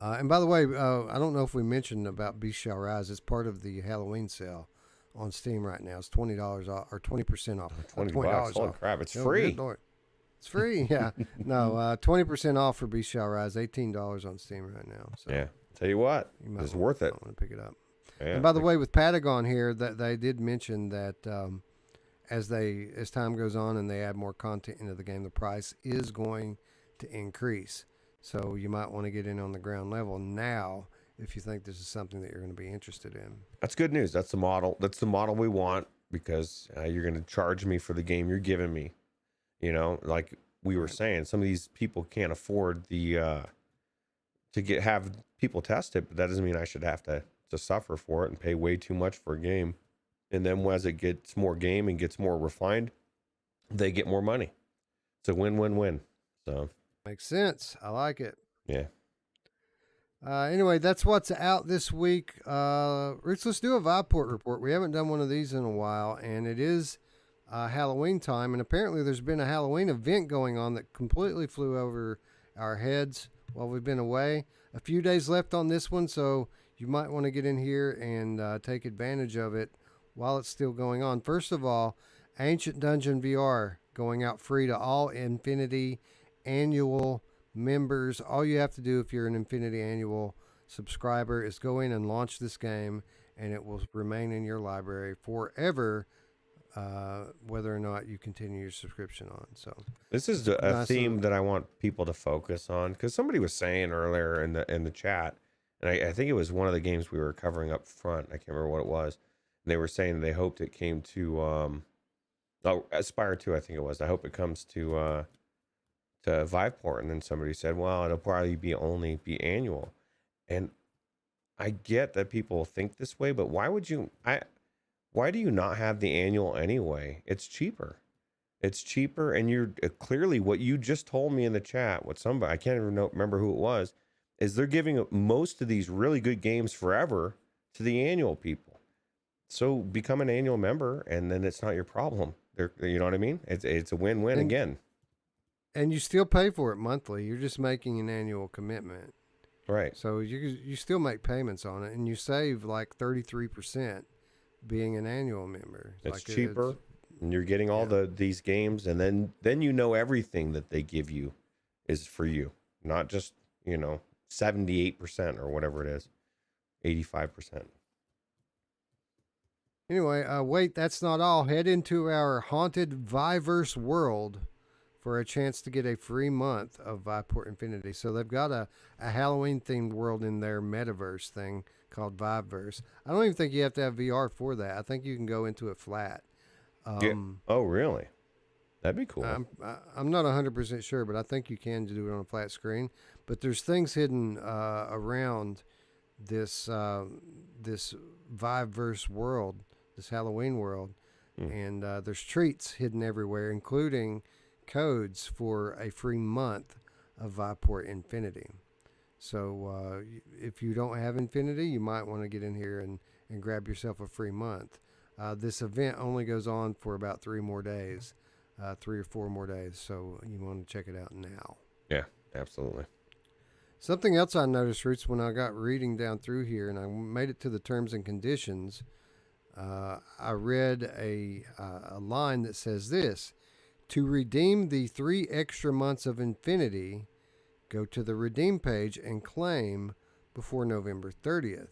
And by the way, I don't know if we mentioned about Beast Shall Rise. It's part of the Halloween sale on Steam right now. It's $20 off or 20% off. $20 Holy off. crap! It's free. It's free. Yeah. No, 20% off for Beast Shall Rise. $18 on Steam right now. So yeah. Tell you what, it's worth it. I want to pick it up. Yeah, and by the way, with Patagon here, that they did mention that as time goes on and they add more content into the game, the price is going to increase. So you might want to get in on the ground level now if you think this is something that you're going to be interested in. That's good news. That's the model. That's the model we want, because you're going to charge me for the game you're giving me. You know, like we were saying, some of these people can't afford the to have people test it, but that doesn't mean I should have to suffer for it and pay way too much for a game. And then as it gets more game and gets more refined, they get more money. It's a win-win-win. So makes sense. I like it. Yeah. Anyway, that's what's out this week. Roots, let's do a Viveport report. We haven't done one of these in a while, and it is Halloween time. And apparently there's been a Halloween event going on that completely flew over our heads while we've been away. A few days left on this one, so you might want to get in here and take advantage of it while it's still going on. First of all, Ancient Dungeon VR going out free to all Infinity annual members. All you have to do if you're an Infinity annual subscriber is go in and launch this game, and it will remain in your library forever, whether or not you continue your subscription on. So this is a theme that I want people to focus on, because somebody was saying earlier in the chat, and I think it was one of the games we were covering up front. I can't remember what it was. And they were saying they hoped it came to Espire 2, I think it was. I hope it comes to Viveport. And then somebody said, well, it'll probably only be annual. And I get that people think this way, but why do you not have the annual anyway? It's cheaper. It's cheaper, and you're clearly what you just told me in the chat. What somebody, I can't even remember who it was, is they're giving most of these really good games forever to the annual people. So become an annual member, and then it's not your problem. You know what I mean? It's a win-win again. And you still pay for it monthly. You're just making an annual commitment. Right. So you still make payments on it, and you save like 33% being an annual member. It's cheaper, and you're getting all these games, and then you know everything that they give you is for you, not just 78% or whatever it is, 85%. Anyway, wait, that's not all. Head into our haunted Viverse world for a chance to get a free month of Viveport Infinity. So they've got a Halloween-themed world in their metaverse thing called Viverse. I don't even think you have to have VR for that. I think you can go into it flat. Oh, really? That'd be cool. I'm not 100% sure, but I think you can do it on a flat screen. But there's things hidden around this Viverse world, this Halloween world, and there's treats hidden everywhere, including codes for a free month of Viveport Infinity. So if you don't have Infinity, you might want to get in here and grab yourself a free month. This event only goes on for about 3 or 4 more days, so you want to check it out now. Yeah, absolutely. Something else I noticed, Roots, when I got reading down through here and I made it to the terms and conditions, I read a line that says this: to redeem the 3 extra months of Infinity, go to the redeem page and claim before November 30th.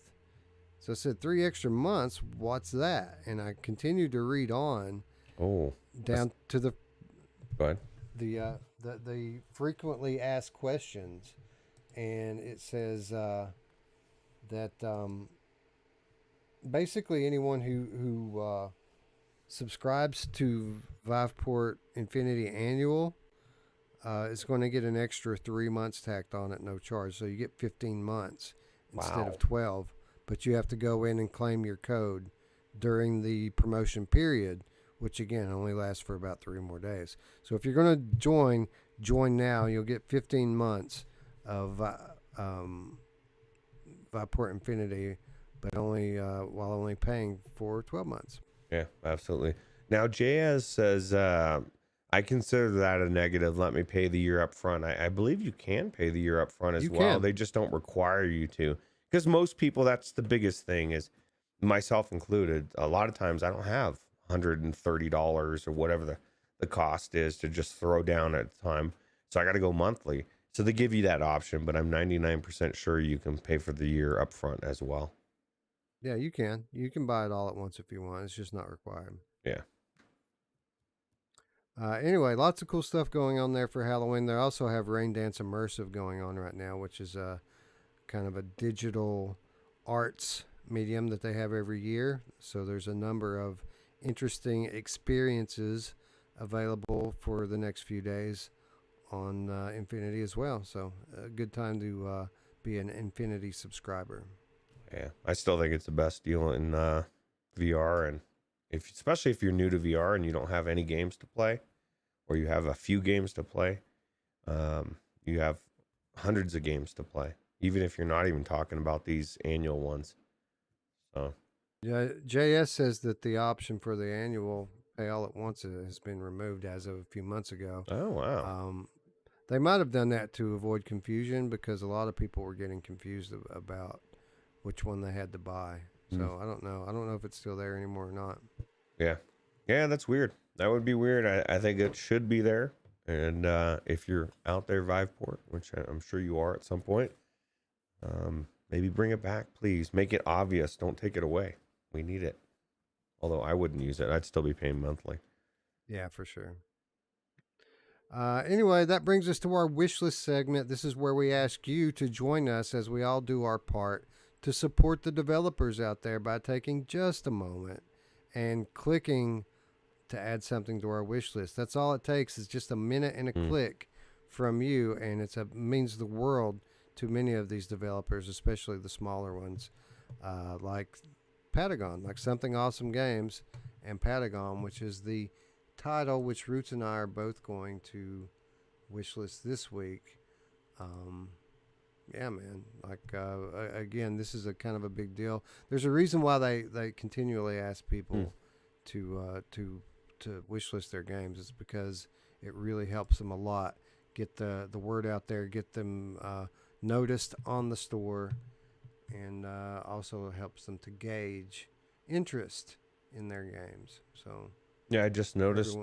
So I said 3 extra months, what's that? And I continued to read on down to the Go ahead. The frequently asked questions. And it says that basically anyone who subscribes to Viveport Infinity Annual is going to get an extra 3 months tacked on at no charge. So you get 15 months instead of 12. But you have to go in and claim your code during the promotion period, which again only lasts for about 3 more days. So if you're going to join now, you'll get 15 months of Viveport Infinity, but only while only paying for 12 months. Yeah, absolutely. Now Jayaz says, I consider that a negative. Let me pay the year up front. I believe you can pay the year up front as well. They just don't require you to, because most people, that's the biggest thing, is myself included. A lot of times I don't have $130 or whatever the cost is to just throw down at a time. So I got to go monthly. So they give you that option, but I'm 99% sure you can pay for the year up front as well. Yeah, you can. You can buy it all at once if you want. It's just not required. Yeah. Anyway, lots of cool stuff going on there for Halloween. They also have Rain Dance Immersive going on right now, which is a kind of a digital arts medium that they have every year. So there's a number of interesting experiences available for the next few days on Infinity as well. So a good time to be an Infinity subscriber. Yeah, I still think it's the best deal in VR, and especially if you're new to VR and you don't have any games to play, or you have a few games to play, you have hundreds of games to play, even if you're not even talking about these annual ones. So, yeah, JS says that the option for the annual pay all at once has been removed as of a few months ago. Oh wow! They might have done that to avoid confusion because a lot of people were getting confused about which one they had to buy. So I don't know. I don't know if it's still there anymore or not. Yeah, that's weird. That would be weird. I think it should be there. And if you're out there, Viveport, which I'm sure you are at some point, maybe bring it back, please. Make it obvious. Don't take it away. We need it. Although I wouldn't use it. I'd still be paying monthly. Yeah, for sure. Anyway, that brings us to our wish list segment. This is where we ask you to join us as we all do our part to support the developers out there by taking just a moment and clicking to add something to our wish list. That's all it takes is just a minute and a click from you, and it means the world to many of these developers, especially the smaller ones, like Patagon, like Something Awesome Games and Patagon, which is the title which Ruuts and I are both going to wish list this week. Yeah, man. Like again, this is a kind of a big deal. There's a reason why they continually ask people to wish list their games. It's because it really helps them a lot. Get the word out there, get them noticed on the store, and also helps them to gauge interest in their games. So yeah, I just noticed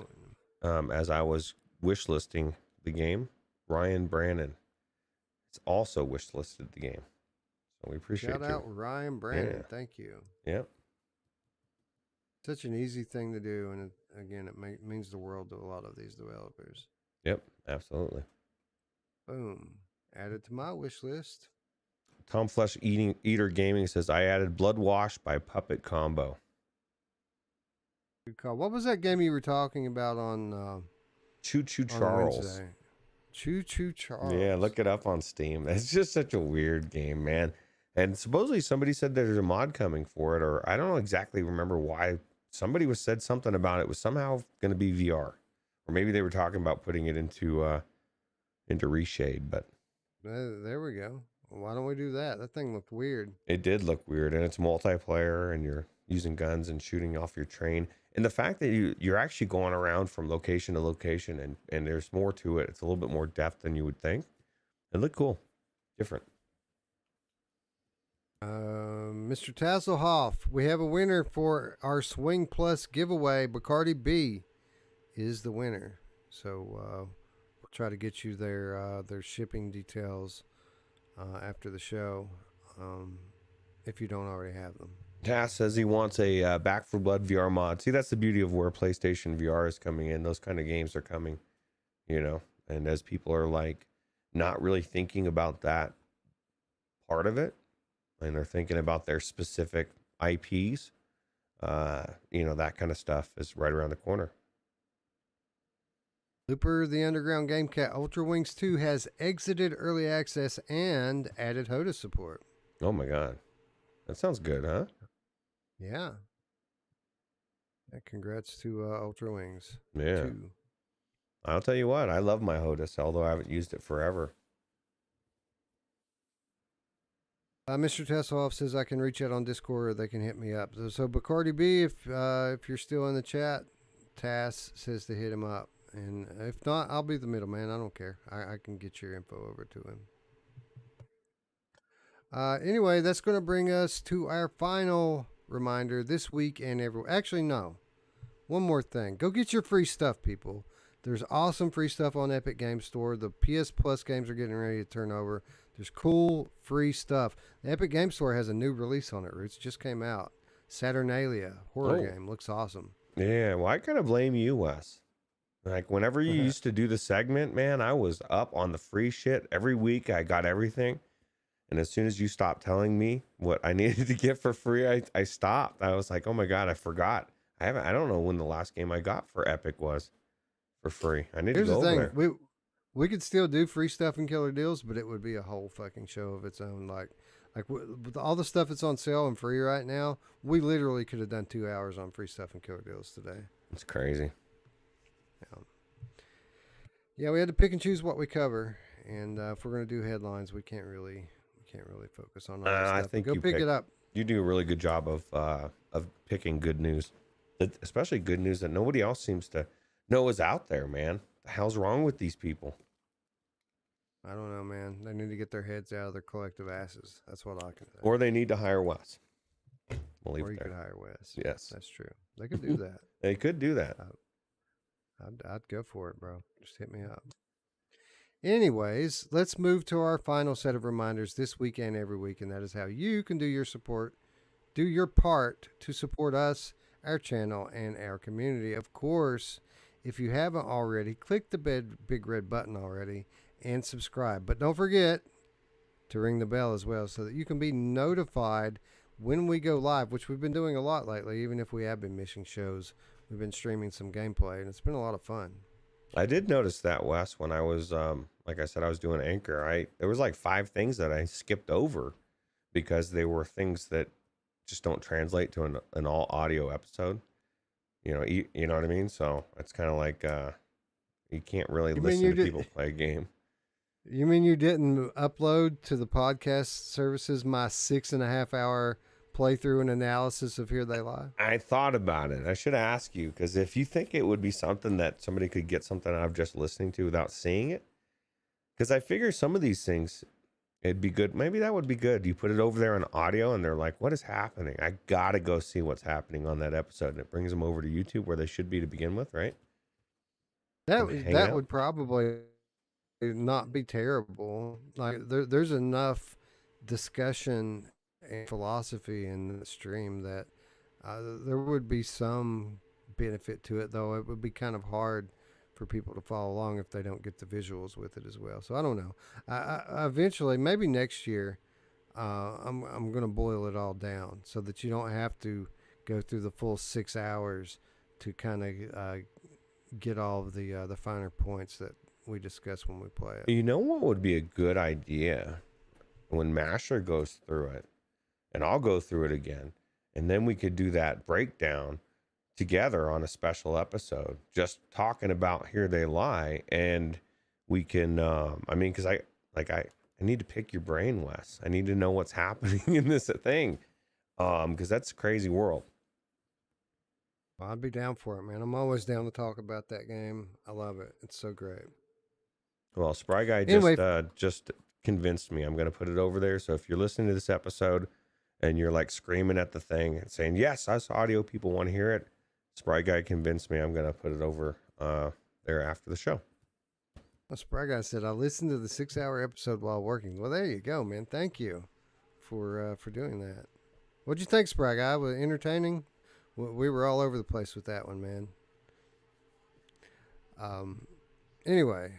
as I was wish listing the game, Ryan Brandon has also wish listed the game. So we appreciate it. Shout out Ryan Brandon. Thank you. Yep. Such an easy thing to do, and again, it means the world to a lot of these developers. Yep, absolutely. Boom. Added to my wish list. Tom Flesh Eater Gaming says, I added Blood Wash by Puppet Combo. Good call. What was that game you were talking about on Choo Choo Charles? Wednesday? Choo Choo Charles. Yeah, look it up on Steam. It's just such a weird game, man. And supposedly somebody said there's a mod coming for it, or I don't exactly remember why. Somebody said something about it was somehow going to be VR, or maybe they were talking about putting it into Reshade. But there we go. Well, why don't we do that? That thing looked weird. It did look weird, and it's multiplayer, and you're using guns and shooting off your train. And the fact that you're actually going around from location to location, and there's more to it. It's a little bit more depth than you would think. It looked cool, different. Mr. Tasselhoff, we have a winner for our Swing Plus giveaway. Bacardi B is the winner. So we'll try to get you their shipping details after the show, if you don't already have them. Tass says he wants a Back 4 Blood VR mod. See, that's the beauty of where PlayStation VR is coming in. Those kind of games are coming, and as people are like not really thinking about that part of it, and they're thinking about their specific IPs, that kind of stuff is right around the corner. Looper, the Underground Game Cat, Ultra Wings 2 has exited early access and added HOTAS support. Oh my God. That sounds good, huh? Yeah. Congrats to Ultra Wings. Yeah. 2. I'll tell you what, I love my HOTAS, although I haven't used it forever. Mr. Tesselhoff says I can reach out on Discord or they can hit me up. So Bacardi B, if you're still in the chat, Tass says to hit him up. And if not, I'll be the middleman. I don't care. I can get your info over to him. Anyway, that's going to bring us to our final reminder this week and actually, no. One more thing. Go get your free stuff, people. There's awesome free stuff on Epic Games Store. The PS Plus games are getting ready to turn over. There's cool free stuff. The Epic Games Store has a new release on it, Ruuts. Just came out. Saturnalia horror game. Looks awesome. Yeah, well, I kind of blame you, Wes. Like whenever you used to do the segment, man, I was up on the free shit every week. I got everything. And as soon as you stopped telling me what I needed to get for free, I stopped. I was like, oh my God, I forgot. I don't know when the last game I got for Epic was for free. I need Here's to go the thing. over there. We could still do free stuff and killer deals, but it would be a whole fucking show of its own. Like with all the stuff that's on sale and free right now, we literally could have done 2 hours on free stuff and killer deals today. It's crazy. Yeah, we had to pick and choose what we cover, and if we're gonna do headlines, we can't really focus on all that stuff. I think Go pick it up. You do a really good job of picking good news, especially good news that nobody else seems to know is out there. Man, the hell's wrong with these people? I don't know, man. They need to get their heads out of their collective asses. That's what I can say. Or they need to hire Wes. We'll leave or it you there. could hire Wes. Yes, that's true. They could do that. They could do that. I'd go for it, bro. Just hit me up. Anyways, let's move to our final set of reminders this week and every week, and that is how you can do your part to support us, our channel, and our community. Of course, if you haven't already, click the big red button already and subscribe. But don't forget to ring the bell as well so that you can be notified when we go live, which we've been doing a lot lately. Even if we have been missing shows, we've been streaming some gameplay, and it's been a lot of fun. I did notice that, Wes, when I was, like I said, I was doing Anchor. There was like 5 things that I skipped over because they were things that just don't translate to an all audio episode. You know what I mean? So it's kind of like you can't really listen to people play a game. You mean you didn't upload to the podcast services my 6.5 hour playthrough and analysis of Here They Lie? I thought about it. I should ask you, because if you think it would be something that somebody could get something out of just listening to without seeing it, because I figure some of these things, it'd be good. Maybe that would be good. You put it over there in audio and they're like, what is happening? I got to go see what's happening on that episode. And it brings them over to YouTube where they should be to begin with, right? That would probably not be terrible. Like there's enough discussion and philosophy in the stream that there would be some benefit to it, though it would be kind of hard for people to follow along if they don't get the visuals with it as well. So I don't know. I eventually, maybe next year, I'm going to boil it all down so that you don't have to go through the full 6 hours to kind of get all of the finer points that we discuss when we play it. You know what would be a good idea? When Masher goes through it, and I'll go through it again, and then we could do that breakdown together on a special episode, just talking about Here They Lie, and we can, because I need to pick your brain, Wes. I need to know what's happening in this thing, because that's a crazy world. Well, I'd be down for it, man. I'm always down to talk about that game. I love it. It's so great. Well, Spry Guy just convinced me. I'm going to put it over there. So if you're listening to this episode and you're like screaming at the thing and saying, yes, us audio people want to hear it, Spry Guy convinced me. I'm going to put it over there after the show. Well, Spry Guy said, I listened to the 6 hour episode while working. Well, there you go, man. Thank you for doing that. What'd you think, Spry Guy? Was it entertaining? We were all over the place with that one, man. Anyway,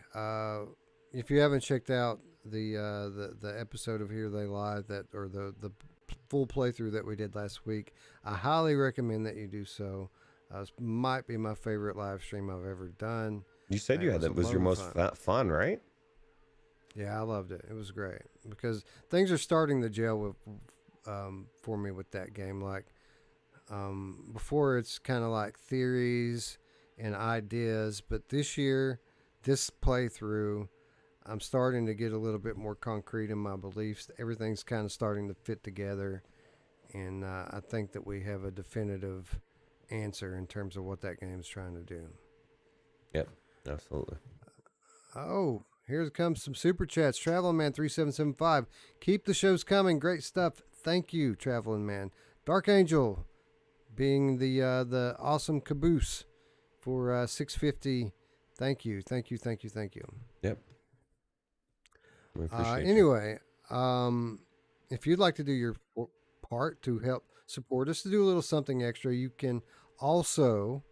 if you haven't checked out the episode of Here They Lie or the full playthrough that we did last week, I highly recommend that you do so. This might be my favorite live stream I've ever done. You said that was your most fun, right? Yeah, I loved it. It was great because things are starting to gel with for me with that game. Like before, it's kind of like theories and ideas, but this playthrough, I'm starting to get a little bit more concrete in my beliefs. Everything's kind of starting to fit together, and I think that we have a definitive answer in terms of what that game's trying to do. Yep, absolutely. Oh, here comes some super chats. Traveling Man 3775. Keep the shows coming. Great stuff. Thank you, Traveling Man. Dark Angel being the awesome caboose for 650. Thank you. Yep. Anyway, if you'd like to do your part to help support us, to do a little something extra, you can also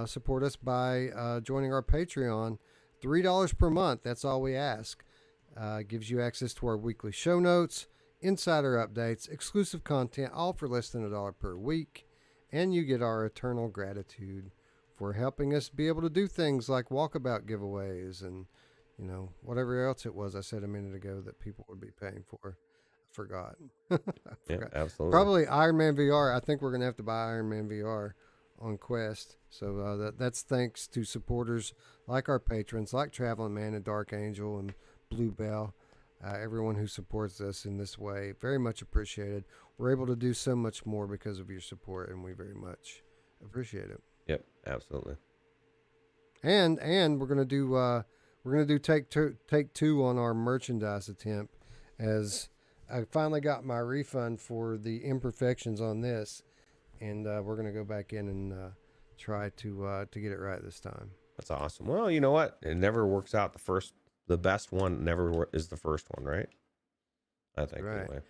support us by joining our Patreon. $3 per month. That's all we ask. Gives you access to our weekly show notes, insider updates, exclusive content, all for less than $1 per week. And you get our eternal gratitude for helping us be able to do things like walkabout giveaways and, whatever else it was I said a minute ago that people would be paying for. I forgot. Yeah, absolutely. Probably Iron Man VR. I think we're going to have to buy Iron Man VR on Quest. So that's thanks to supporters like our patrons, like Traveling Man and Dark Angel and Bluebell. Everyone who supports us in this way, very much appreciated. We're able to do so much more because of your support, and we very much appreciate it. Yep, absolutely. And we're gonna do take two on our merchandise attempt, as I finally got my refund for the imperfections on this, and we're gonna go back in and try to get it right this time. That's awesome. Well, you know what? It never works out. The best one never is the first one, right? I think. Right. Anyway.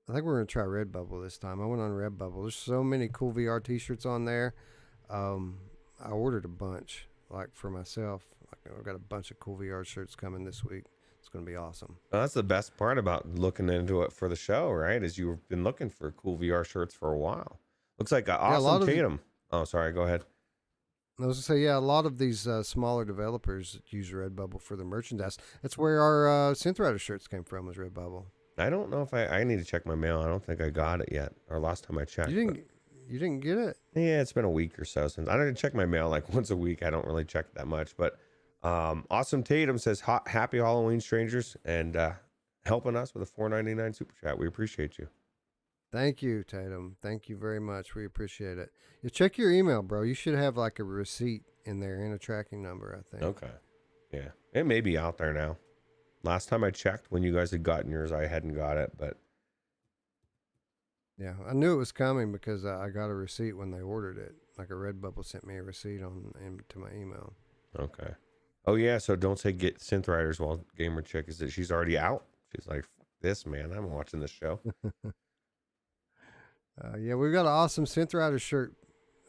I think we're going to try Redbubble this time. I went on Redbubble. There's so many cool VR t-shirts on there. I ordered a bunch, like for myself. I've got a bunch of cool VR shirts coming this week. It's going to be awesome. Well, that's the best part about looking into it for the show, right? Is you've been looking for cool VR shirts for a while. Looks like Awesome Tatum. Oh, sorry. Go ahead. I was going to say, a lot of these smaller developers use Redbubble for the merchandise. That's where our Synth Rider shirts came from, was Redbubble. I don't know if I need to check my mail. I don't think I got it yet, or last time I checked. You didn't get it? Yeah, it's been a week or so since. I don't check my mail like once a week. I don't really check it that much. But Awesome Tatum says, happy Halloween, strangers, and helping us with a $4.99 super chat. We appreciate you. Thank you, Tatum. Thank you very much. We appreciate it. You check your email, bro. You should have like a receipt in there and a tracking number, I think. Okay. Yeah. It may be out there now. Last time I checked, when you guys had gotten yours, I hadn't got it, but yeah, I knew it was coming because I got a receipt when they ordered it. Like a Redbubble sent me a receipt to my email. Okay. Oh yeah, so don't say get Synth Riders while Gamer Chick is that she's already out. She's like, this man, I'm watching this show. Yeah, we've got an awesome Synth Rider shirt,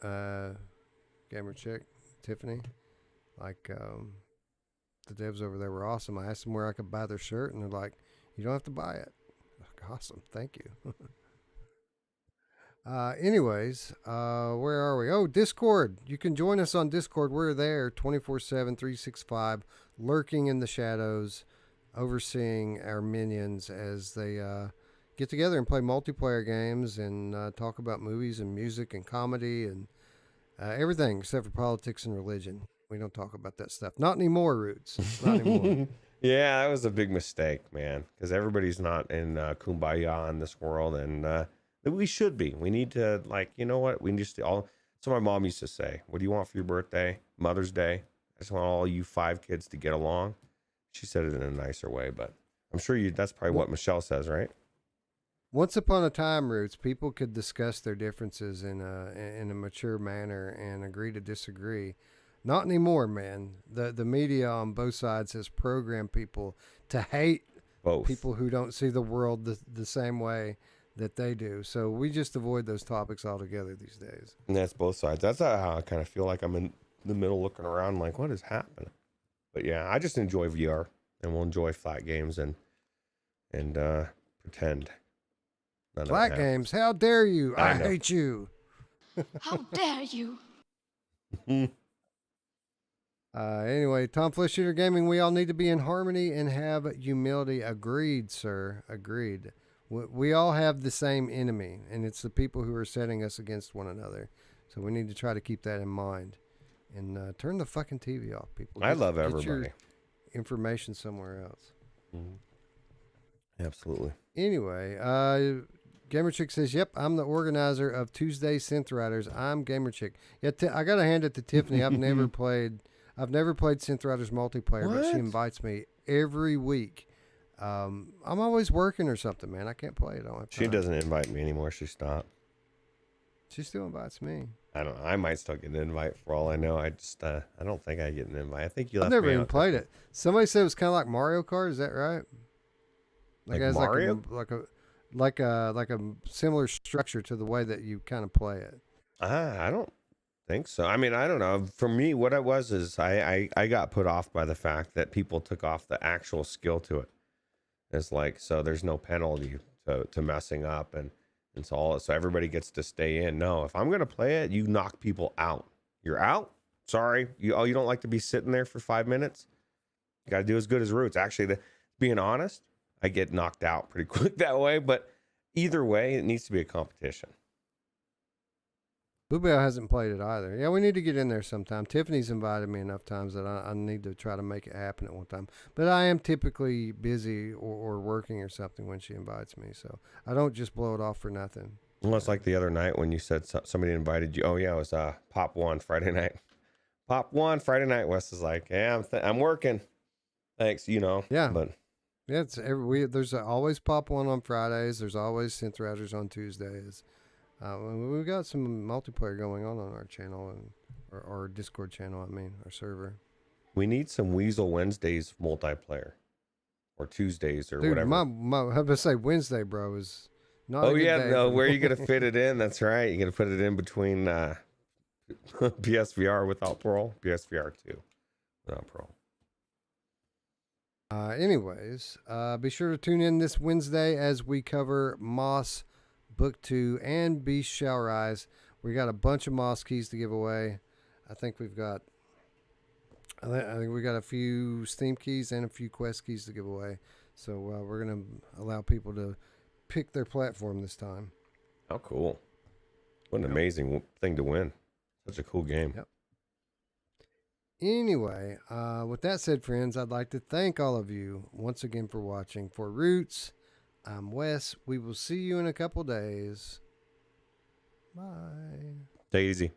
Gamer Chick, Tiffany. Like, the devs over there were awesome. I asked them where I could buy their shirt, and they're like, you don't have to buy it. Like, awesome. Thank you. Anyways, where are we? Oh, Discord. You can join us on Discord. We're there 24/7, 365, lurking in the shadows, overseeing our minions as they get together and play multiplayer games and talk about movies and music and comedy and everything except for politics and religion. We don't talk about that stuff. Not anymore, Roots. Not anymore. Yeah, that was a big mistake, man, because everybody's not in kumbaya in this world, and we should be. We need to, like, you know what? We just all. So my mom used to say, what do you want for your birthday? Mother's Day? I just want all you 5 kids to get along. She said it in a nicer way, but I'm sure that's probably what Michelle says, right? Once upon a time, Roots, people could discuss their differences in a mature manner and agree to disagree. Not anymore, man. The media on both sides has programmed people to hate both people who don't see the world the same way that they do. So we just avoid those topics altogether these days. And that's both sides. That's how I kind of feel like I'm in the middle looking around like, what is happening? But yeah, I just enjoy VR, and we'll enjoy flat games and pretend. Flat games, how dare you? I hate you. How dare you? Anyway, Tom Flish Shooter Gaming, we all need to be in harmony and have humility. Agreed, sir. Agreed. We all have the same enemy, and it's the people who are setting us against one another. So we need to try to keep that in mind. And turn the fucking TV off, people. I love everybody. Get your information somewhere else. Mm-hmm. Absolutely. Anyway, Gamerchick says, yep, I'm the organizer of Tuesday Synth Riders. I'm Gamerchick. Yeah, I got to hand it to Tiffany. I've never played Synth Riders multiplayer, but she invites me every week. I'm always working or something, man. I can't play it. She doesn't invite me anymore. She stopped. She still invites me. I don't know. I might still get an invite for all I know. I just, I don't think I get an invite. I think you left I've never me even out. played it. Somebody said it was kind of like Mario Kart. Is that right? Like Mario? Like a similar structure to the way that you kind of play it. I don't think so. I mean, I don't know. For me, what it was is I got put off by the fact that people took off the actual skill to it. It's like, so there's no penalty to messing up, and so everybody gets to stay in. No, if I'm gonna play it, you knock people out. You're out. Sorry, you don't like to be sitting there for 5 minutes. You got to do as good as Ruuts. Actually, being honest, I get knocked out pretty quick that way. But either way, it needs to be a competition. Bluebell hasn't played it either. Yeah, we need to get in there sometime. Tiffany's invited me enough times that I need to try to make it happen at one time. But I am typically busy or working or something when she invites me, so I don't just blow it off for nothing. Almost like the other night when you said somebody invited you. Oh yeah, it was Pop 1 Friday night. Pop 1 Friday night. Wes is like, yeah, I'm working. Thanks, Yeah, but yeah, it's there's always Pop 1 on Fridays. There's always Synth Routers on Tuesdays. We've got some multiplayer going on our channel and our Discord channel. I mean, our server. We need some Weasel Wednesdays multiplayer, or Tuesdays, or whatever. I have to say Wednesday, bro, is not. Oh a good yeah, day no, for where are me. you gonna fit it in? That's right. You're gonna put it in between PSVR without parole, PSVR 2 without parole. Anyways, be sure to tune in this Wednesday as we cover Moss Book 2 and Beast Shall Rise. We got a bunch of Moss keys to give away. I think we got a few Steam keys and a few Quest keys to give away. So we're going to allow people to pick their platform this time. How cool. What an amazing thing to win. Such a cool game. Yep. Anyway, with that said, friends, I'd like to thank all of you once again for watching. For Ruuts, I'm Wes. We will see you in a couple days. Bye. Take it easy.